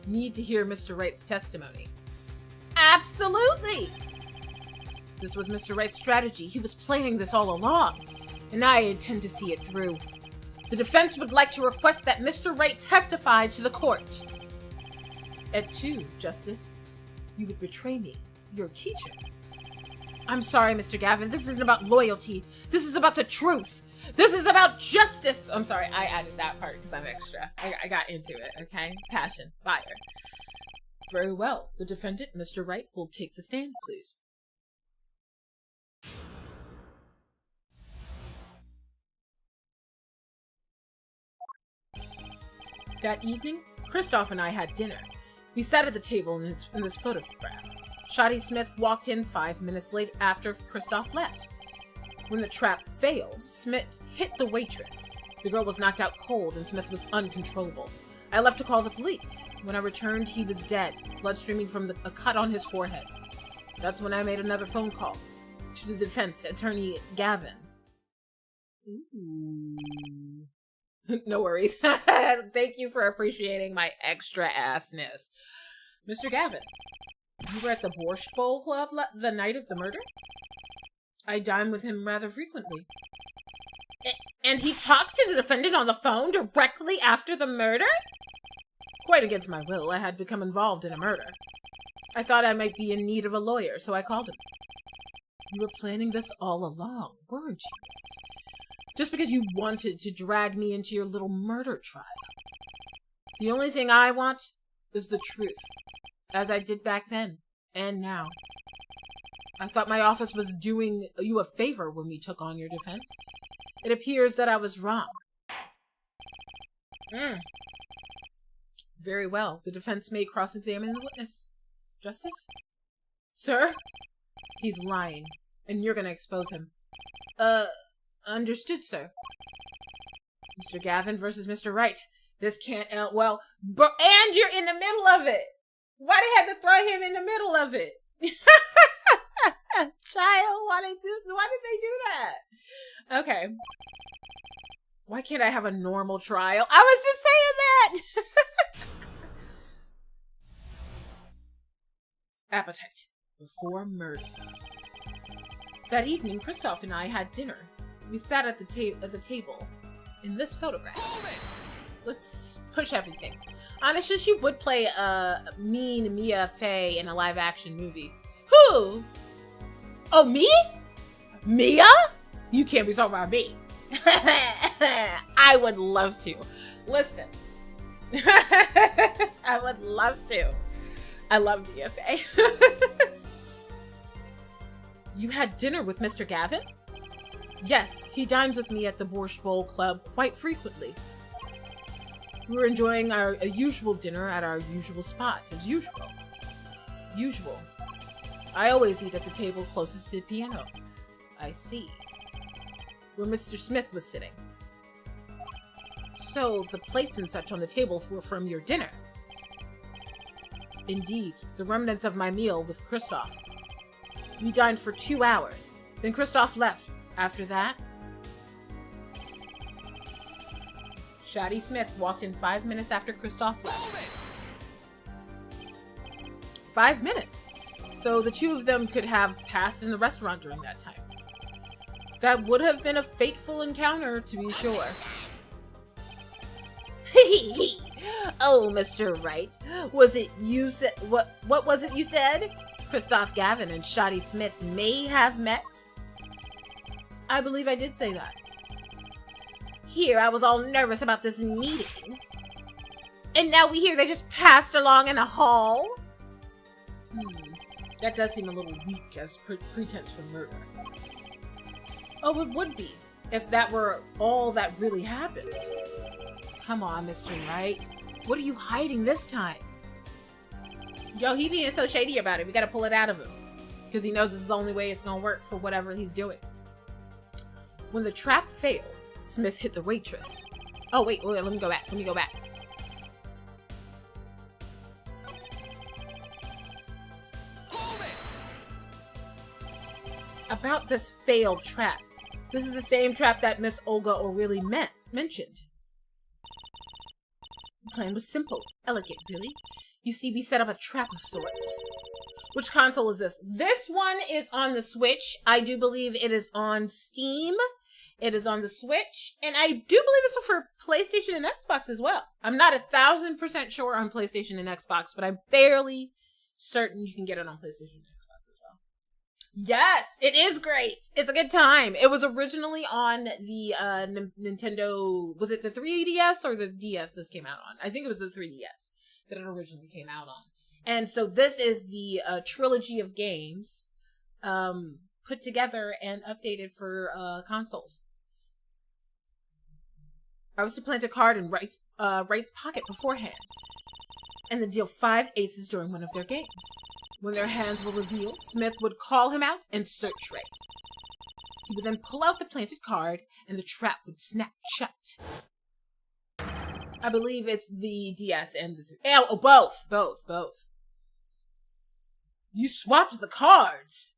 B: Need to hear Mr. Wright's testimony. Absolutely! This was Mr. Wright's strategy. He was planning this all along, and I intend to see it through. The defense would like to request that Mr. Wright testify to the court. At 2, Justice, you would betray me, your teacher. I'm sorry, Mr. Gavin. This isn't about loyalty. This is about the truth. This is about justice. I'm sorry, I added that part because I'm extra. I got into it, okay? Passion, fire. Very well. The defendant, Mr. Wright, will take the stand, please. That evening, Kristoff and I had dinner. We sat at the table in this photograph. Shotty Smith walked in 5 minutes late after Kristoff left. When the trap failed, Smith hit the waitress. The girl was knocked out cold and Smith was uncontrollable. I left to call the police. When I returned, he was dead, blood streaming from a cut on his forehead. That's when I made another phone call to the defense attorney, Gavin. Ooh. No worries. Thank you for appreciating my extra assness. Mr. Gavin, you were at the Borscht Bowl Club the night of the murder? I dine with him rather frequently. And he talked to the defendant on the phone directly after the murder? Quite against my will, I had become involved in a murder. I thought I might be in need of a lawyer, so I called him. You were planning this all along, weren't you? Just because you wanted to drag me into your little murder trial. The only thing I want is the truth, as I did back then, and now. I thought my office was doing you a favor when we took on your defense. It appears that I was wrong. Very well. The defense may cross-examine the witness. Justice? Sir? He's lying, and you're gonna expose him. Understood, sir. Mr. Gavin versus Mr. Wright. This can't end well. And you're in the middle of it! Why they had to throw him in the middle of it? Child, why did they do that? Okay. Why can't I have a normal trial? I was just saying that! Appetite before murder. That evening, Kristoff and I had dinner. We sat at the table in this photograph. Let's push everything. Honestly, she would play a mean Mia Fey in a live-action movie. Who? Oh, me? Mia? You can't be talking about me. I would love to. Listen. I would love to. I love Mia Fey. You had dinner with Mr. Gavin? Yes, he dines with me at the Borscht Bowl Club quite frequently. We were enjoying our usual dinner at our usual spot, as usual. Usual. I always eat at the table closest to the piano. I see. Where Mr. Smith was sitting. So, the plates and such on the table were from your dinner. Indeed, the remnants of my meal with Kristoff. We dined for 2 hours. Then Kristoff left. After that, Shotty Smith walked in 5 minutes after Kristoff left. 5 minutes. So the two of them could have passed in the restaurant during that time. That would have been a fateful encounter, to be sure. Oh, Mr. Wright, was it you said? What was it you said? Kristoff Gavin and Shotty Smith may have met? I believe I did say that. Here, I was all nervous about this meeting. And now we hear they just passed along in a hall? That does seem a little weak as pretense for murder. Oh, it would be, if that were all that really happened. Come on, Mr. Wright. What are you hiding this time? Yo, he being so shady about it. We gotta pull it out of him. Because he knows this is the only way it's gonna work for whatever he's doing. When the trap failed, Smith hit the waitress. Oh, wait, let me go back. About this failed trap. This is the same trap that Miss Olga O'Reilly mentioned. The plan was simple, elegant, really. You see, we set up a trap of sorts. Which console is this? This one is on the Switch. I do believe it is on Steam. It is on the Switch. And I do believe it's for PlayStation and Xbox as well. I'm not 1,000% sure on PlayStation and Xbox, but I'm fairly certain you can get it on PlayStation and Xbox as well. Yes, it is great. It's a good time. It was originally on the Nintendo, was it the 3DS or the DS this came out on? I think it was the 3DS that it originally came out on. And so this is the trilogy of games put together and updated for consoles. I was to plant a card in Wright's pocket beforehand, and then deal 5 aces during one of their games. When their hands were revealed, Smith would call him out and search Wright. He would then pull out the planted card, and the trap would snap shut. I believe it's the DS and the... Oh, both. You swapped the cards!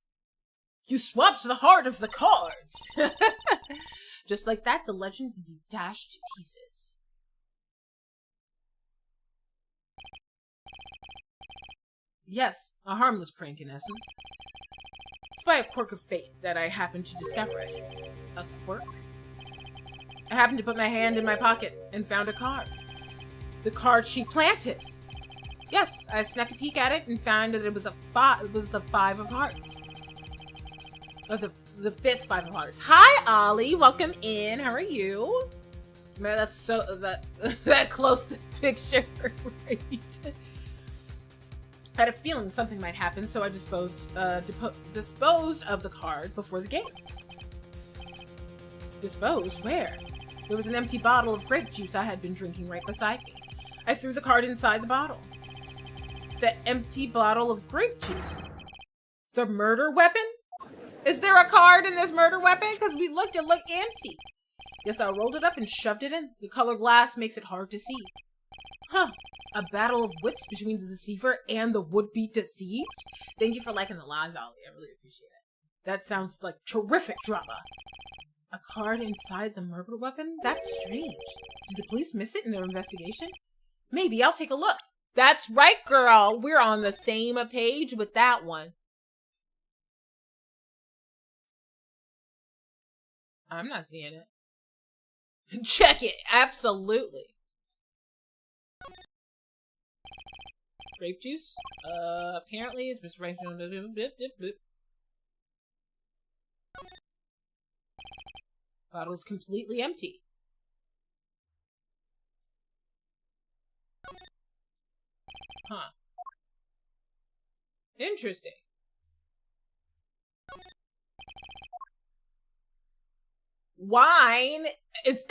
B: You swapped the heart of the cards! Just like that, the legend would be dashed to pieces. Yes, a harmless prank in essence. It's by a quirk of fate that I happened to discover it. A quirk? I happened to put my hand in my pocket and found a card. The card she planted. Yes, I snuck a peek at it and found that it was the 5 of hearts. Or the 5th 5 of hearts. Hi, Ollie. Welcome in. How are you? Man, that's so that close to the picture, right? I had a feeling something might happen, so I disposed of the card before the game. Disposed? Where? There was an empty bottle of grape juice I had been drinking right beside me. I threw the card inside the bottle. The empty bottle of grape juice. The murder weapon? Is there a card in this murder weapon? Because it looked empty. Yes, I rolled it up and shoved it in. The color glass makes it hard to see. Huh. A battle of wits between the deceiver and the would-be deceived? Thank you for liking the live, Ollie. I really appreciate it. That sounds like terrific drama. A card inside the murder weapon? That's strange. Did the police miss it in their investigation? Maybe I'll take a look. That's right, girl. We're on the same page with that one. I'm not seeing it. Check it. Absolutely. Grape juice? Apparently it's Mr. Right. Bottle's completely empty. Huh. Interesting. Wine? It's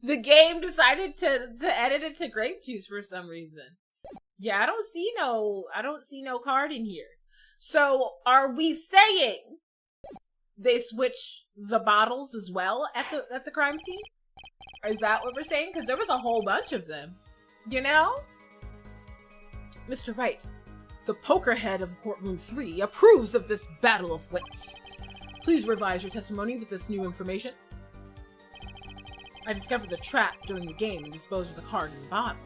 B: the game decided to edit it to grape juice for some reason. Yeah, I don't see no card in here. So are we saying they switch the bottles as well at the crime scene? Or is that what we're saying? Because there was a whole bunch of them. You know? Mr. Wright, the poker head of courtroom 3 approves of this battle of wits. Please revise your testimony with this new information. I discovered the trap during the game and disposed of the card in the bottle.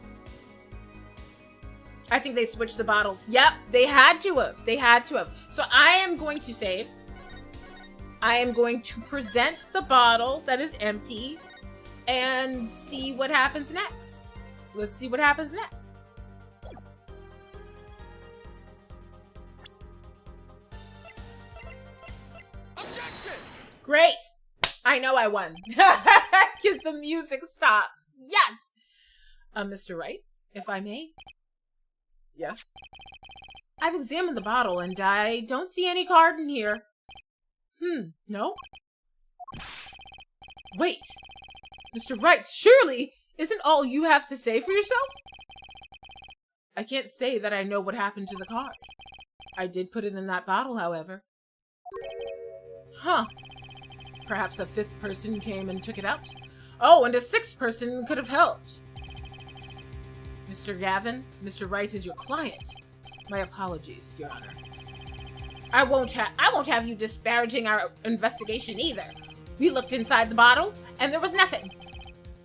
B: I think they switched the bottles. Yep, they had to have. They had to have. So I am going to save. I am going to present the bottle that is empty and see what happens next. Let's see what happens next.
C: Objection!
B: Great. I know I won. Because the music stops. Yes. Mr. Wright, if I may. Yes. I've examined the bottle and I don't see any card in here. No? Wait. Mr. Wright, surely isn't all you have to say for yourself? I can't say that I know what happened to the card. I did put it in that bottle, however. Huh. Perhaps a 5th person came and took it out. Oh, and a 6th person could have helped. Mr. Gavin, Mr. Wright is your client. My apologies, Your Honor. I won't have you disparaging our investigation either. We looked inside the bottle, and there was nothing.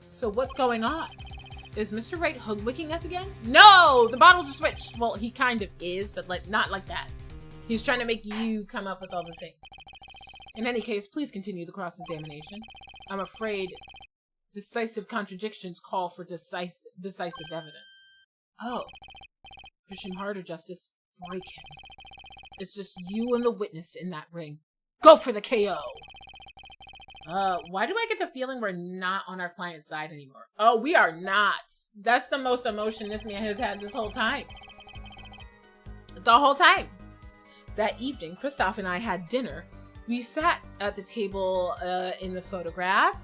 B: So what's going on? Is Mr. Wright hoodwinking us again? No! The bottles are switched! Well, he kind of is, but not like that. He's trying to make you come up with all the things. In any case, please continue the cross-examination. I'm afraid decisive contradictions call for decisive evidence. Oh. Push him harder, Justice. Break him. It's just you and the witness in that ring. Go for the KO! Why do I get the feeling we're not on our client's side anymore? Oh, we are not. That's the most emotion this man has had this whole time. The whole time. That evening, Kristoff and I had dinner. We sat at the table in the photograph.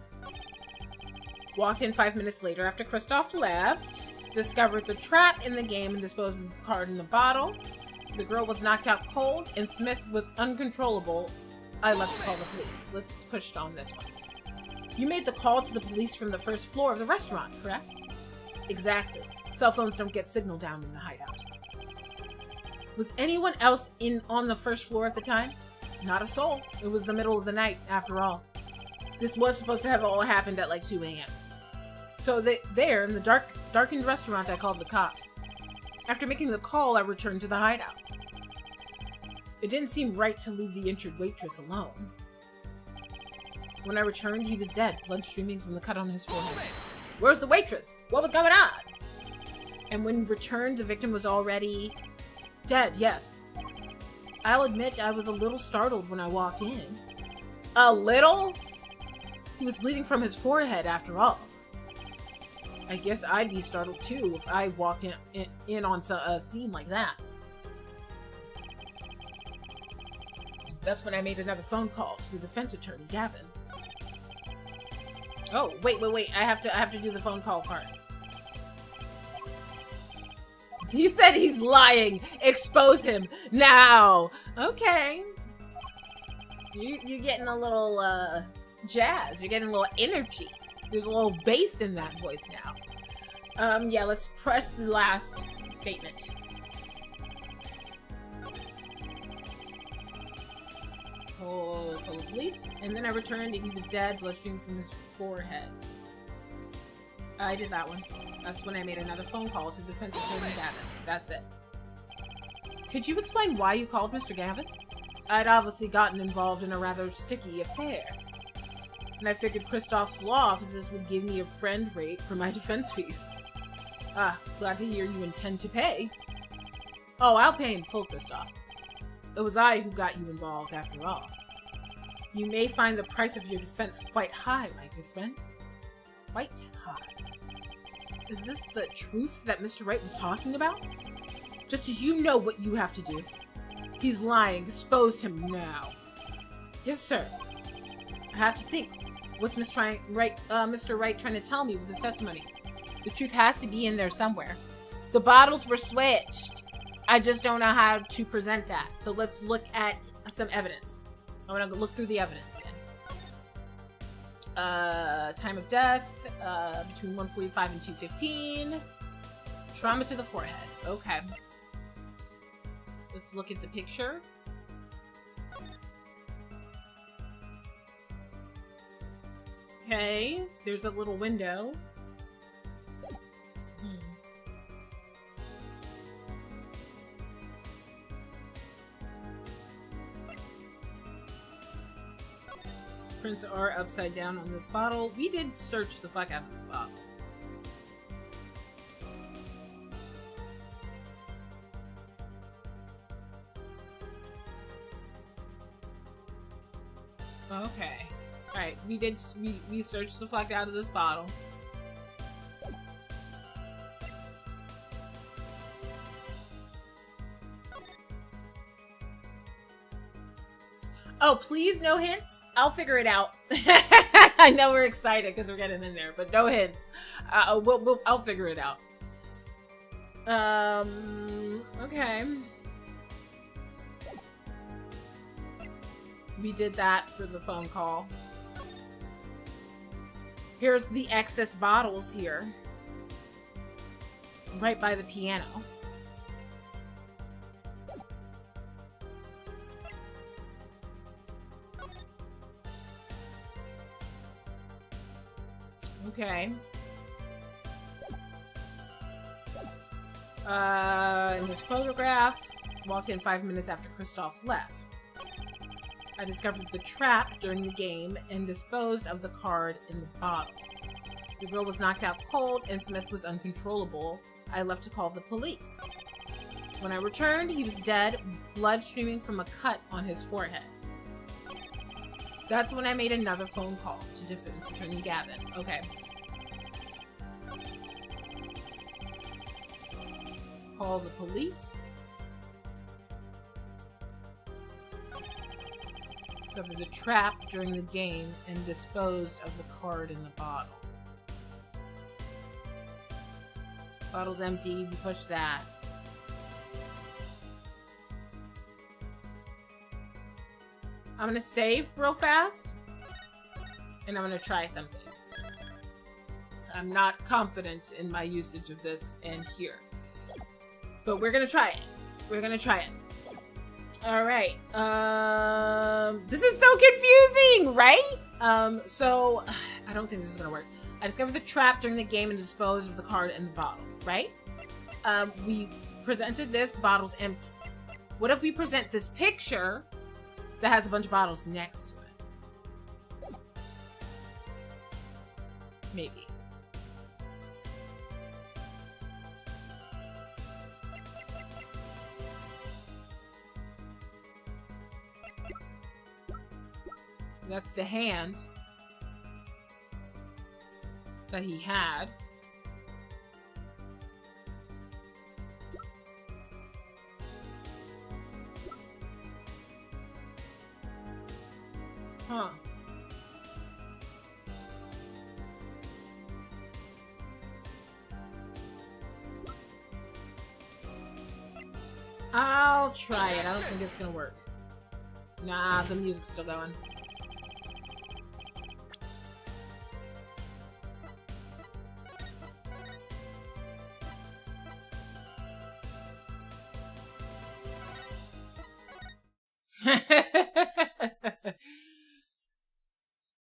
B: Walked in 5 minutes later after Kristoff left. Discovered the trap in the game and disposed of the card in the bottle. The girl was knocked out cold and Smith was uncontrollable. I left to call the police. Let's push on this one. You made the call to the police from the first floor of the restaurant, correct? Exactly. Cell phones don't get signal down in the hideout. Was anyone else on the first floor at the time? Not a soul. It was the middle of the night, after all. This was supposed to have all happened at like 2 a.m. So there, in the darkened restaurant, I called the cops. After making the call, I returned to the hideout. It didn't seem right to leave the injured waitress alone. When I returned, he was dead, blood streaming from the cut on his forehead. Where's the waitress? What was going on? And when returned, the victim was already dead, yes. I'll admit I was a little startled when I walked in. A little? He was bleeding from his forehead, after all. I guess I'd be startled too if I walked in on a scene like that. That's when I made another phone call to the defense attorney, Gavin. Oh, wait. I have to do the phone call part. He said he's lying. Expose him now. Okay. You're getting a little jazz. You're getting a little energy. There's a little bass in that voice now. Yeah, let's press the last statement. Call the police. And then I returned and he was dead, blood streaming from his forehead. I did that one. That's when I made another phone call to defense attorney Gavin. That's it. Could you explain why you called Mr. Gavin? I'd obviously gotten involved in a rather sticky affair. And I figured Kristoff's law offices would give me a friend rate for my defense fees. Ah, glad to hear you intend to pay. Oh, I'll pay in full, Kristoff. It was I who got you involved, after all. You may find the price of your defense quite high, my good friend. Quite high. Is this the truth that Mr. Wright was talking about? Just as you know what you have to do. He's lying. Expose him now. Yes, sir. I have to think. What's Mr. Wright trying to tell me with his testimony? The truth has to be in there somewhere. The bottles were switched. I just don't know how to present that. So let's look at some evidence. I'm gonna look through the evidence again. Time of death, between 1:45 and 2:15. Trauma to the forehead. Okay. Let's look at the picture. Okay, there's a little window. Prints are upside down on this bottle. We did search the fuck out of this bottle. Okay. Alright, we searched the fuck out of this bottle. Oh, please, no hints? I'll figure it out. I know we're excited because we're getting in there, but no hints. I'll figure it out. Okay. We did that for the phone call. Here's the excess bottles here. Right by the piano. Okay. In this photograph, walked in 5 minutes after Kristoff left. I discovered the trap during the game and disposed of the card in the bottle. The girl was knocked out cold and Smith was uncontrollable. I left to call the police. When I returned, he was dead, blood streaming from a cut on his forehead. That's when I made another phone call to defense attorney Gavin. Okay. Call the police. Discovered the trap during the game and disposed of the card in the bottle. Bottle's empty. We push that. I'm gonna save real fast. And I'm gonna try something. I'm not confident in my usage of this and here. But we're gonna try it. We're gonna try it. Alright. This is so confusing, right? So I don't think this is gonna work. I discovered the trap during the game and disposed of the card and the bottle, right? We presented this, the bottle's empty. What if we present this picture that has a bunch of bottles next to it? Maybe. That's the hand that he had. Huh. I'll try it. I don't think it's gonna work. Nah, the music's still going.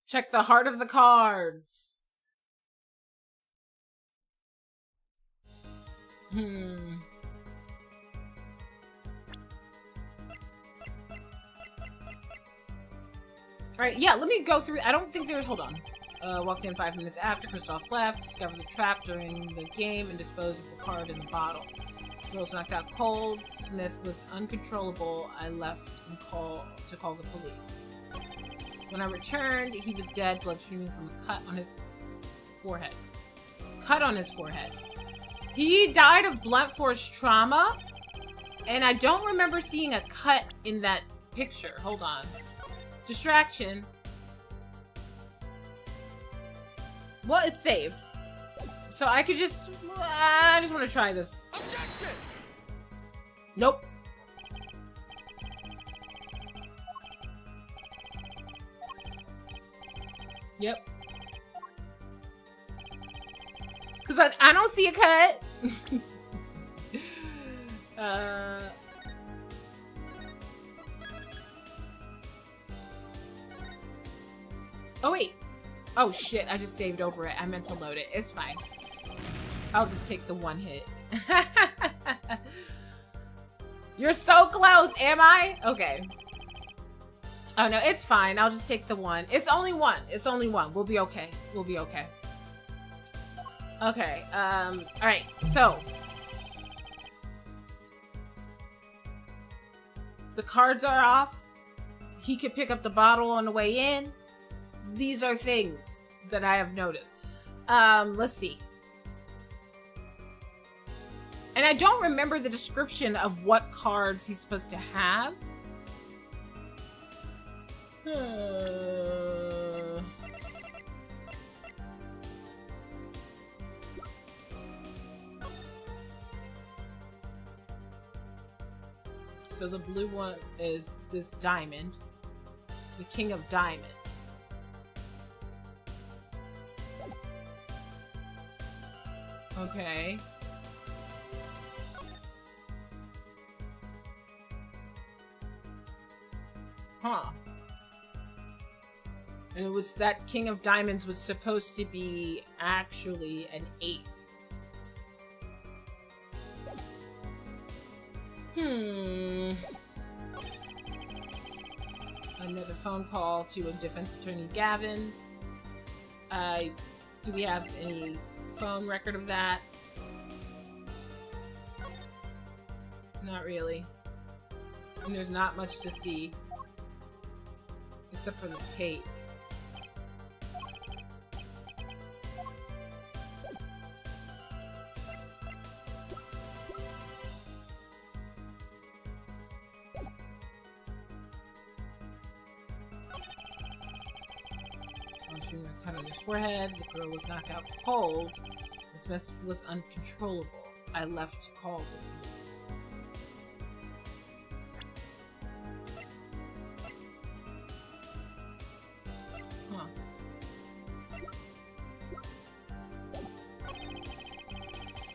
B: Check the heart of the cards. Alright, yeah, let me go through. I don't think there's. Hold on. Walked in 5 minutes after Kristoff left, discovered the trap during the game, and disposed of the card in the bottle. The girl was knocked out cold. Smith was uncontrollable. I left and to call the police. When I returned, he was dead, blood streaming from a cut on his forehead. Cut on his forehead. He died of blunt force trauma, and I don't remember seeing a cut in that picture. Hold on. Distraction. Well, it's saved. So I could just... I just want to try this.
C: Objection!
B: Nope. Yep. Because I don't see a cut. Oh, wait. Oh, shit. I just saved over it. I meant to load it. It's fine. I'll just take the one hit. You're so close, am I? Okay. Oh, no, it's fine. I'll just take the one. It's only one. It's only one. We'll be okay. We'll be okay. Okay. All right. So. The cards are off. He could pick up the bottle on the way in. These are things that I have noticed. Let's see. And I don't remember the description of what cards he's supposed to have. So the blue one is this diamond. The King of Diamonds. Okay. Huh. And it was that King of Diamonds was supposed to be actually an ace. Another phone call to a defense attorney, Gavin. Do we have any phone record of that? Not really. And there's not much to see. Except for this tape. Cut on his forehead. The girl was knocked out cold. Smith was uncontrollable. I left to call the police. Huh.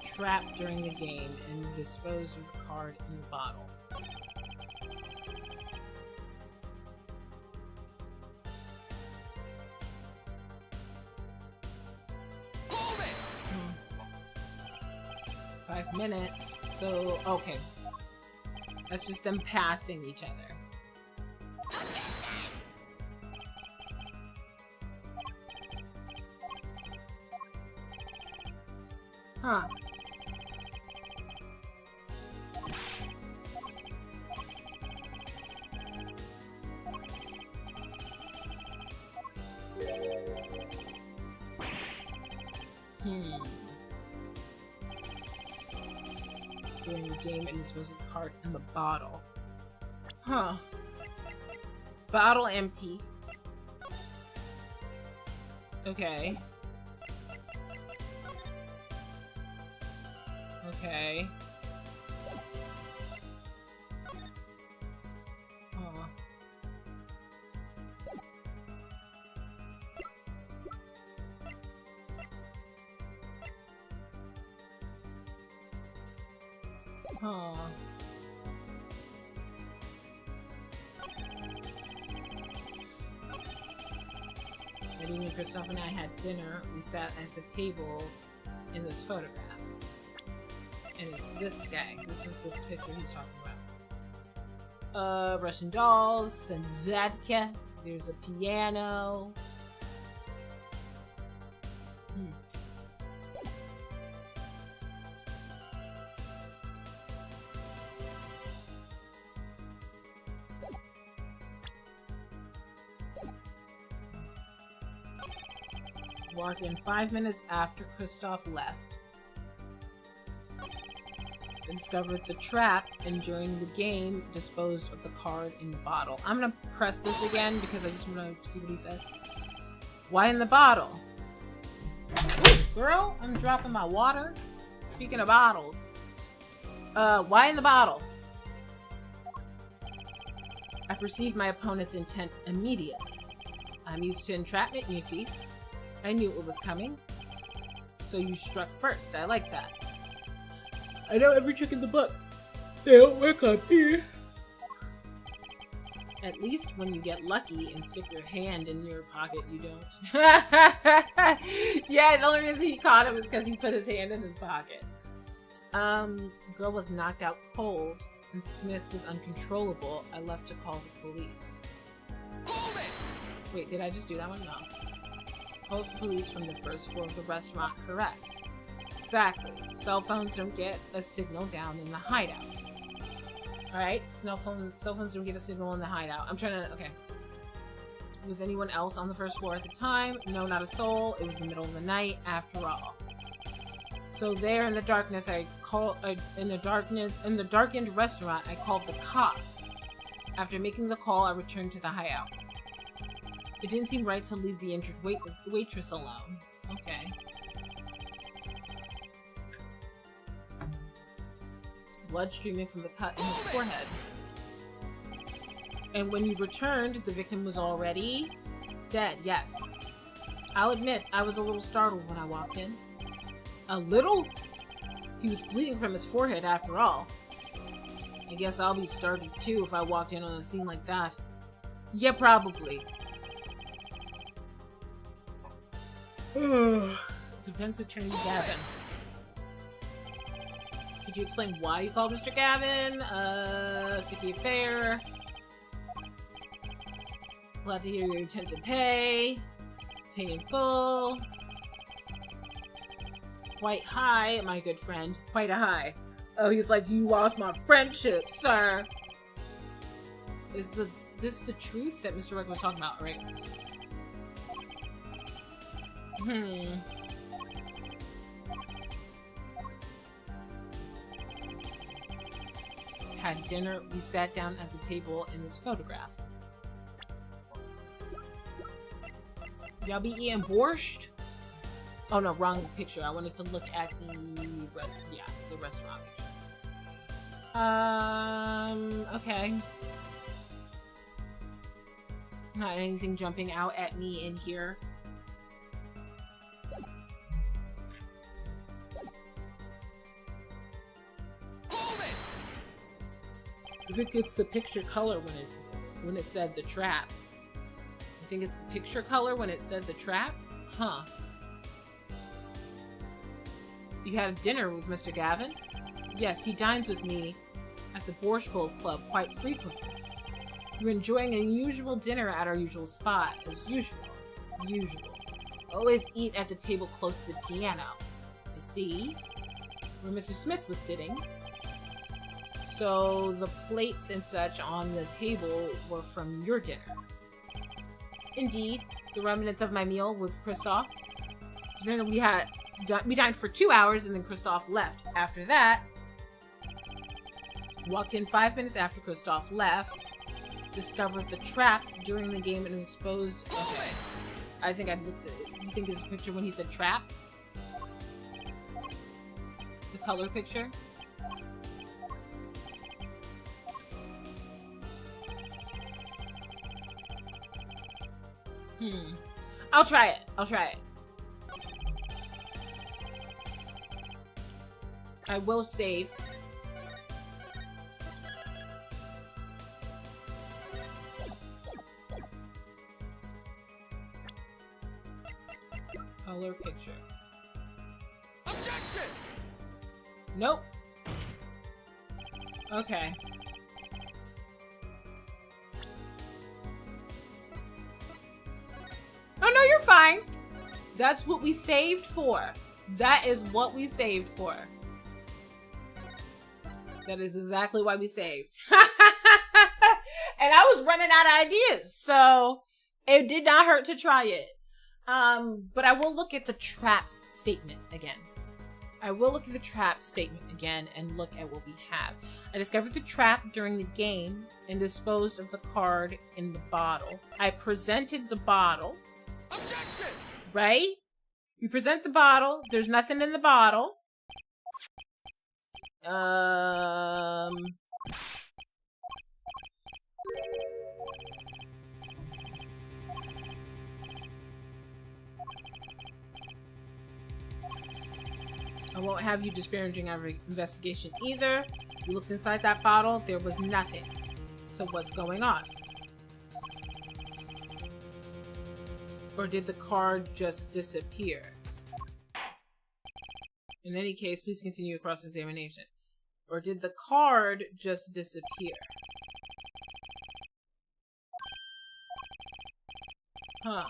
B: Trapped during the game and disposed of the card in the bottle.
C: Hold it!
B: 5 minutes, so okay. That's just them passing each other. Huh. During the game and dispose of the card in the bottle. Huh. Bottle empty. Okay. Okay. Huh. Huh. Eddie and Christoph and I had dinner. We sat at the table in this photograph. And it's this guy. This is the picture he's talking about. Russian dolls, some vodka. There's a piano. Walked in 5 minutes after Christoph left. Discovered the trap and during the game disposed of the card in the bottle. I'm gonna press this again because I just want to see what he says. Why in the bottle? Ooh, girl, I'm dropping my water. Speaking of bottles. Why in the bottle? I perceived my opponent's intent immediately. I'm used to entrapment, you see. I knew it was coming. So you struck first. I like that. I know every trick in the book. They don't work on me. At least when you get lucky and stick your hand in your pocket, you don't. Yeah, the only reason he caught him is because he put his hand in his pocket. Girl was knocked out cold, and Smith was uncontrollable. I left to call the police.
C: Hold it!
B: Wait, did I just do that one? No. Called the police from the first floor of the restaurant, correct. Exactly. Cell phones don't get a signal down in the hideout. Alright, cell phones don't get a signal in the hideout. I'm trying to, okay. Was anyone else on the first floor at the time? No, not a soul. It was the middle of the night, after all. So there in the darkness, in the darkened restaurant, I called the cops. After making the call, I returned to the hideout. It didn't seem right to leave the injured waitress alone. Okay. Blood streaming from the cut in his forehead. And when you returned, the victim was already dead, yes. I'll admit, I was a little startled when I walked in. A little? He was bleeding from his forehead after all. I guess I'll be startled too if I walked in on a scene like that. Yeah, probably. Defense Attorney Gavin. Could you explain why you called Mr. Gavin? Sticky affair. Glad to hear your intent to pay. Pay in full. Quite high, my good friend. Quite a high. Oh, he's like, you lost my friendship, sir. Is this the truth that Mr. Rick was talking about, right? Had dinner, we sat down at the table in this photograph. Y'all be eating borscht? Oh no, wrong picture. I wanted to look at the restaurant picture. Okay. Not anything jumping out at me in here.
C: Hold it!
B: I think it's the picture color when it said the trap. I think it's the picture color when it said the trap? Huh. You had a dinner with Mr. Gavin? Yes, he dines with me at the Borscht Bowl Club quite frequently. We're enjoying an unusual dinner at our usual spot, as usual. Always eat at the table close to the piano. I see. Where Mr. Smith was sitting. So the plates and such on the table were from your dinner. Indeed, the remnants of my meal with Kristoff. We dined for 2 hours and then Kristoff left. After that, walked in 5 minutes after Kristoff left, discovered the trap during the game and exposed. Okay, I think I looked at it. You think there's a picture when he said trap? The color picture? I'll try it. I will save. Color picture.
C: Objection!
B: Nope. Okay. Oh no, you're fine. That's what we saved for. That is what we saved for. That is exactly why we saved. And I was running out of ideas, so it did not hurt to try it. But I will look at the trap statement again. and look at what we have. I discovered the trap during the game and disposed of the card in the bottle. I presented the bottle.
C: Objection!
B: Right? You present the bottle. There's nothing in the bottle. I won't have you disparaging our investigation either. You looked inside that bottle. There was nothing. So what's going on? Or did the card just disappear? In any case, please continue cross-examination. Or did the card just disappear? Huh.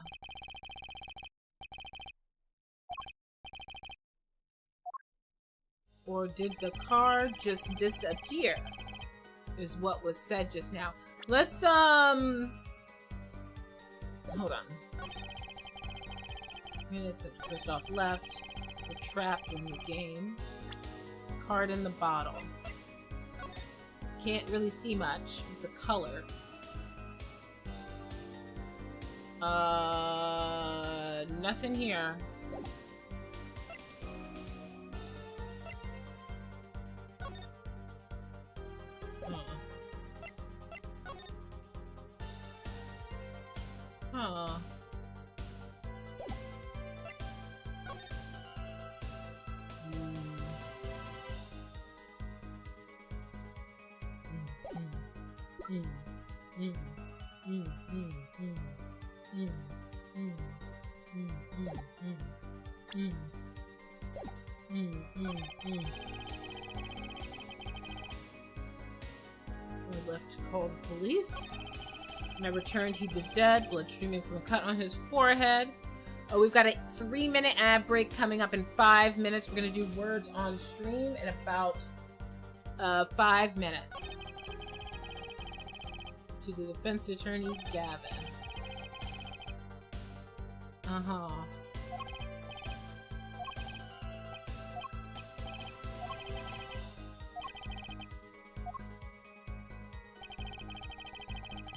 B: Or did the card just disappear? Is what was said just now. Let's, hold on. Minutes of Kristoff left. The trap in the game. Card in the bottle. Can't really see much with the color. Nothing here. Huh. I left to call the police. When I returned, he was dead, blood streaming from a cut on his forehead. Oh, we've got a 3-minute ad break coming up in 5 minutes. We're gonna do words on stream in about 5 minutes. To the defense attorney, Gavin. Uh-huh.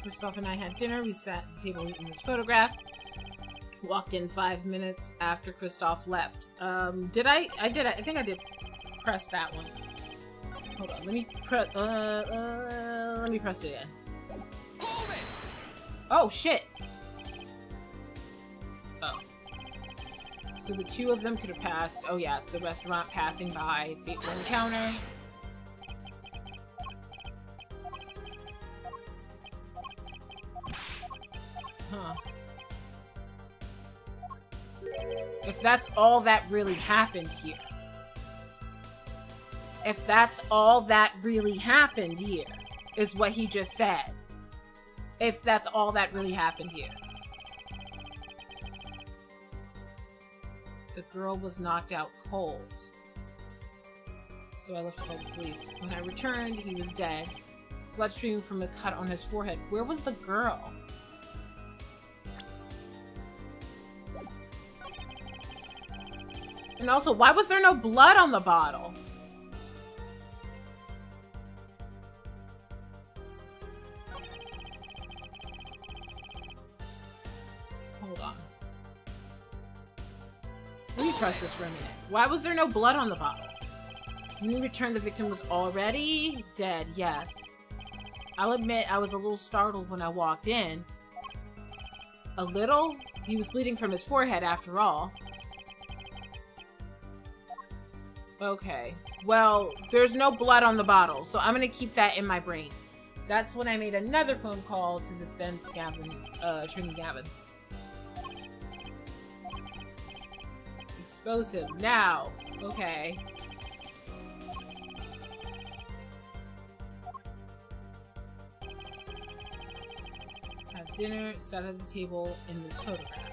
B: Kristoff and I had dinner. We sat at the table eating this photograph. Walked in 5 minutes after Kristoff left. I think I did press that one. Hold on, let me press it again.
C: Hold it!
B: Oh, shit! Oh. So the two of them could have passed. Oh yeah, the restaurant passing by, fateful encounter. Huh. If that's all that really happened here. If that's all that really happened here, is what he just said. If that's all that really happened here. The girl was knocked out cold. So I left to call the police. When I returned, he was dead. Blood streaming from a cut on his forehead. Where was the girl? And also, why was there no blood on the bottle? Hold on. Let me press this for a minute. Why was there no blood on the bottle? When you returned, the victim was already dead, yes. I'll admit I was a little startled when I walked in. A little? He was bleeding from his forehead after all. Okay. Well, there's no blood on the bottle, so I'm gonna keep that in my brain. That's when I made another phone call to the defense Attorney Gavin. Explosive. Now. Okay. Have dinner, sat at the table in this photograph.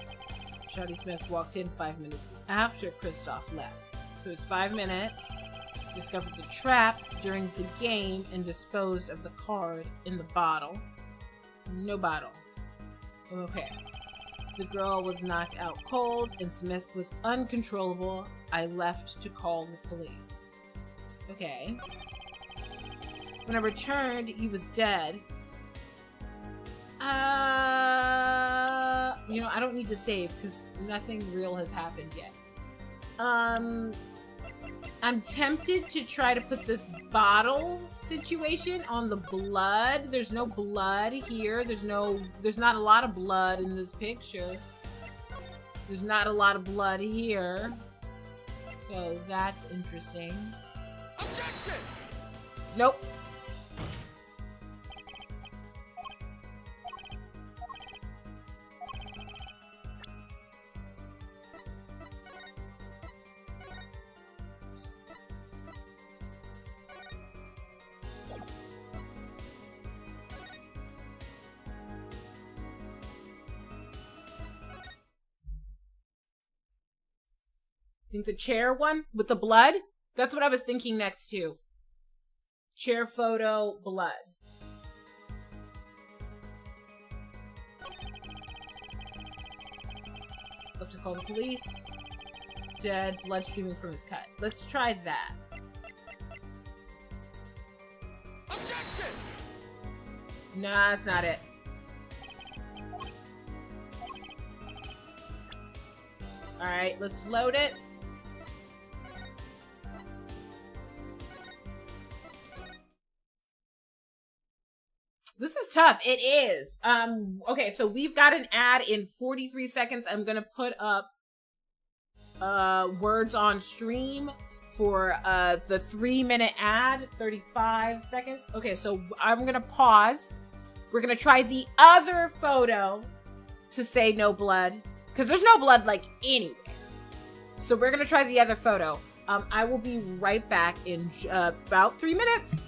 B: Shotty Smith walked in 5 minutes after Kristoff left. So it's 5 minutes. Discovered the trap during the game and disposed of the card in the bottle. No bottle. Okay. The girl was knocked out cold and Smith was uncontrollable. I left to call the police. Okay. When I returned, he was dead. You know, I don't need to save because nothing real has happened yet. I'm tempted to try to put this bottle situation on the blood. There's no blood here. There's not a lot of blood in this picture. There's not a lot of blood here. So that's interesting.
C: Objection!
B: Nope. Think the chair one with the blood? That's what I was thinking next to. Chair photo, blood. Look to call the police. Dead, blood streaming from his cut. Let's try that.
C: Objection!
B: Nah, that's not it. Alright, let's load it. This is tough. It is. Okay, so we've got an ad in 43 seconds. I'm gonna put up words on stream for the 3-minute ad, 35 seconds. Okay, so I'm gonna pause. We're gonna try the other photo to say no blood, because there's no blood like anywhere. So we're gonna try the other photo. I will be right back in about 3 minutes.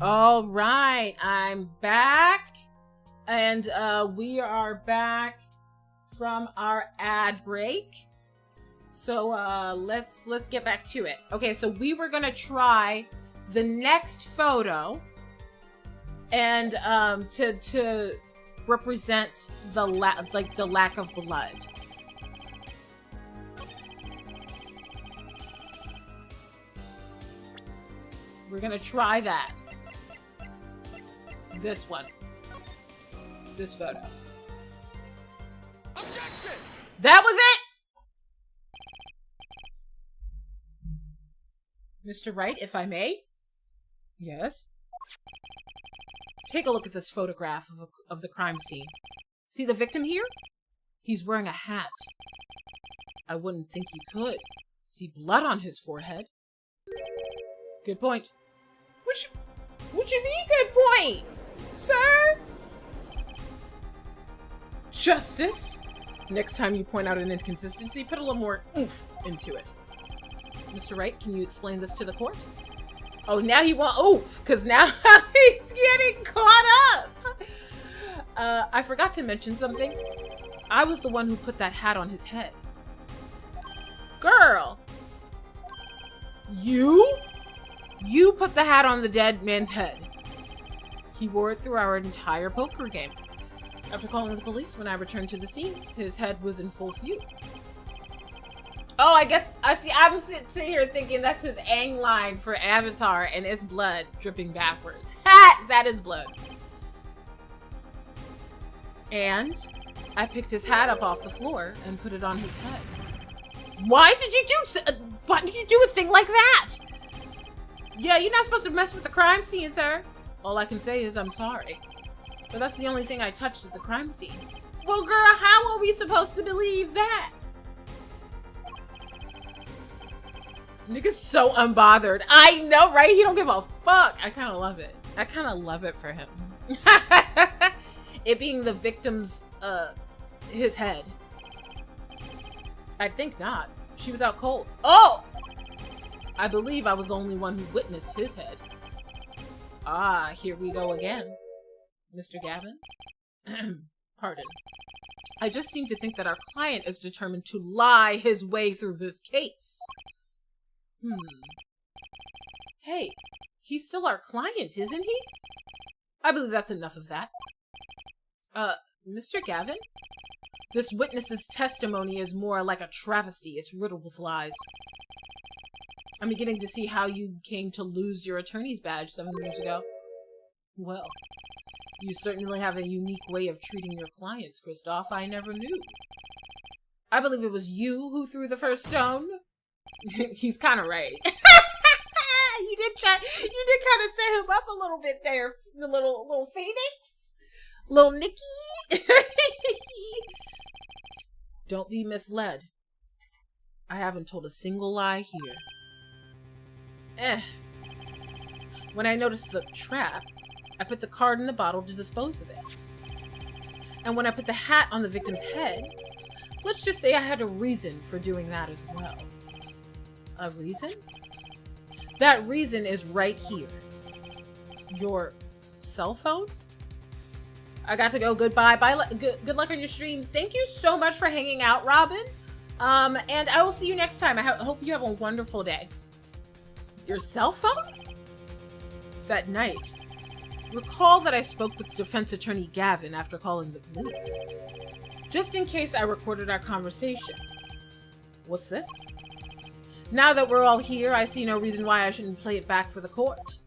B: All right, I'm back, and we are back from our ad break. So let's get back to it. Okay, so we were gonna try the next photo, and to represent the lack of blood. We're gonna try that. This one. This photo.
C: Objection!
B: That was it! Mr. Wright, if I may? Yes? Take a look at this photograph of the crime scene. See the victim here? He's wearing a hat. I wouldn't think you could. See blood on his forehead. Good point. What you mean, good point? Sir? Justice? Next time you point out an inconsistency, put a little more oomph into it. Mr. Wright, can you explain this to the court? Oh, now he want oomph, because now he's getting caught up. I forgot to mention something. I was the one who put that hat on his head. Girl! You? You put the hat on the dead man's head. He wore it through our entire poker game. After calling the police, when I returned to the scene, his head was in full view. Oh, I guess, I'm sitting here thinking that's his Aang line for Avatar, and it's blood dripping backwards. Ha! That is blood. And I picked his hat up off the floor and put it on his head. Why did you do a thing like that? Yeah, you're not supposed to mess with the crime scene, sir. All I can say is I'm sorry. But that's the only thing I touched at the crime scene. Well, girl, how are we supposed to believe that? Nigga's so unbothered. I know, right? He don't give a fuck. I kind of love it. I kind of love it for him. It being the victim's, his head. I think not. She was out cold. Oh! I believe I was the only one who witnessed his head. Ah, here we go again. Mr. Gavin? Pardon. I just seem to think that our client is determined to lie his way through this case. Hey, he's still our client, isn't he? I believe that's enough of that. Mr. Gavin? This witness's testimony is more like a travesty. It's riddled with lies. I'm beginning to see how you came to lose your attorney's badge 7 years ago. Well, you certainly have a unique way of treating your clients, Kristoff. I never knew. I believe it was you who threw the first stone. He's kind of right. You did kind of set him up a little bit there, the little Phoenix, little Nikki. Don't be misled. I haven't told a single lie here. When I noticed the trap, I put the card in the bottle to dispose of it. And when I put the hat on the victim's head, let's just say I had a reason for doing that as well. A reason? That reason is right here. Your cell phone? I got to go. Goodbye. Bye. Good luck on your stream. Thank you so much for hanging out, Robin. And I will see you next time. I hope you have a wonderful day. Your cell phone? That night, recall that I spoke with defense attorney Gavin after calling the police. Just in case I recorded our conversation. What's this? Now that we're all here, I see no reason why I shouldn't play it back for the court.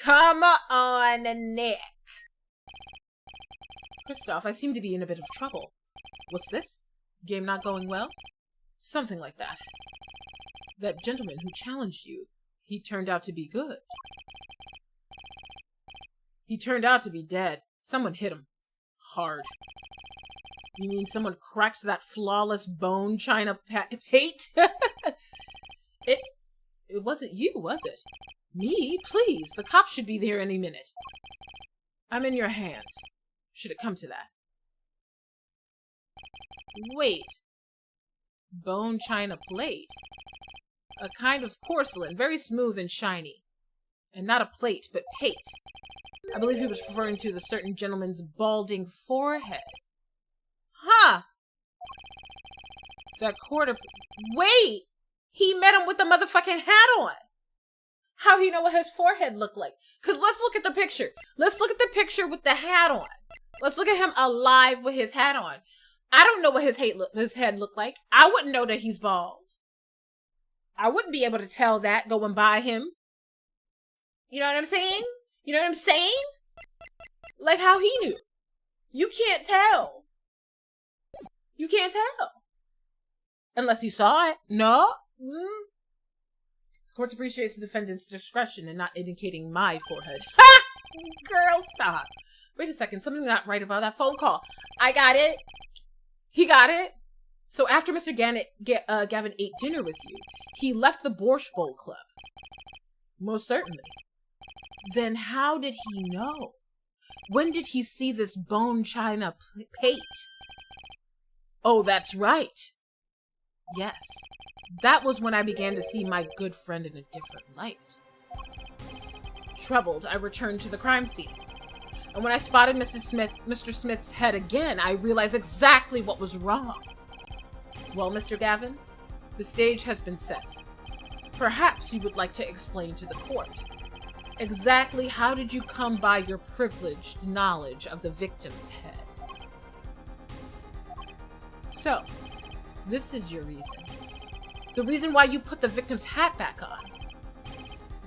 B: Come on, Nick. Kristoff, I seem to be in a bit of trouble. What's this? Game not going well? Something like that. That gentleman who challenged you, he turned out to be good. He turned out to be dead. Someone hit him. Hard. You mean someone cracked that flawless bone china pate? It wasn't you, was it? Me? Please, the cops should be there any minute. I'm in your hands. Should it come to that. Wait. Bone china plate? A kind of porcelain, very smooth and shiny. And not a plate, but pate. I believe he was referring to the certain gentleman's balding forehead. Huh. That quarter... Wait! He met him with the motherfucking hat on. How he know what his forehead looked like? Because let's look at the picture. Let's look at the picture with the hat on. Let's look at him alive with his hat on. I don't know what his head looked like. I wouldn't know that he's bald. I wouldn't be able to tell that going by him. You know what I'm saying? You know what I'm saying? Like how he knew. You can't tell. You can't tell. Unless you saw it. No? The court appreciates the defendant's discretion in not indicating my forehead. Ha! Girl, stop. Wait a second. Something not right about that phone call. I got it. He got it. So after Mr. Gavin ate dinner with you, he left the Borscht Bowl Club. Most certainly. Then how did he know? When did he see this bone china plate? Oh, that's right. Yes. That was when I began to see my good friend in a different light. Troubled, I returned to the crime scene. And when I spotted Mr. Smith's head again, I realized exactly what was wrong. Well, Mr. Gavin, the stage has been set. Perhaps you would like to explain to the court. Exactly how did you come by your privileged knowledge of the victim's head? So, this is your reason. The reason why you put the victim's hat back on.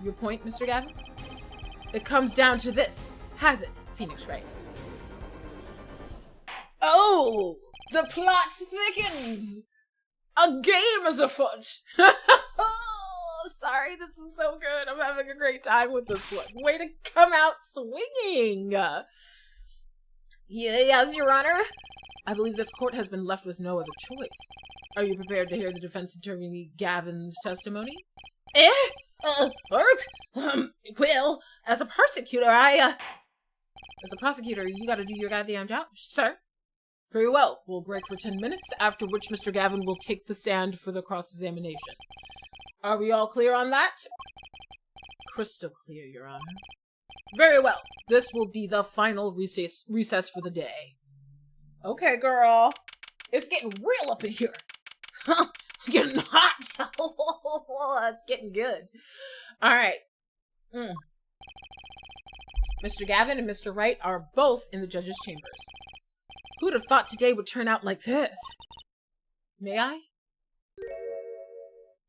B: Your point, Mr. Gavin? It comes down to this, has it, Phoenix Wright? Oh, the plot thickens! A game is afoot! Oh, sorry, this is so good. I'm having a great time with this one. Way to come out swinging! Yes, Your Honor. I believe this court has been left with no other choice. Are you prepared to hear the defense attorney Gavin's testimony? Well, as a prosecutor, As a prosecutor, you gotta do your goddamn job, sir. Very well. We'll break for 10 minutes, after which Mr. Gavin will take the stand for the cross-examination. Are we all clear on that? Crystal clear, Your Honor. Very well. This will be the final recess for the day. Okay, girl. It's getting real up in here. Getting hot. It's getting good. All right. Mr. Gavin and Mr. Wright are both in the judge's chambers. Who'd have thought today would turn out like this? May I?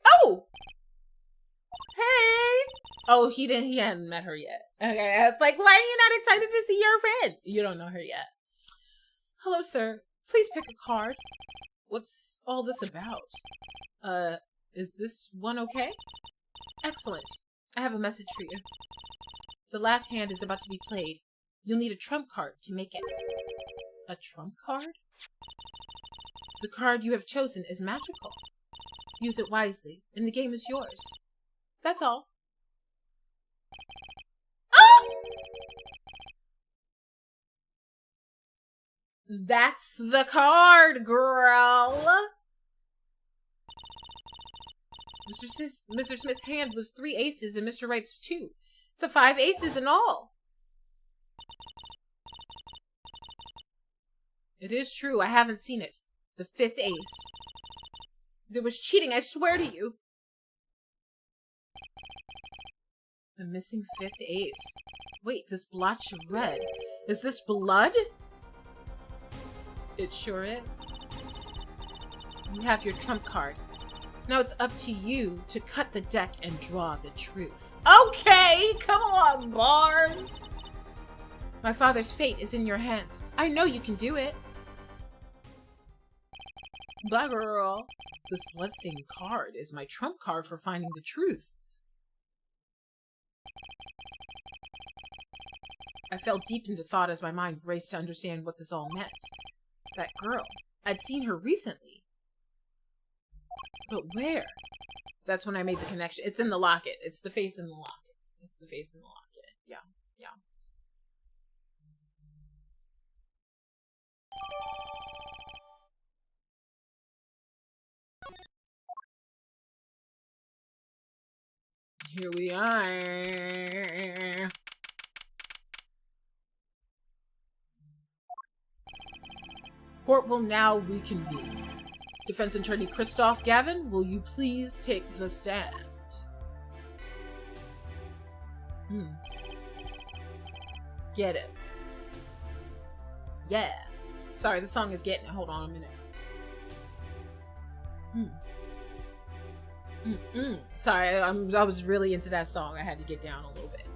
B: Oh! Hey! Oh, he hadn't met her yet. Okay, it's like, why are you not excited to see your friend? You don't know her yet. Hello, sir. Please pick a card. What's all this about? Is this one okay? Excellent. I have a message for you. The last hand is about to be played. You'll need a trump card to make it. A trump card? The card you have chosen is magical. Use it wisely, and the game is yours. That's all. Oh! That's the card, girl! Mr. Smith's hand was 3 aces and Mr. Wright's 2. So 5 aces in all. It is true, I haven't seen it. The 5th ace. There was cheating, I swear to you. The missing 5th ace. Wait, this blotch of red. Is this blood? It sure is. You have your trump card. Now it's up to you to cut the deck and draw the truth. Okay, come on, bars. My father's fate is in your hands. I know you can do it. Bye, girl. This bloodstained card is my trump card for finding the truth. I fell deep into thought as my mind raced to understand what this all meant. That girl. I'd seen her recently. But where? That's when I made the connection. It's in the locket. It's the face in the locket. It's the face in the locket. Yeah, yeah. Here we are. Court will now reconvene. Defense Attorney Christoph Gavin, will you please take the stand? Get it. Yeah. Sorry, the song is getting it. Hold on a minute. Sorry, I was really into that song. I had to get down a little bit.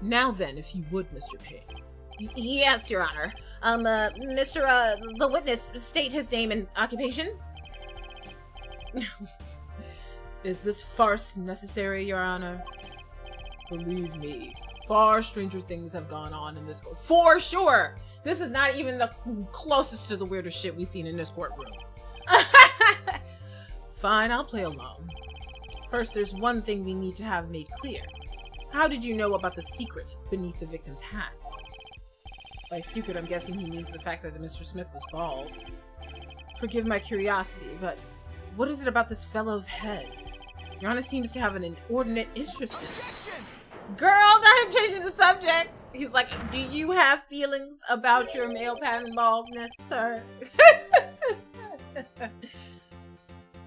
B: Now then, if you would, Mr. Payne.
D: Yes, Your Honor. The witness, state his name and occupation.
B: Is this farce necessary, Your Honor? Believe me, far stranger things have gone on in this court. For sure! This is not even the closest to the weirdest shit we've seen in this courtroom. Fine, I'll play along. First, there's one thing we need to have made clear. How did you know about the secret beneath the victim's hat? By secret, I'm guessing he means the fact that Mr. Smith was bald. Forgive my curiosity, but what is it about this fellow's head? Your Honor seems to have an inordinate interest in it.
C: Objection!
B: Girl, now I'm changing the subject. He's like, do you have feelings about your male pattern baldness, sir?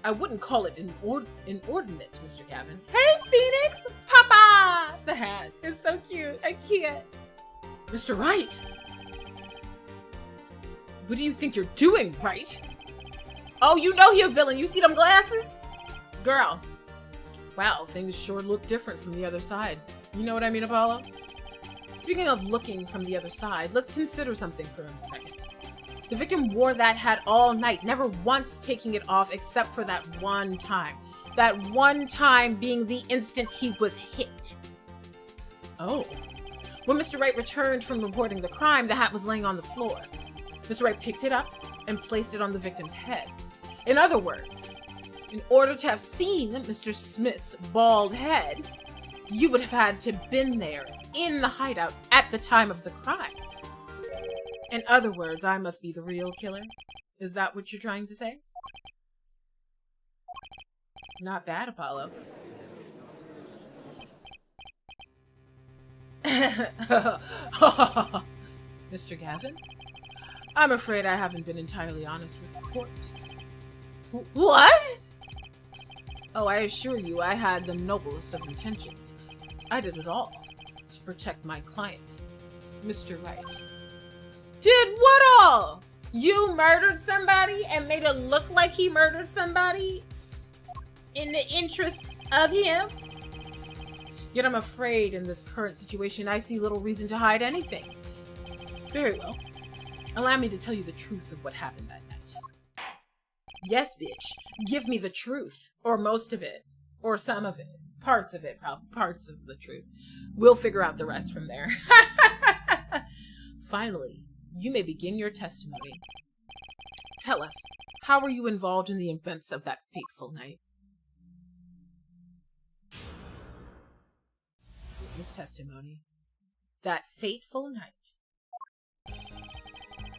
B: I wouldn't call it inordinate, Mr. Gavin. Hey, Phoenix! Papa! The hat is so cute. I can't. Mr. Wright! What do you think you're doing, Wright? Oh, you know you're a villain. You see them glasses? Girl. Wow, things sure look different from the other side. You know what I mean, Apollo? Speaking of looking from the other side, let's consider something for a second. The victim wore that hat all night, never once taking it off except for that one time. That one time being the instant he was hit. Oh. When Mr. Wright returned from reporting the crime, the hat was laying on the floor. Mr. Wright picked it up and placed it on the victim's head. In other words, in order to have seen Mr. Smith's bald head, you would have had to been there in the hideout at the time of the crime. In other words, I must be the real killer. Is that what you're trying to say? Not bad, Apollo. Mr. Gavin? I'm afraid I haven't been entirely honest with the court.
D: What?
B: Oh, I assure you, I had the noblest of intentions. I did it all to protect my client, Mr. Wright. Did what all? You murdered somebody and made it look like he murdered somebody in the interest of him? Yet I'm afraid in this current situation, I see little reason to hide anything. Very well. Allow me to tell you the truth of what happened that night. Yes, bitch. Give me the truth. Or most of it. Or some of it. Parts of it, probably. Parts of the truth. We'll figure out the rest from there. Finally, you may begin your testimony. Tell us, how were you involved in the events of that fateful night? This testimony. That fateful night.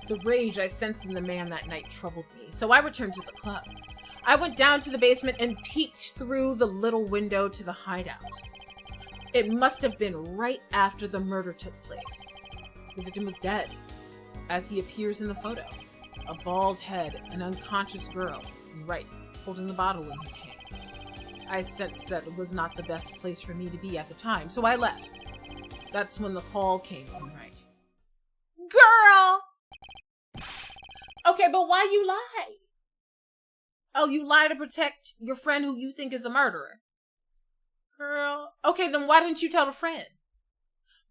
B: The rage I sensed in the man that night troubled me, so I returned to the club. I went down to the basement and peeked through the little window to the hideout. It must have been right after the murder took place. The victim was dead, as he appears in the photo. A bald head, an unconscious girl, and Wright holding the bottle in his hand. I sensed that it was not the best place for me to be at the time, so I left. That's when the call came from Wright. Girl! Okay, but why you lie? Oh, you lie to protect your friend who you think is a murderer. Girl. Okay, then why didn't you tell a friend?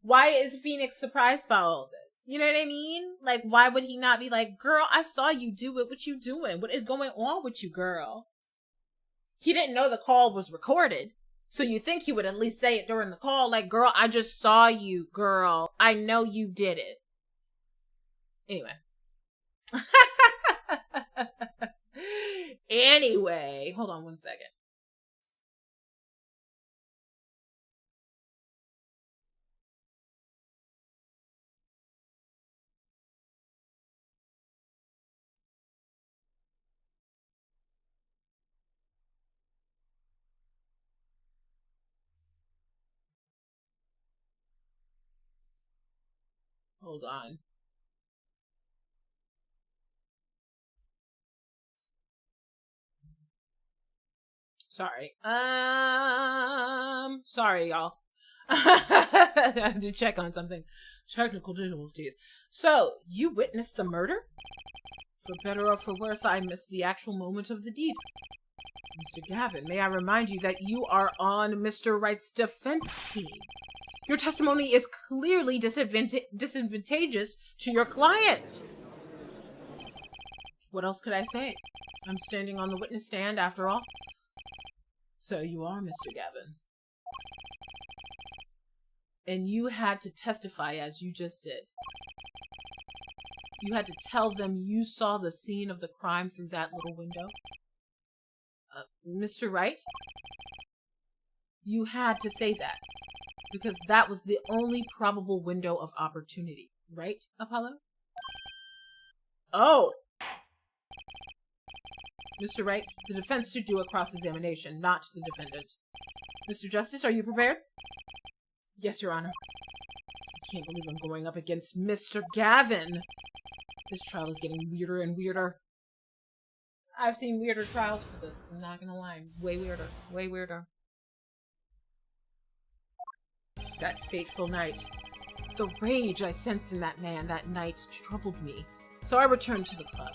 B: Why is Phoenix surprised by all this? You know what I mean? Like, why would he not be like, girl, I saw you do it. What you doing? What is going on with you, girl? He didn't know the call was recorded. So you think he would at least say it during the call, like, girl, I just saw you, girl. I know you did it. Anyway. Anyway, hold on one second. Hold on. Sorry. Sorry, y'all. I had to check on something. Technical difficulties. So, you witnessed the murder? For better or for worse, I missed the actual moment of the deed. Mr. Gavin, may I remind you that you are on Mr. Wright's defense team. Your testimony is clearly disadvantageous to your client. What else could I say? I'm standing on the witness stand after all. So you are Mr. Gavin. And you had to testify as you just did. You had to tell them you saw the scene of the crime through that little window. Mr. Wright? You had to say that. Because that was the only probable window of opportunity. Right, Apollo? Oh! Mr. Wright, the defense should do a cross-examination, not the defendant. Mr. Justice, are you prepared? Yes, Your Honor. I can't believe I'm going up against Mr. Gavin. This trial is getting weirder and weirder. I've seen weirder trials for this, I'm not gonna lie. Way weirder. Way weirder. That fateful night. The rage I sensed in that man that night troubled me, so I returned to the club.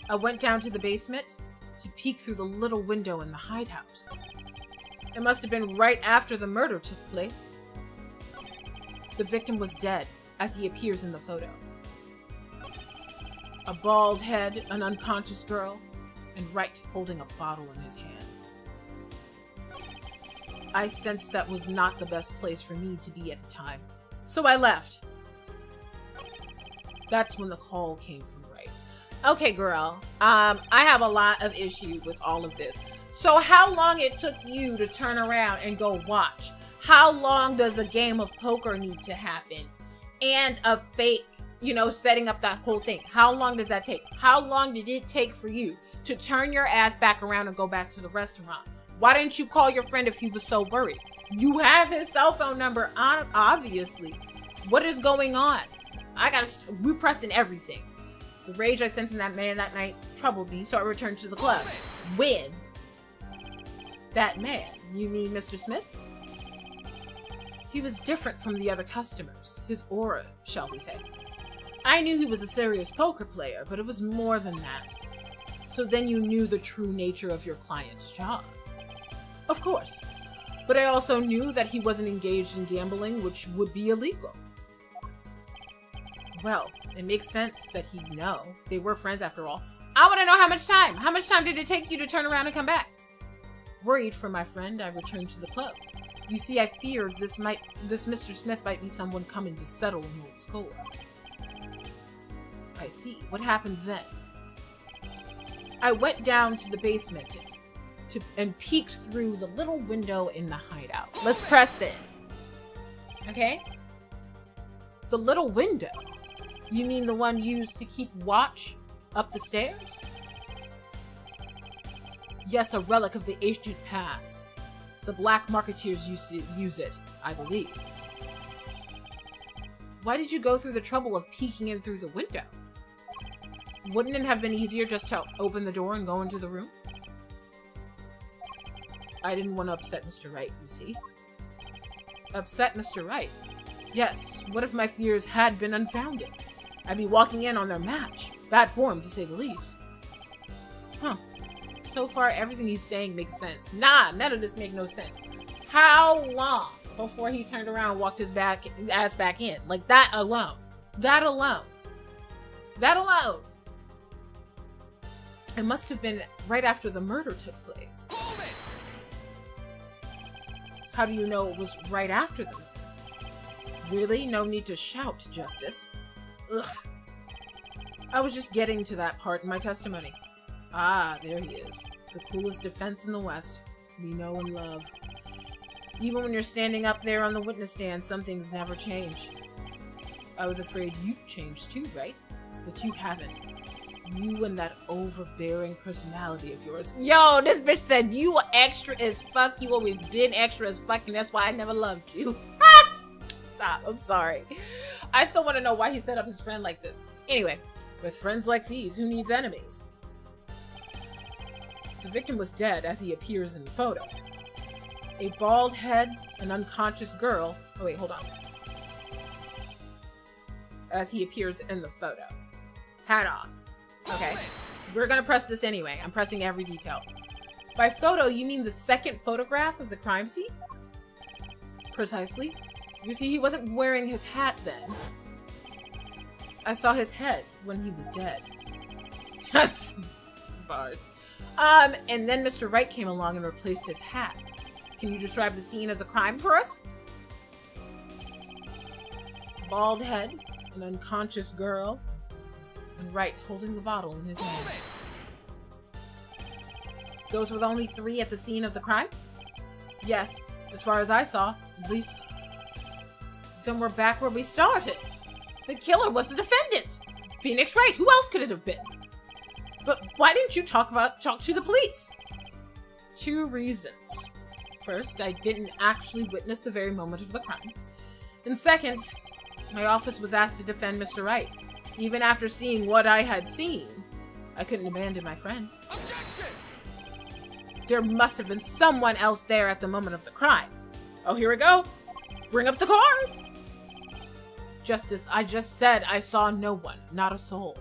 B: I went down to the basement to peek through the little window in the hideout. It must have been right after the murder took place. The victim was dead, as he appears in the photo. A bald head, an unconscious girl, and Wright holding a bottle in his hand. I sensed that was not the best place for me to be at the time, so I left. That's when the call came from Wright. Okay, girl, I have a lot of issue with all of this. So how long it took you to turn around and go watch? How long does a game of poker need to happen? And a fake, setting up that whole thing. How long does that take? How long did it take for you to turn your ass back around and go back to the restaurant? Why didn't you call your friend if he was so worried? You have his cell phone number on, obviously. What is going on? We're pressing everything. The rage I sensed in that man that night troubled me, so I returned to the club. With that man, you mean Mr. Smith? He was different from the other customers. His aura, shall we say. I knew he was a serious poker player, but it was more than that. So then you knew the true nature of your client's job. Of course. But I also knew that he wasn't engaged in gambling, which would be illegal. Well, it makes sense that he'd know. They were friends after all. I want to know how much time. How much time did it take you to turn around and come back? Worried for my friend, I returned to the club. You see, I feared this Mr. Smith might be someone coming to settle an old score. I see. What happened then? I went down to the basement and peeked through the little window in the hideout. Let's press it. Okay? The little window? You mean the one used to keep watch up the stairs? Yes, a relic of the ancient past. The black marketeers used to use it, I believe. Why did you go through the trouble of peeking in through the window? Wouldn't it have been easier just to open the door and go into the room? I didn't want to upset Mr. Wright, you see. Upset Mr. Wright? Yes, what if my fears had been unfounded? I'd be walking in on their match. Bad form, to say the least. Huh. So far, everything he's saying makes sense. Nah, none of this makes no sense. How long before he turned around and walked his ass back in? Like, that alone. That alone. That alone. It must have been right after the murder took place.
C: Hold it!
B: How do you know it was right after the murder? Really? No need to shout, Justice. Ugh. I was just getting to that part in my testimony. Ah, there he is. The coolest defense in the West. We know and love. Even when you're standing up there on the witness stand, some things never change. I was afraid you'd change too, right? But you haven't. You and that overbearing personality of yours. Yo, this bitch said you were extra as fuck. You always been extra as fuck, and that's why I never loved you. Stop, I'm sorry. I still want to know why he set up his friend like this. Anyway, with friends like these, who needs enemies? The victim was dead as he appears in the photo. A bald head, an unconscious girl. Oh wait, hold on. As he appears in the photo. Hat off. Okay. We're gonna press this anyway. I'm pressing every detail. By photo, you mean the second photograph of the crime scene? Precisely. You see, he wasn't wearing his hat then. I saw his head when he was dead. That's bars. And then Mr. Wright came along and replaced his hat. Can you describe the scene of the crime for us? Bald head, an unconscious girl, and Wright holding the bottle in his hand. Those were the only three at the scene of the crime? Yes, as far as I saw, at least. Then we're back where we started. The killer was the defendant. Phoenix Wright, who else could it have been? But why didn't you talk to the police? 2 reasons. First, I didn't actually witness the very moment of the crime. And second, my office was asked to defend Mr. Wright. Even after seeing what I had seen, I couldn't abandon my friend.
C: Objection!
B: There must have been someone else there at the moment of the crime. Oh, here we go. Bring up the card. Justice, I just said I saw no one, not a soul.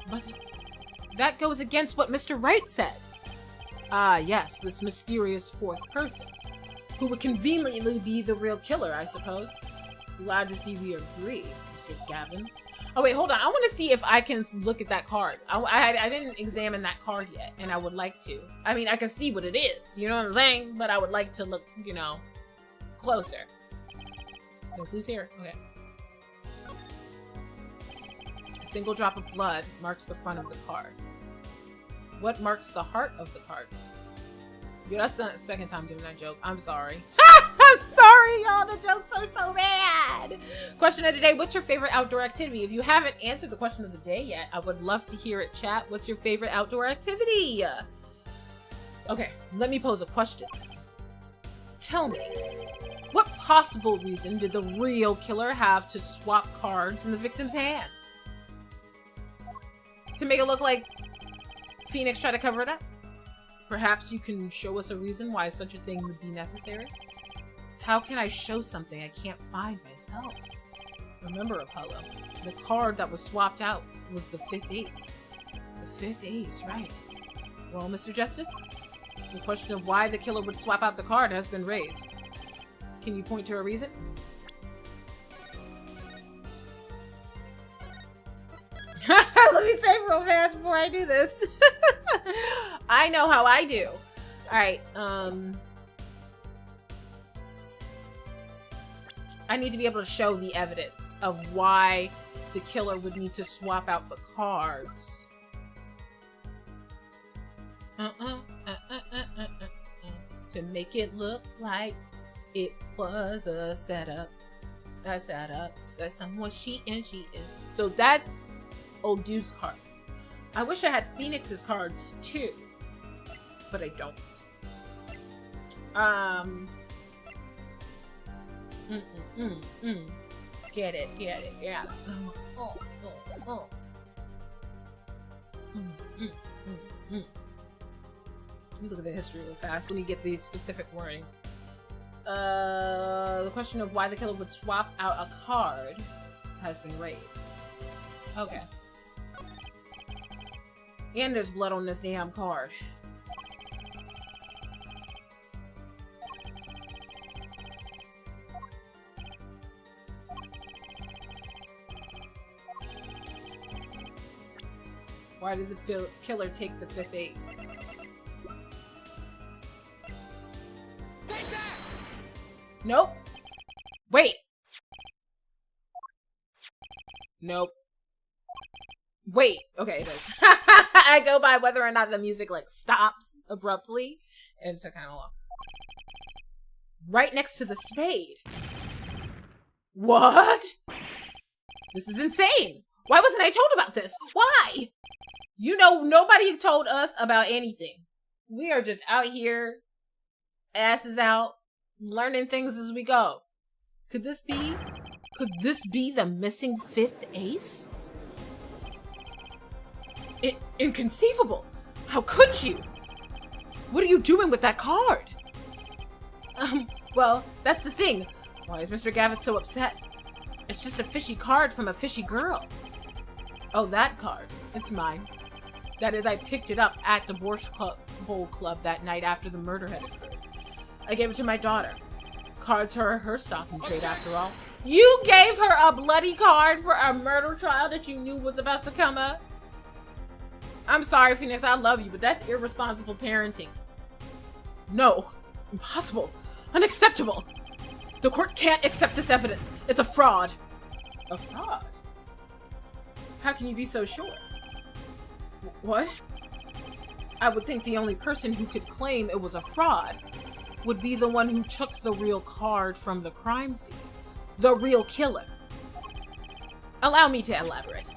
B: But that goes against what Mr. Wright said. Ah, yes, this mysterious 4th person, who would conveniently be the real killer, I suppose. Glad to see we agree, Mr. Gavin. Oh, wait, hold on. I want to see if I can look at that card. I didn't examine that card yet, and I would like to. I mean, I can see what it is, you know what I'm saying? But I would like to look, you know, closer. No clues here? Okay. A single drop of blood marks the front of the card. What marks the heart of the cards? Yo, that's the second time doing that joke. I'm sorry. I'm sorry, y'all. The jokes are so bad. Question of the day. What's your favorite outdoor activity? If you haven't answered the question of the day yet, I would love to hear it, chat. What's your favorite outdoor activity? Okay, let me pose a question. Tell me, what possible reason did the real killer have to swap cards in the victim's hand? To make it look like Phoenix tried to cover it up? Perhaps you can show us a reason why such a thing would be necessary? How can I show something I can't find myself? Remember, Apollo, the card that was swapped out was the 5th ace. The 5th ace, right. Well, Mr. Justice, the question of why the killer would swap out the card has been raised. Can you point to a reason? Let me save real fast before I do this. I know how I do. Alright, I need to be able to show the evidence of why the killer would need to swap out the cards. To make it look like it was a setup. A setup. That someone cheating. So that's old dude's cards. I wish I had Phoenix's cards too, but I don't. Get it. Let me look at the history real fast. Let me get the specific wording. The question of why the killer would swap out a card has been raised. Okay. And there's blood on this damn card. Why did the killer take the 5th ace?
C: Take that!
B: Nope. Wait. Nope. Wait. Okay, it is. I go by whether or not the music like stops abruptly, and it's kind of long. Right next to the spade. What? This is insane. Why wasn't I told about this? Why? You know, nobody told us about anything. We are just out here, asses out, learning things as we go. Could this be Could this be the missing fifth ace? Inconceivable! How could you? What are you doing with that card? Well, that's the thing. Why is Mr. Gavitz so upset? It's just a fishy card from a fishy girl. Oh, that card. It's mine. That is, I picked it up at the Borscht Bowl Club that night after the murder had occurred. I gave it to my daughter. Cards are her stock in trade, after all. You gave her a bloody card for a murder trial that you knew was about to come up? I'm sorry, Phoenix, I love you, but that's irresponsible parenting. No. Impossible. Unacceptable. The court can't accept this evidence. It's a fraud. A fraud? How can you be so sure? What? I would think the only person who could claim it was a fraud would be the one who took the real card from the crime scene. The real killer. Allow me to elaborate.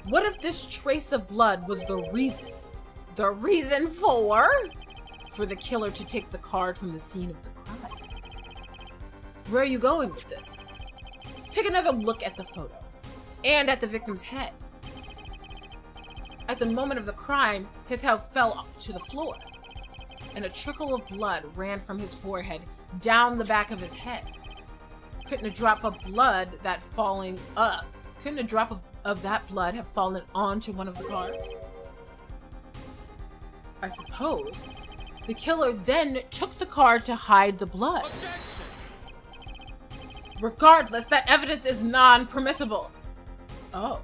B: What if this trace of blood was the reason? The reason for the killer to take the card from the scene of the crime? Where are you going with this? Take another look at the photo. And at the victim's head. At the moment of the crime, his head fell to the floor. And a trickle of blood ran from his forehead down the back of his head. Couldn't a drop of blood that couldn't a drop of that blood have fallen onto one of the cards? I suppose. The killer then took the card to hide the blood. Regardless, that evidence is non-permissible. Oh.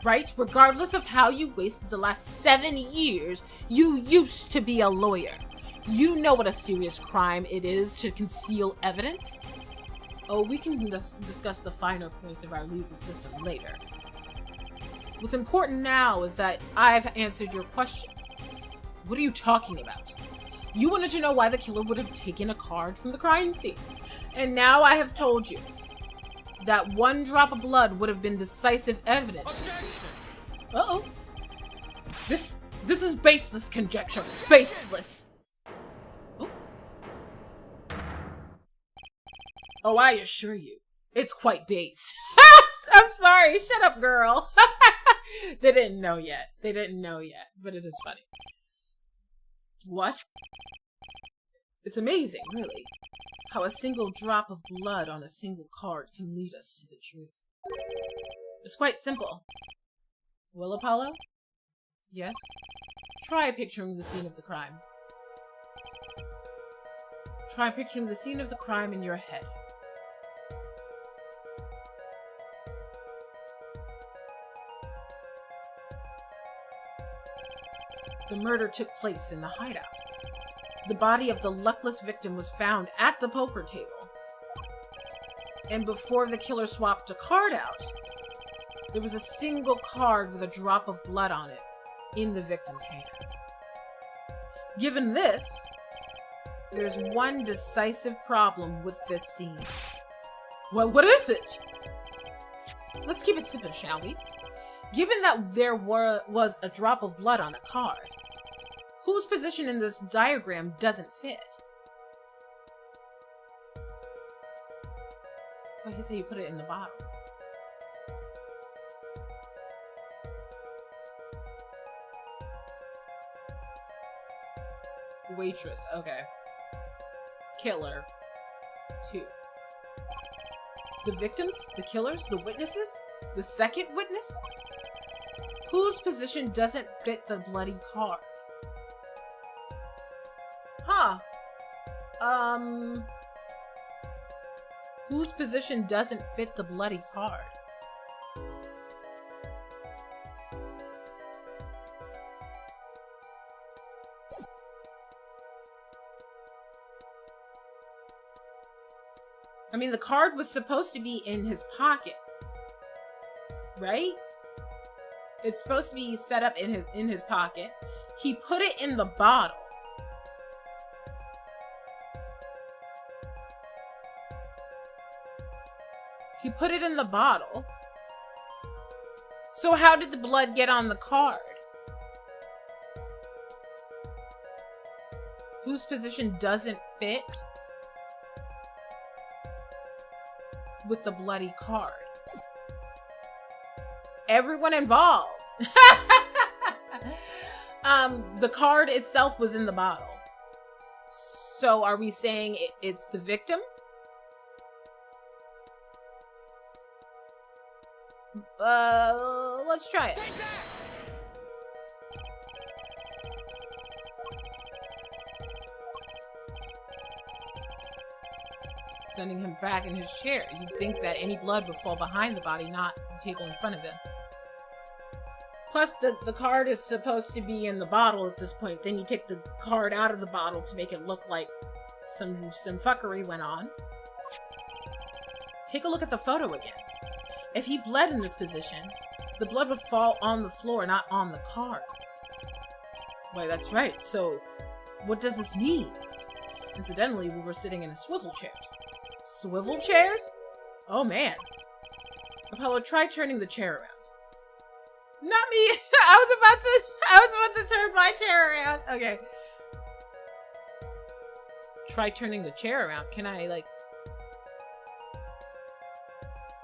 B: Right? Regardless of how you wasted the last 7 years, you used to be a lawyer. You know what a serious crime it is to conceal evidence. Oh, we can discuss the finer points of our legal system later. What's important now is that I've answered your question. What are you talking about? You wanted to know why the killer would have taken a card from the crime scene. And now I have told you that one drop of blood would have been decisive evidence. Uh-oh. This is baseless conjecture. Baseless. Ooh. Oh, I assure you, it's quite base. I'm sorry. Shut up, girl. They didn't know yet. They didn't know yet, but it is funny. What? It's amazing, really, how a single drop of blood on a single card can lead us to the truth. It's quite simple. Well, Apollo? Yes? Try picturing the scene of the crime. Try picturing the scene of the crime in your head. The murder took place in the hideout. The body of the luckless victim was found at the poker table. And before the killer swapped a card out, there was a single card with a drop of blood on it in the victim's hand. Given this, there's one decisive problem with this scene. Well, what is it? Let's keep it simple, shall we? Given that there was a drop of blood on a card, whose position in this diagram doesn't fit? Well, you say you put it in the bottom. Waitress, okay. Killer, 2. The victims, the killers, the witnesses, the second witness? Whose position doesn't fit the bloody card? Huh. Whose position doesn't fit the bloody card? I mean, the card was supposed to be in his pocket, right? It's supposed to be set up in his pocket. He put it in the bottle. He put it in the bottle. So how did the blood get on the card? Whose position doesn't fit? with the bloody card? Everyone involved. The card itself was in the bottle. So are we saying it's the victim? Let's try it.
C: Take that!
B: Sending him back in his chair. You'd think that any blood would fall behind the body, not the table in front of him. Plus, the card is supposed to be in the bottle at this point. Then you take the card out of the bottle to make it look like some fuckery went on. Take a look at the photo again. If he bled in this position, the blood would fall on the floor, not on the cards. Why, that's right. So, what does this mean? Incidentally, we were sitting in swivel chairs. Swivel chairs? Oh man. Apollo, try turning the chair around. Not me! I was about to turn my chair around. Okay. Try turning the chair around. Can I, like,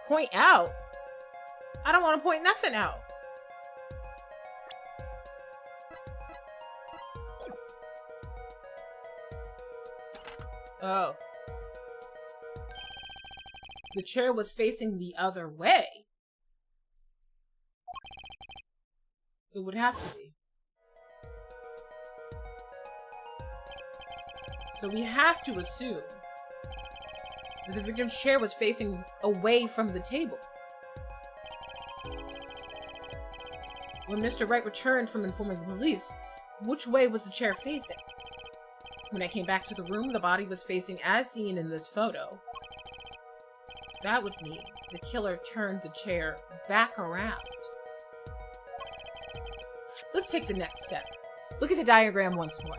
B: point out? I don't want to point nothing out. Oh. The chair was facing the other way. It would have to be. So we have to assume that the victim's chair was facing away from the table. When Mr. Wright returned from informing the police, which way was the chair facing? When I came back to the room, the body was facing as seen in this photo. That would mean the killer turned the chair back around. Let's take the next step. Look at the diagram once more.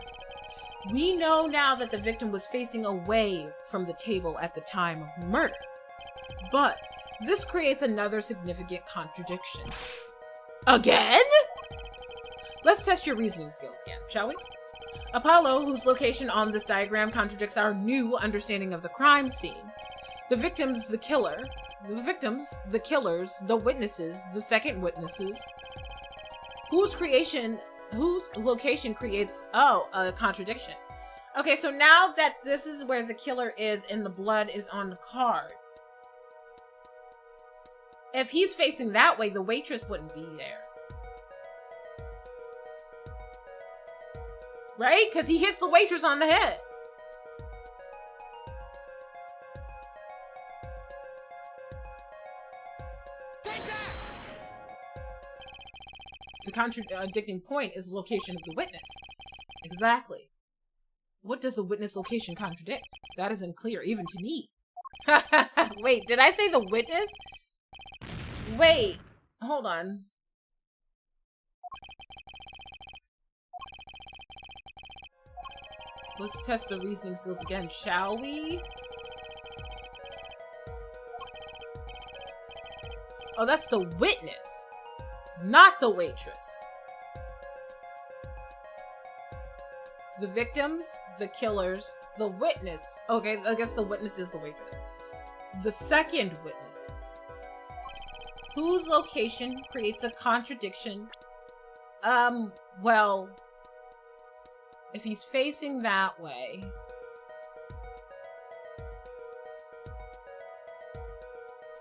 B: We know now that the victim was facing away from the table at the time of murder. But this creates another significant contradiction. Again? Let's test your reasoning skills again, shall we? Apollo, whose location on this diagram contradicts our new understanding of the crime scene. The victims, the killer. The victims, the killers, the witnesses, the second witnesses. Whose location creates, a contradiction. Okay, so now that this is where the killer is and the blood is on the card. If he's facing that way, the waitress wouldn't be there. Right? Because he hits the waitress on the head. The contradicting point is the location of the witness. Exactly. What does the witness location contradict? That isn't clear, even to me. Wait, did I say the witness? Wait, hold on. Let's test the reasoning skills again, shall we? Oh, that's the witness, not the waitress. The victims, the killers, the witness. Okay, I guess the witness is the waitress. The second witnesses. Whose location creates a contradiction? Well, if he's facing that way,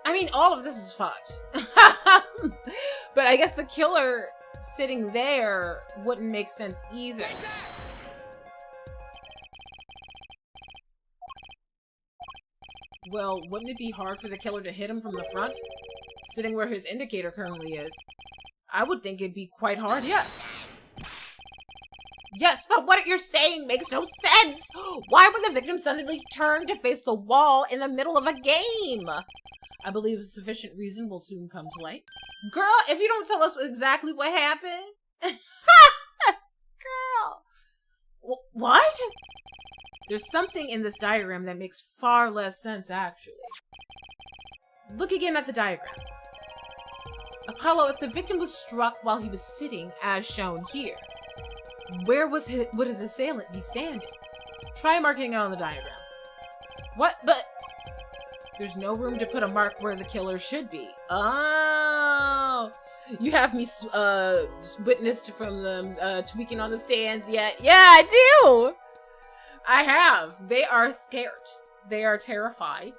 B: I mean, all of this is fucked. But I guess the killer sitting there wouldn't make sense either. Well, wouldn't it be hard for the killer to hit him from the front? Sitting where his indicator currently is. I would think it'd be quite hard, yes. Yes, but what you're saying makes no sense! Why would the victim suddenly turn to face the wall in the middle of a game? I believe sufficient reason will soon come to light. Girl, if you don't tell us exactly what happened... Girl! What? There's something in this diagram that makes far less sense, actually. Look again at the diagram. Apollo, if the victim was struck while he was sitting, as shown here, where would his assailant be standing? Try marking it on the diagram. What? But... There's no room to put a mark where the killer should be. Oh, you have me witnessed from them tweaking on the stands yet? Yeah, I do. I have. They are scared. They are terrified.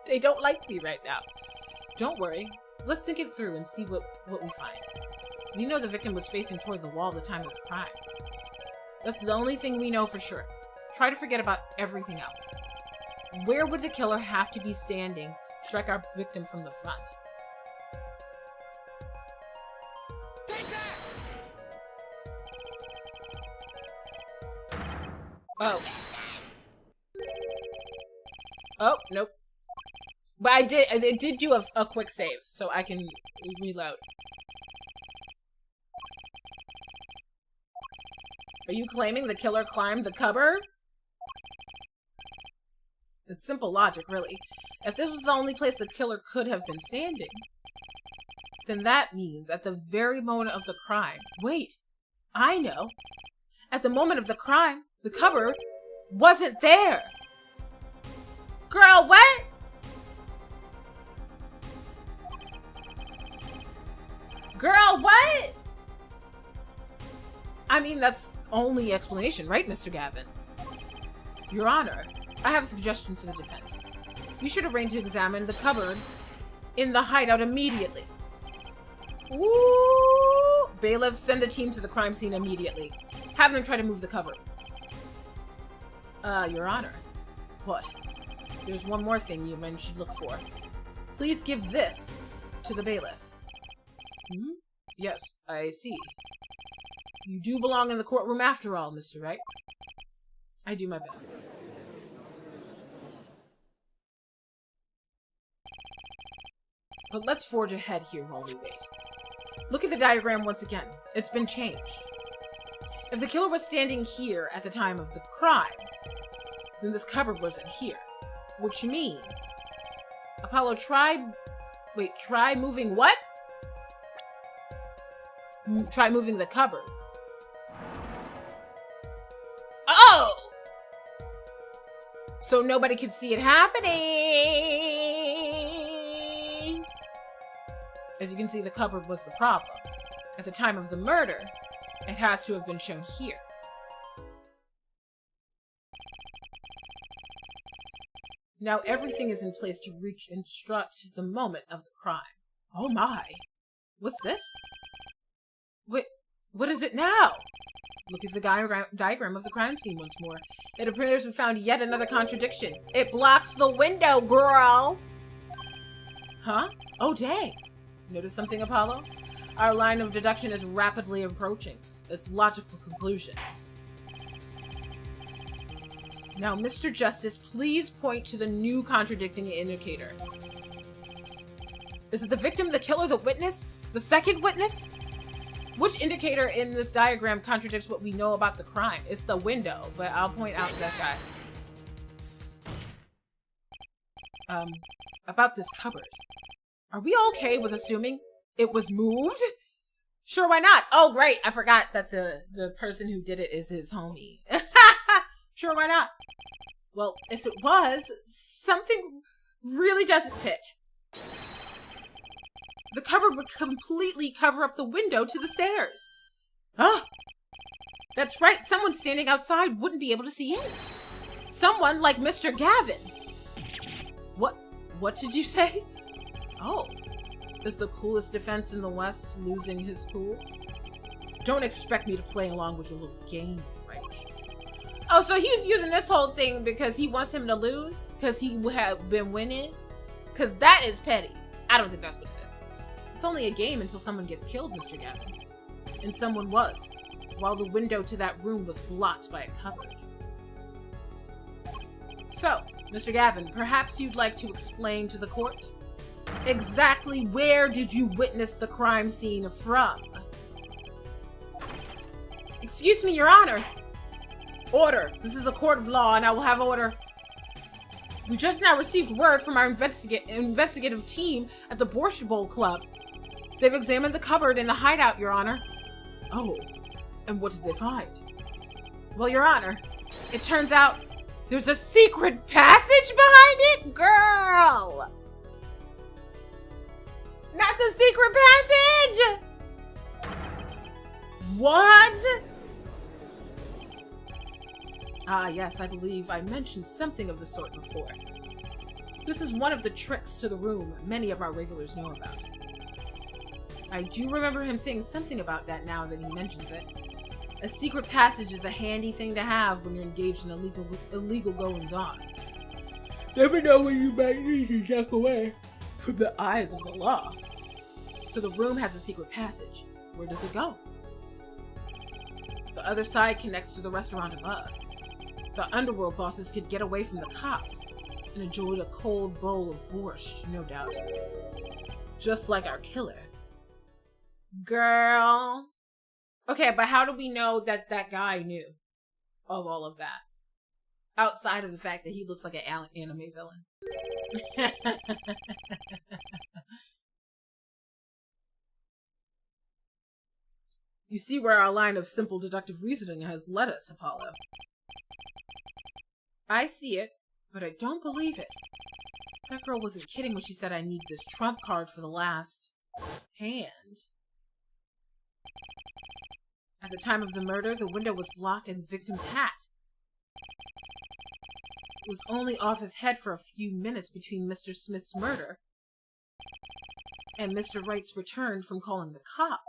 B: They don't like me right now. Don't worry. Let's think it through and see what we find. We know the victim was facing toward the wall at the time of the crime. That's the only thing we know for sure. Try to forget about everything else. Where would the killer have to be standing to strike our victim from the front?
C: Take that!
B: Oh. Oh, nope. But it did do a quick save, so I can reload. Are you claiming the killer climbed the cupboard? It's simple logic, really. If this was the only place the killer could have been standing, then that means at the very moment of the crime... Wait, I know. At the moment of the crime, the cupboard wasn't there. Girl, what? Girl, what? I mean, that's only explanation, right, Mr. Gavin? Your Honor, I have a suggestion for the defense. You should arrange to examine the cupboard in the hideout immediately. Ooh! Bailiff, send the team to the crime scene immediately. Have them try to move the cupboard. Your Honor. What? There's one more thing you men should look for. Please give this to the bailiff. Hmm? Yes, I see. You do belong in the courtroom after all, Mr. Wright. I do my best. But let's forge ahead here while we wait. Look at the diagram once again. It's been changed. If the killer was standing here at the time of the crime, then this cupboard wasn't here. Which means... Apollo, try moving what? Try moving the cupboard. Oh! So nobody could see it happening! As you can see, the cupboard was the problem. At the time of the murder, it has to have been shown here. Now everything is in place to reconstruct the moment of the crime. Oh my! What's this? Wait, what is it now? Look at the diagram of the crime scene once more. It appears we found yet another contradiction. It blocks the window, girl! Huh? Oh, dang! Notice something, Apollo? Our line of deduction is rapidly approaching its logical conclusion. Now, Mr. Justice, please point to the new contradicting indicator. Is it the victim, the killer, the witness? The second witness? Which indicator in this diagram contradicts what we know about the crime? It's the window, but I'll point out that guy. About this cupboard. Are we okay with assuming it was moved? Sure, why not? Oh, great. I forgot that the person who did it is his homie. Sure, why not? Well, if it was, something really doesn't fit. The cupboard would completely cover up the window to the stairs. Oh, that's right. Someone standing outside wouldn't be able to see in. Someone like Mr. Gavin. What did you say? Oh, is the coolest defense in the West losing his cool? Don't expect me to play along with your little game, right? Oh, so he's using this whole thing because he wants him to lose? Because he would have been winning? Because that is petty. I don't think that's what it is. It's only a game until someone gets killed, Mr. Gavin. And someone was, while the window to that room was blocked by a cupboard. So, Mr. Gavin, perhaps you'd like to explain to the court? Exactly where did you witness the crime scene from? Excuse me, Your Honor. Order. This is a court of law, and I will have order. We just now received word from our investigative team at the Borscht Bowl Club. They've examined the cupboard in the hideout, Your Honor. Oh, and what did they find? Well, Your Honor, it turns out There's a secret passage behind it?
D: Girl! Not the secret passage!
B: What? Ah, yes, I believe I mentioned something of the sort before. This is one of the tricks to the room many of our regulars know about. I do remember him saying something about that now that he mentions it. A secret passage is a handy thing to have when you're engaged in illegal goings-on. Never know when you might need to duck away from the eyes of the law. So the room has a secret passage. Where does it go? The other side connects to the restaurant above. The underworld bosses could get away from the cops and enjoy a cold bowl of borscht, no doubt. Just like our killer.
D: Girl.
B: Okay, but how do we know that that guy knew of all of that? Outside of the fact that he looks like an anime villain. You see where our line of simple deductive reasoning has led us, Apollo. I see it, but I don't believe it. That girl wasn't kidding when she said I need this trump card for the last hand. At the time of the murder, the window was blocked and the victim's hat. It was only off his head for a few minutes between Mr. Smith's murder and Mr. Wright's return from calling the cops.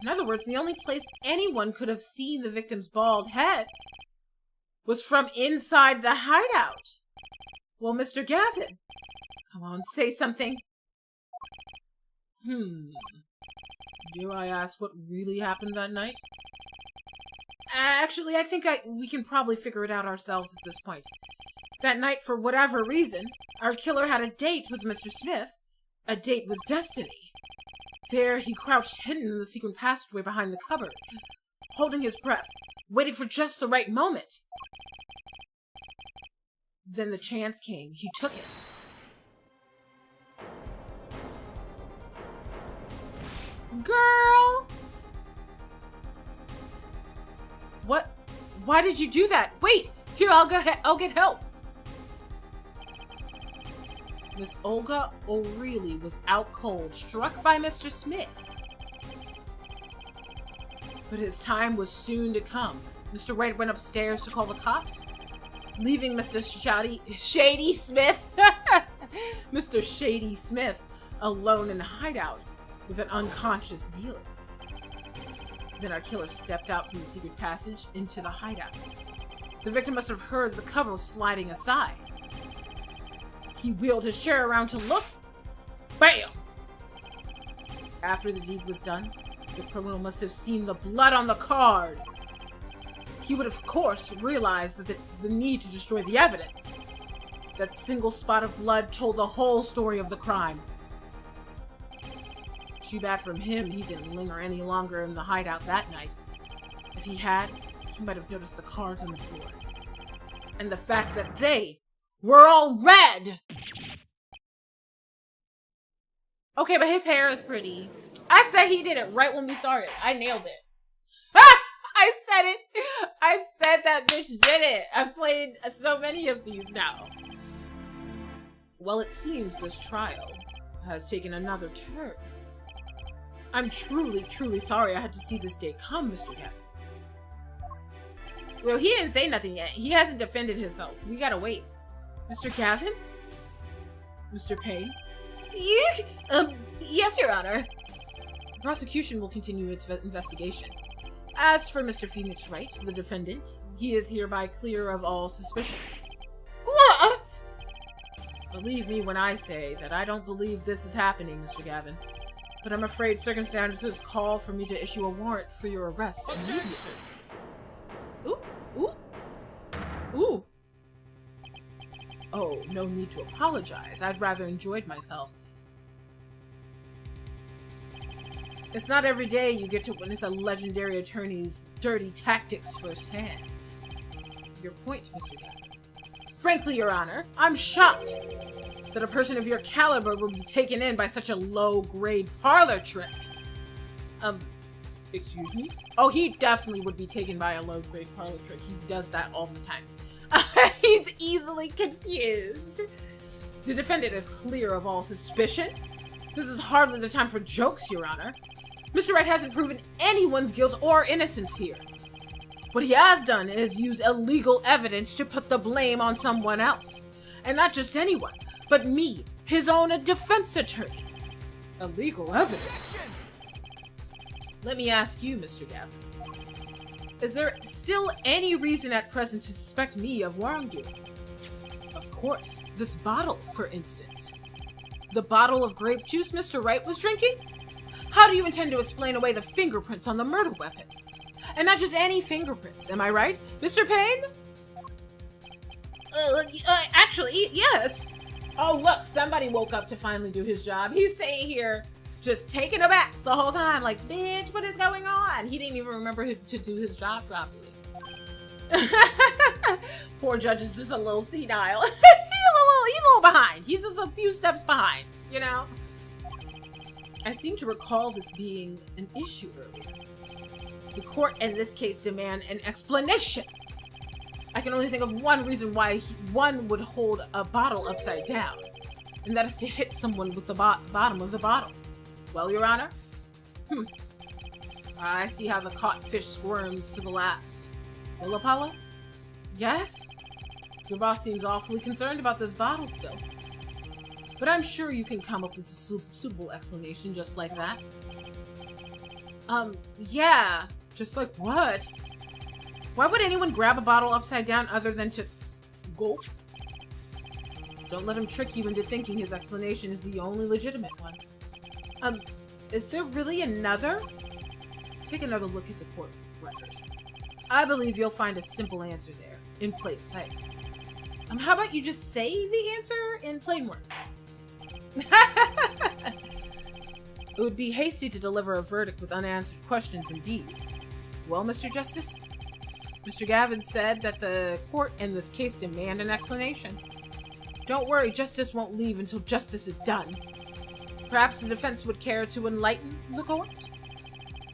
B: In other words, the only place anyone could have seen the victim's bald head was from inside the hideout. Well, Mr. Gavin, come on, say something. Do I ask what really happened that night? Actually, I think we can probably figure it out ourselves at this point. That night, for whatever reason, our killer had a date with Mr. Smith. A date with destiny. There, he crouched hidden in the secret passageway behind the cupboard, holding his breath, waiting for just the right moment. Then the chance came. He took it.
D: Girl!
B: What? Why did you do that? Wait! Here, I'll get help! Miss Olga O'Reilly was out cold, struck by Mr. Smith. But his time was soon to come. Mr. Wright went upstairs to call the cops, leaving Mr. Shady Smith, Mr. Shady Smith, alone in the hideout with an unconscious dealer. Then our killer stepped out from the secret passage into the hideout. The victim must have heard the cover sliding aside. He wheeled his chair around to look. Bam! After the deed was done, the criminal must have seen the blood on the card. He would, of course, realize that the need to destroy the evidence. That single spot of blood told the whole story of the crime. Too bad from him, he didn't linger any longer in the hideout that night. If he had, he might have noticed the cards on the floor. And the fact that they were all red! Okay, but his hair is pretty. I said he did it right when we started. I nailed it. I said it. I said that bitch did it. I've played so many of these now. Well, it seems this trial has taken another turn. I'm truly, truly sorry I had to see this day come, Mr. Gavin. Well, he didn't say nothing yet. He hasn't defended himself. We gotta wait. Mr. Gavin? Mr. Payne?
D: Yes, Your Honor.
B: The prosecution will continue its investigation. As for Mr. Phoenix Wright, the defendant, he is hereby clear of all suspicion.
D: What?
B: Believe me when I say that I don't believe this is happening, Mr. Gavin. But I'm afraid circumstances call for me to issue a warrant for your arrest immediately. Ooh, ooh, ooh. Oh, no need to apologize. I'd rather enjoyed myself. It's not every day you get to witness a legendary attorney's dirty tactics firsthand. Your point, Mr. Gavin. Frankly, Your Honor, I'm shocked that a person of your caliber would be taken in by such a low-grade parlor trick. Excuse me? Oh, he definitely would be taken by a low-grade parlor trick. He does that all the time. He's easily confused. The defendant is clear of all suspicion. This is hardly the time for jokes, Your Honor. Mr. Wright hasn't proven anyone's guilt or innocence here. What he has done is use illegal evidence to put the blame on someone else. And not just anyone, but me, his own defense attorney. Illegal evidence? Let me ask you, Mr. Gavin. Is there still any reason at present to suspect me of wrongdoing? Of course, this bottle, for instance. The bottle of grape juice Mr. Wright was drinking? How do you intend to explain away the fingerprints on the murder weapon? And not just any fingerprints, am I right, Mr. Payne?
D: Actually, yes.
B: Oh, look, somebody woke up to finally do his job. He's sitting here just taking it back the whole time, like, bitch, what is going on? He didn't even remember to do his job properly. Poor judge is just a little senile. He's a little behind. He's just a few steps behind, you know? I seem to recall this being an issue earlier. The court in this case demand an explanation. I can only think of one reason why one would hold a bottle upside down, and that is to hit someone with the bottom of the bottle. Well, Your Honor? I see how the caught fish squirms to the last. Well, Apollo? Yes? Your boss seems awfully concerned about this bottle still. But I'm sure you can come up with a suitable explanation just like that. Yeah. Just like what? Why would anyone grab a bottle upside down other than to gulp? Don't let him trick you into thinking his explanation is the only legitimate one. Is there really another? Take another look at the court record. I believe you'll find a simple answer there, in plain sight. How about you just say the answer in plain words? It would be hasty to deliver a verdict with unanswered questions indeed. Well, Mr. Justice? Mr. Gavin said that the court in this case demand an explanation. Don't worry, justice won't leave until justice is done. Perhaps the defense would care to enlighten the court?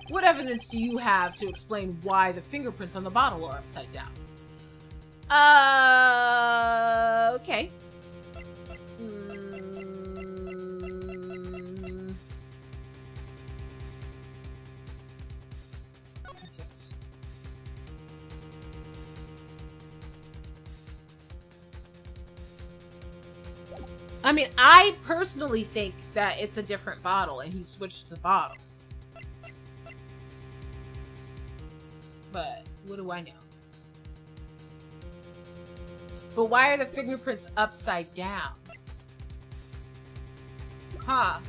B: What evidence do you have to explain why the fingerprints on the bottle are upside down? Okay. I mean, I personally think that it's a different bottle and he switched the bottles. But what do I know? But why are the fingerprints upside down? Huh.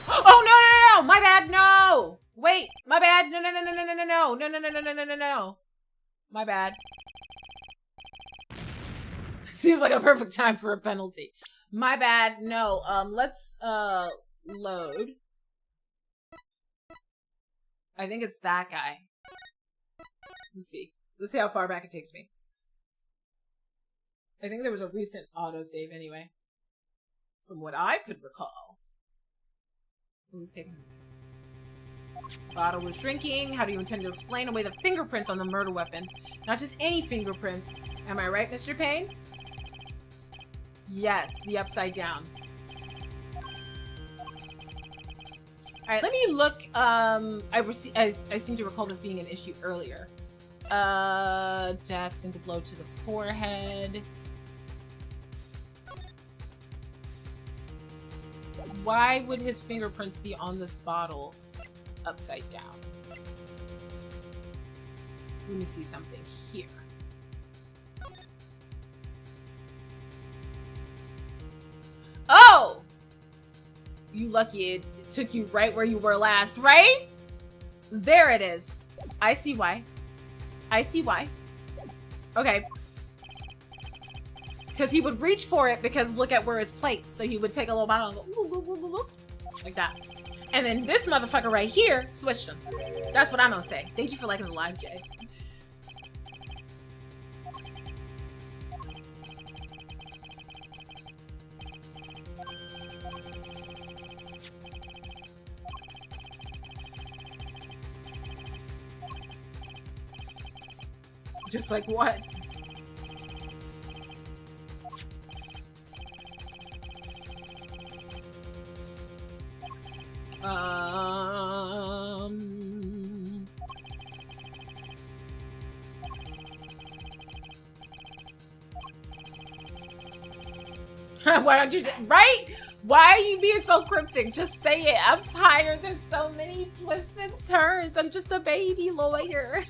B: Oh, no! My bad, no! Wait, my bad, no. My bad. Seems like a perfect time for a penalty. My bad, no. Let's, load. I think it's that guy. Let's see. Let's see how far back it takes me. I think there was a recent autosave anyway. From what I could recall. Who's taking? Bottle was drinking. How do you intend to explain away the fingerprints on the murder weapon? Not just any fingerprints. Am I right, Mr. Payne? Yes, the upside down. Alright, let me look. I seem to recall this being an issue earlier. Death, single blow to the forehead. Why would his fingerprints be on this bottle upside down? Let me see something here. Oh! You lucky it took you right where you were last, right? There it is. I see why. Okay. Because he would reach for it because look at where it's placed. So he would take a little bottle and go, ooh, ooh, ooh, ooh, like that. And then this motherfucker right here switched them. That's what I'm gonna say. Thank you for liking the live, Jay. Just like what? Why don't you right? Why are you being so cryptic? Just say it. I'm tired. There's so many twists and turns. I'm just a baby lawyer.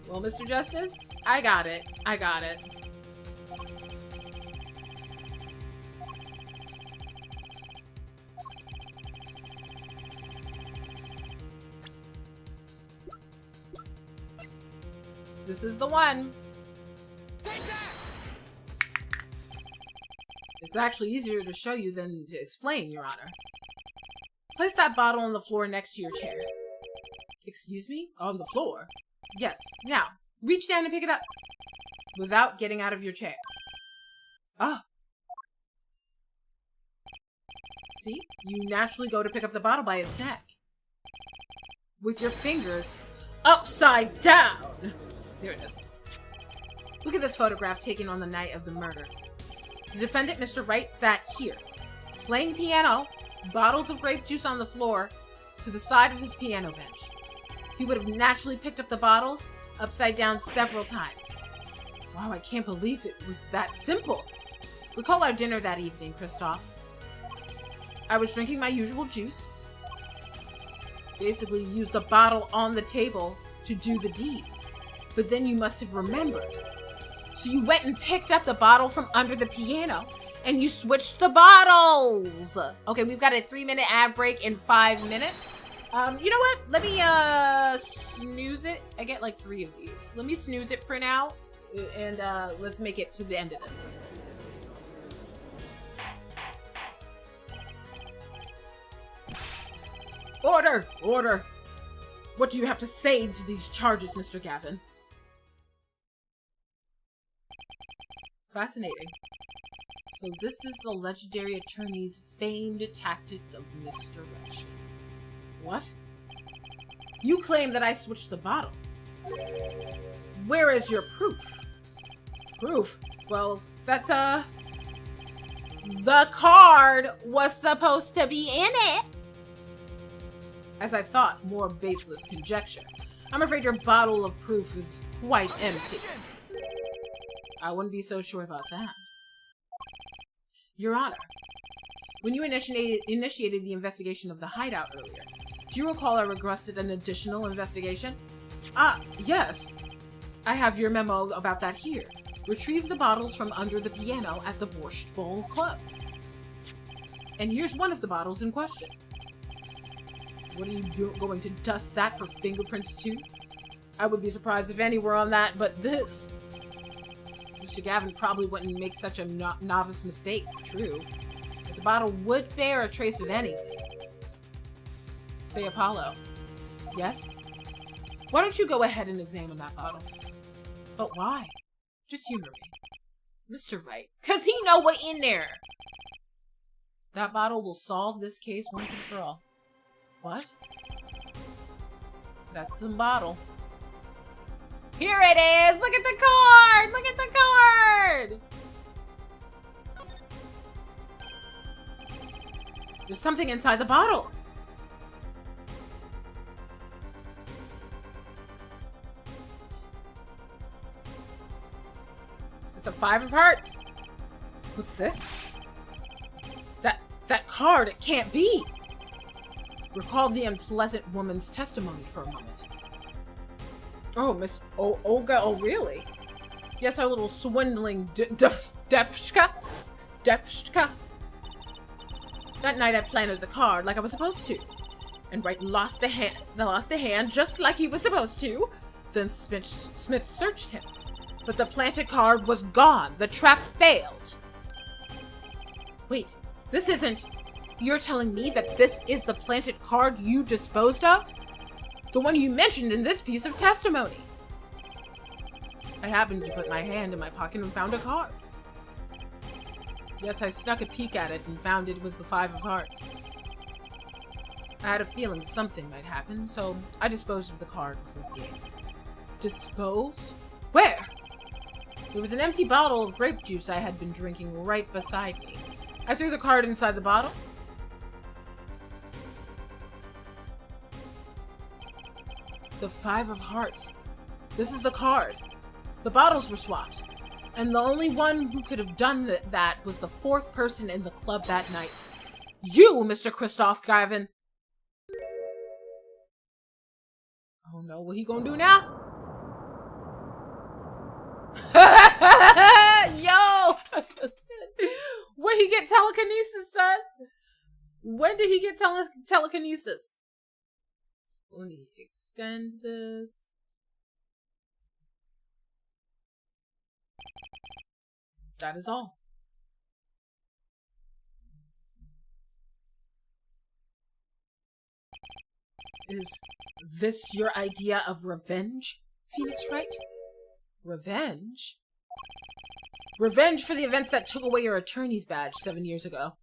B: Well, Mr. Justice, I got it. I got it. This is the one.
C: Take that!
B: It's actually easier to show you than to explain, Your Honor. Place that bottle on the floor next to your chair. Excuse me? On the floor? Yes. Now, reach down and pick it up. Without getting out of your chair. Ah. See? You naturally go to pick up the bottle by its neck. With your fingers upside down. There it is. Look at this photograph taken on the night of the murder. The defendant, Mr. Wright, sat here, playing piano, bottles of grape juice on the floor, to the side of his piano bench. He would have naturally picked up the bottles upside down several times. Wow, I can't believe it was that simple. Recall our dinner that evening, Kristoff. I was drinking my usual juice. Basically used a bottle on the table to do the deed. But then you must have remembered. So you went and picked up the bottle from under the piano, and you switched the bottles. Okay, we've got a 3-minute ad break in 5 minutes. You know what? Let me snooze it. I get like 3 of these. Let me snooze it for now, and let's make it to the end of this one. Order! Order! What do you have to say to these charges, Mr. Gavin? Fascinating. So this is the legendary attorney's famed tactic of misdirection. What? You claim that I switched the bottle. Where is your proof? Proof? Well, that's the card was supposed to be in it. As I thought, more baseless conjecture. I'm afraid your bottle of proof is quite empty. I wouldn't be so sure about that. Your Honor, when you initiated the investigation of the hideout earlier, do you recall I requested an additional investigation? Yes. I have your memo about that here. Retrieve the bottles from under the piano at the Borscht Bowl Club. And here's one of the bottles in question. What are you going to dust that for fingerprints too? I would be surprised if any were on that, but this. Mr. Gavin probably wouldn't make such a novice mistake, true. But the bottle would bear a trace of anything. Say Apollo. Yes? Why don't you go ahead and examine that bottle? But why? Just humor me. Mr. Wright. 'Cause he know what in there! That bottle will solve this case once and for all. What? That's the bottle. Here it is! Look at the card! Look at the card! There's something inside the bottle. It's a 5 of hearts. What's this? That card, it can't be. Recall the unpleasant woman's testimony for a moment. Oh, Miss Olga O'Reilly. Yes, our little swindling Devshka. That night I planted the card like I was supposed to. And Wright lost the hand just like he was supposed to. Then Smith searched him. But the planted card was gone. The trap failed. Wait, this isn't... You're telling me that this is the planted card you disposed of? The one you mentioned in this piece of testimony. I happened to put my hand in my pocket and found a card. Yes, I snuck a peek at it and found it was the 5 of hearts. I had a feeling something might happen, so I disposed of the card before the game. Disposed? Where? There was an empty bottle of grape juice I had been drinking right beside me. I threw the card inside the bottle. The 5 of Hearts. This is the card. The bottles were swapped. And the only one who could have done that was the 4th person in the club that night. You, Mr. Kristoff Gavin. Oh no, what he gonna do now? Yo! Where'd he get telekinesis, son? When did he get telekinesis? Let me extend this. That is all. Is this your idea of revenge, Phoenix Wright? Revenge? Revenge for the events that took away your attorney's badge 7 years ago.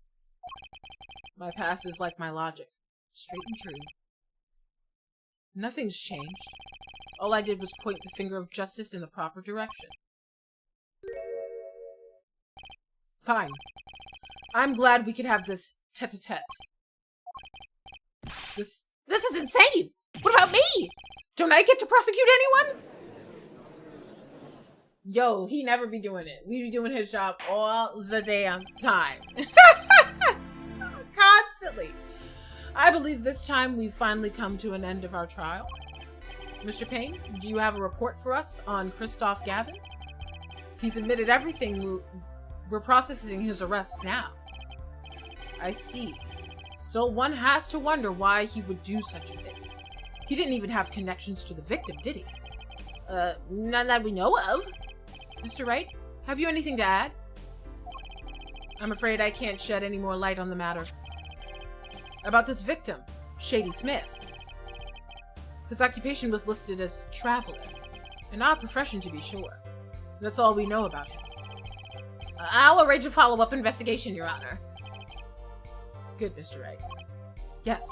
B: My past is like my logic. Straight and true. Nothing's changed. All I did was point the finger of justice in the proper direction. Fine. I'm glad we could have this tete-a-tete. This is insane! What about me? Don't I get to prosecute anyone? Yo, he never be doing it. We be doing his job all the damn time. Constantly. I believe this time we've finally come to an end of our trial. Mr. Payne, do you have a report for us on Kristoff Gavin? He's admitted everything. We're processing his arrest now. I see. Still, one has to wonder why he would do such a thing. He didn't even have connections to the victim, did he? None that we know of. Mr. Wright, have you anything to add? I'm afraid I can't shed any more light on the matter. About this victim, Shady Smith. His occupation was listed as traveler. An odd profession, to be sure. That's all we know about him. I'll arrange a follow-up investigation, Your Honor. Good, Mr. Wright. Yes.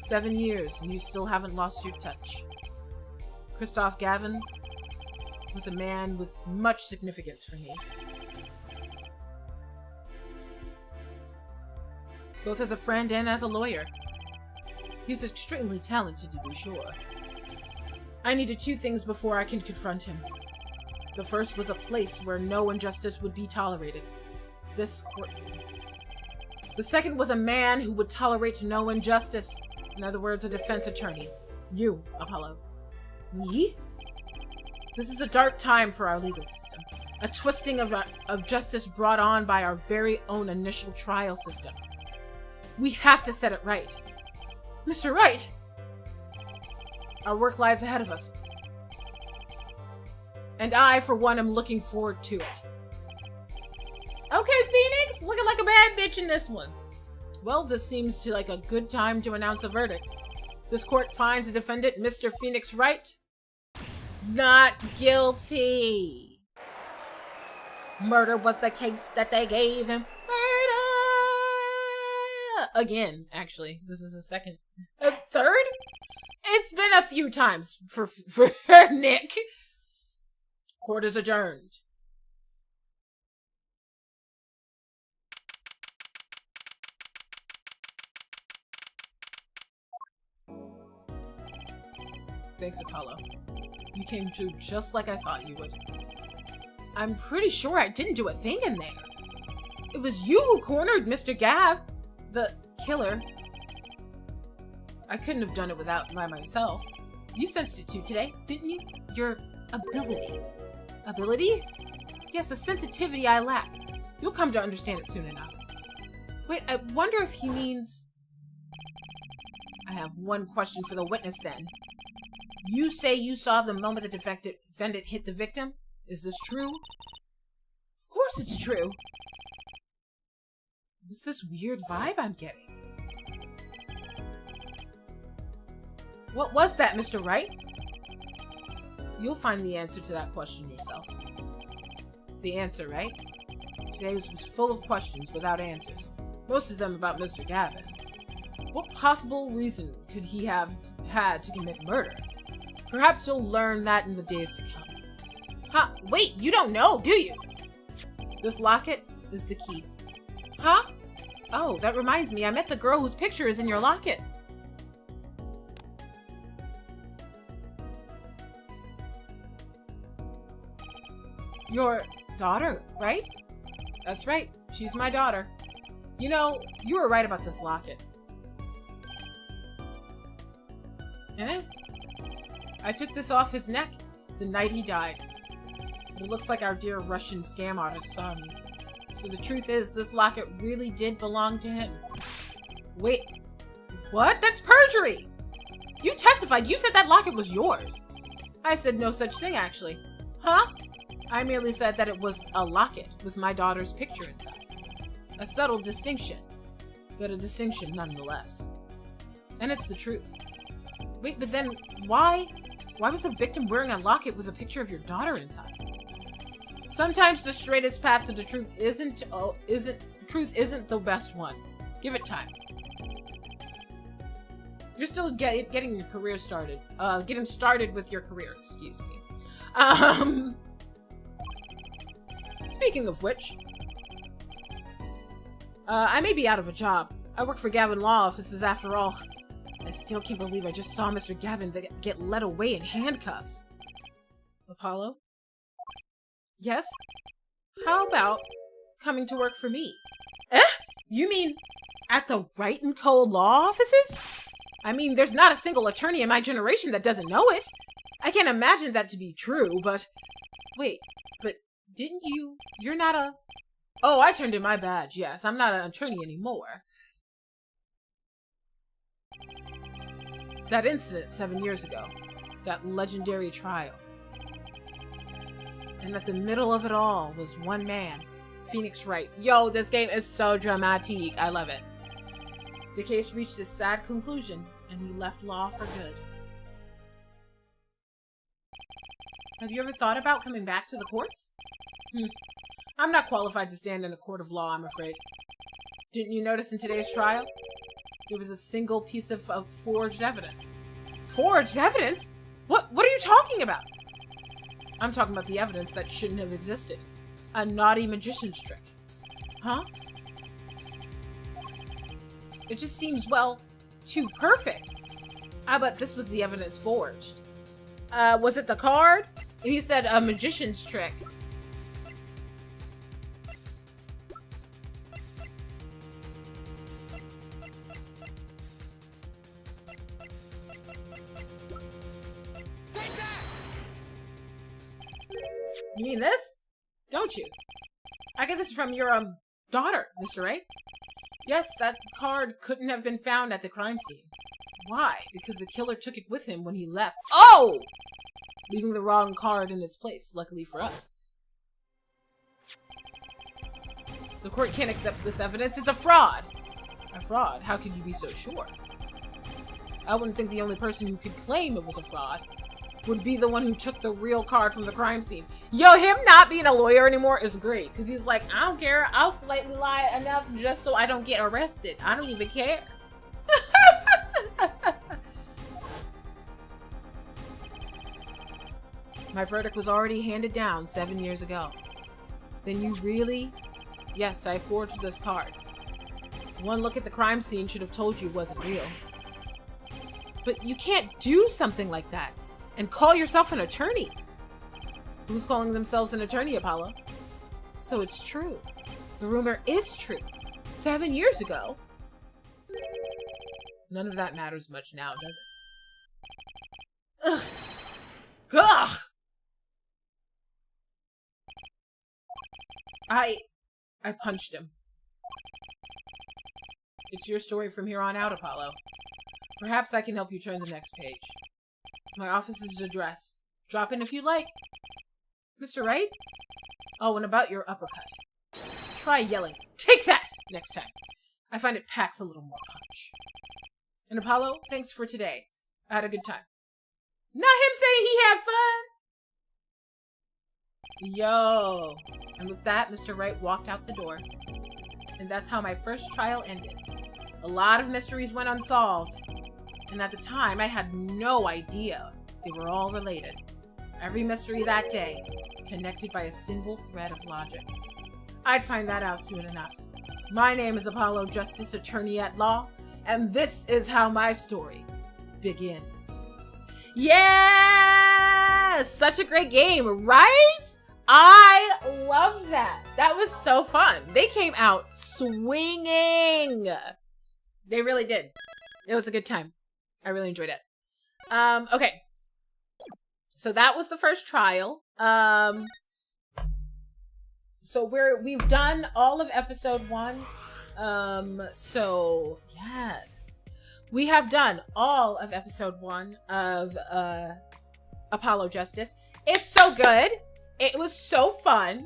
B: 7 years, and you still haven't lost your touch. Kristoff Gavin was a man with much significance for me. Both as a friend and as a lawyer. He was extremely talented, to be sure. I needed 2 things before I can confront him. The first was a place where no injustice would be tolerated. This courtroom. The second was a man who would tolerate no injustice. In other words, a defense attorney. You, Apollo. Me? This is a dark time for our legal system. A twisting of justice brought on by our very own initial trial system. We have to set it right. Mr. Wright! Our work lies ahead of us. And I, for one, am looking forward to it. Okay, Phoenix! Looking like a bad bitch in this one. Well, this seems to like a good time to announce a verdict. This court finds the defendant, Mr. Phoenix Wright, not guilty. Murder was the case that they gave him. Murder! Again, actually. This is the second. Third? It's been a few times for Nick. Court is adjourned. Thanks, Apollo. You came through just like I thought you would. I'm pretty sure I didn't do a thing in there. It was you who cornered Mr. Gav, the killer. I couldn't have done it by myself. You sensed it too today, didn't you? Your ability. Ability? Yes, a sensitivity I lack. You'll come to understand it soon enough. Wait, I wonder if he means... I have one question for the witness then. You say you saw the moment the defendant hit the victim? Is this true? Of course it's true. What's this weird vibe I'm getting? What was that, Mr. Wright? You'll find the answer to that question yourself. The answer, right? Today was full of questions without answers. Most of them about Mr. Gavin. What possible reason could he have had to commit murder? Perhaps you'll learn that in the days to come. Huh? Wait, you don't know, do you? This locket is the key. Huh? Oh, that reminds me, I met the girl whose picture is in your locket. Your daughter, right? That's right. She's my daughter. You know, you were right about this locket. Eh? I took this off his neck the night he died. But it looks like our dear Russian scam artist saw me. So the truth is, this locket really did belong to him. Wait, what? That's perjury! You testified. You said that locket was yours. I said no such thing, actually. Huh? I merely said that it was a locket with my daughter's picture inside. A subtle distinction, but a distinction nonetheless. And it's the truth. Wait, but then why was the victim wearing a locket with a picture of your daughter inside? Sometimes the straightest path to the truth isn't the best one. Give it time. You're still getting your career started. Getting started with your career, excuse me. Speaking of which, I may be out of a job. I work for Gavin Law Offices after all. I still can't believe I just saw Mr. Gavin get led away in handcuffs. Apollo? Yes? How about coming to work for me? Eh? You mean at the Wright & Co. Law Offices? I mean, there's not a single attorney in my generation that doesn't know it. I can't imagine that to be true, but... Wait, but didn't you... You're not a... Oh, I turned in my badge, yes. I'm not an attorney anymore. That incident 7 years ago. That legendary trial. And at the middle of it all was one man, Phoenix Wright. Yo, this game is so dramatic. I love it. The case reached a sad conclusion, and he left law for good. Have you ever thought about coming back to the courts? I'm not qualified to stand in a court of law, I'm afraid. Didn't you notice in today's trial? There was a single piece of forged evidence. Forged evidence? What are you talking about? I'm talking about the evidence that shouldn't have existed. A naughty magician's trick. Huh? It just seems, well, too perfect. I bet this was the evidence forged. Was it the card? And he said a magician's trick.
C: Take that!
B: You mean this? Don't you? I get this from your, daughter, Mr. Wright. Yes, that card couldn't have been found at the crime scene. Why? Because the killer took it with him when he left. Oh! Leaving the wrong card in its place, luckily for us. The court can't accept this evidence. It's a fraud! A fraud? How could you be so sure? I wouldn't think the only person who could claim it was a fraud would be the one who took the real card from the crime scene. Yo, him not being a lawyer anymore is great, because he's like, I don't care. I'll slightly lie enough just so I don't get arrested. I don't even care. My verdict was already handed down 7 years ago. Then you really? Yes, I forged this card. One look at the crime scene should have told you it wasn't real. But you can't do something like that and call yourself an attorney. Who's calling themselves an attorney, Apollo? So it's true. The rumor is true. 7 years ago. None of that matters much now, does it? Ugh. Ugh! I punched him. It's your story from here on out, Apollo. Perhaps I can help you turn the next page. My office's address. Drop in if you like. Mr. Wright? Oh, and about your uppercut. Try yelling, "Take that!" next time. I find it packs a little more punch. And Apollo, thanks for today. I had a good time. Not him saying he had fun! Yo. And with that, Mr. Wright walked out the door. And that's how my first trial ended. A lot of mysteries went unsolved. And at the time, I had no idea they were all related. Every mystery that day, connected by a single thread of logic. I'd find that out soon enough. My name is Apollo Justice, Attorney at Law, and this is how my story begins. Yeah! Such a great game, right? I loved that. That was so fun. They came out swinging. They really did. It was a good time. I really enjoyed it. Okay. So that was the first trial. So we've done all of episode 1. So yes, we have done all of episode 1 of Apollo Justice. It's so good. It was so fun.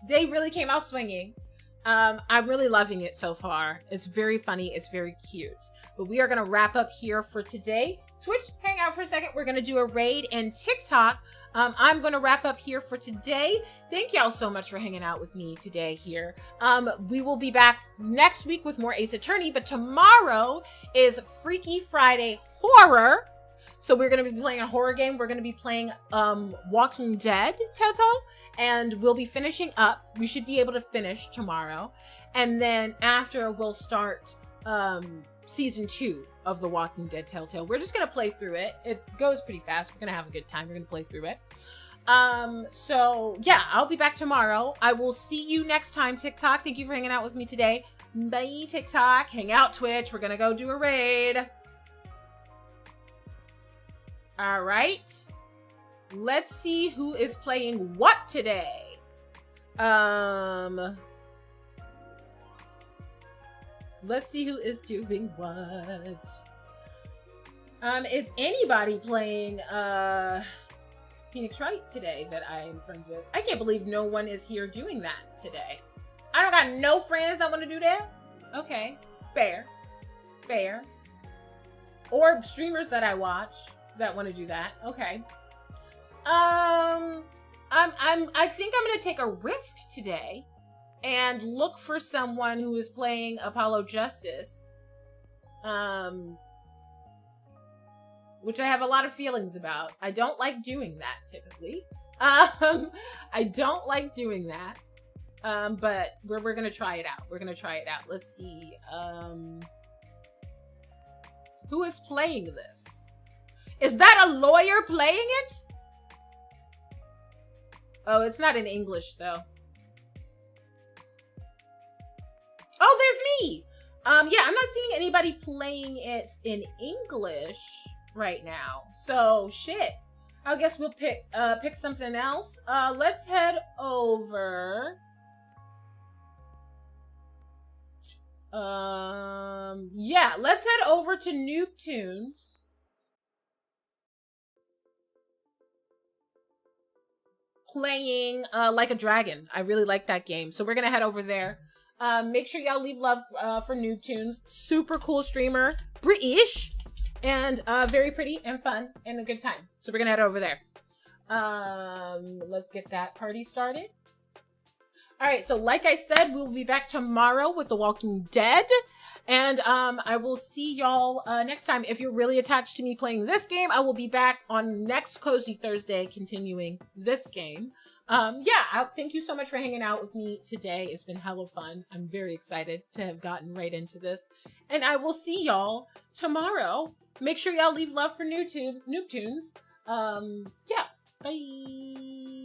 B: They really came out swinging. I'm really loving it so far. It's very funny. It's very cute. But we are going to wrap up here for today. Twitch, hang out for a second. We're going to do a raid and TikTok. I'm going to wrap up here for today. Thank y'all so much for hanging out with me today here. We will be back next week with more Ace Attorney, but tomorrow is Freaky Friday Horror. So we're going to be playing a horror game. We're going to be playing Walking Dead Telltale, and we'll be finishing up. We should be able to finish tomorrow. And then after, we'll start season 2 of The Walking Dead Telltale. We're just going to play through it. It goes pretty fast. We're going to have a good time. We're going to play through it. So yeah, I'll be back tomorrow. I will see you next time, TikTok. Thank you for hanging out with me today. Bye, TikTok. Hang out, Twitch. We're going to go do a raid. All right. Let's see who is playing what today. Let's see who is doing what. Is anybody playing Phoenix Wright today that I am friends with? I can't believe no one is here doing that today. I don't got no friends that want to do that. Okay, fair, fair. Or streamers that I watch that want to do that. Okay. I think I'm gonna take a risk today and look for someone who is playing Apollo Justice, which I have a lot of feelings about. I don't like doing that typically. I don't like doing that. But we're gonna try it out. We're gonna try it out. Let's see. Who is playing this? Is that a lawyer playing it? Oh, it's not in English though. Oh, there's me. Yeah, I'm not seeing anybody playing it in English right now. So shit. I guess we'll pick something else. Let's head over. Yeah, let's head over to Noobtoons. Playing Like a Dragon. I really like that game. So we're gonna head over there. Make sure y'all leave love for Noobtoons. Super cool streamer. British. And very pretty and fun and a good time. So we're gonna head over there. Let's get that party started. Alright, so like I said, we'll be back tomorrow with The Walking Dead. And I will see y'all next time. If you're really attached to me playing this game, I will be back on next Cozy Thursday continuing this game. Yeah, thank you so much for hanging out with me today. It's been hella fun. I'm very excited to have gotten right into this. And I will see y'all tomorrow. Make sure y'all leave love for Noobtoons. Yeah, bye.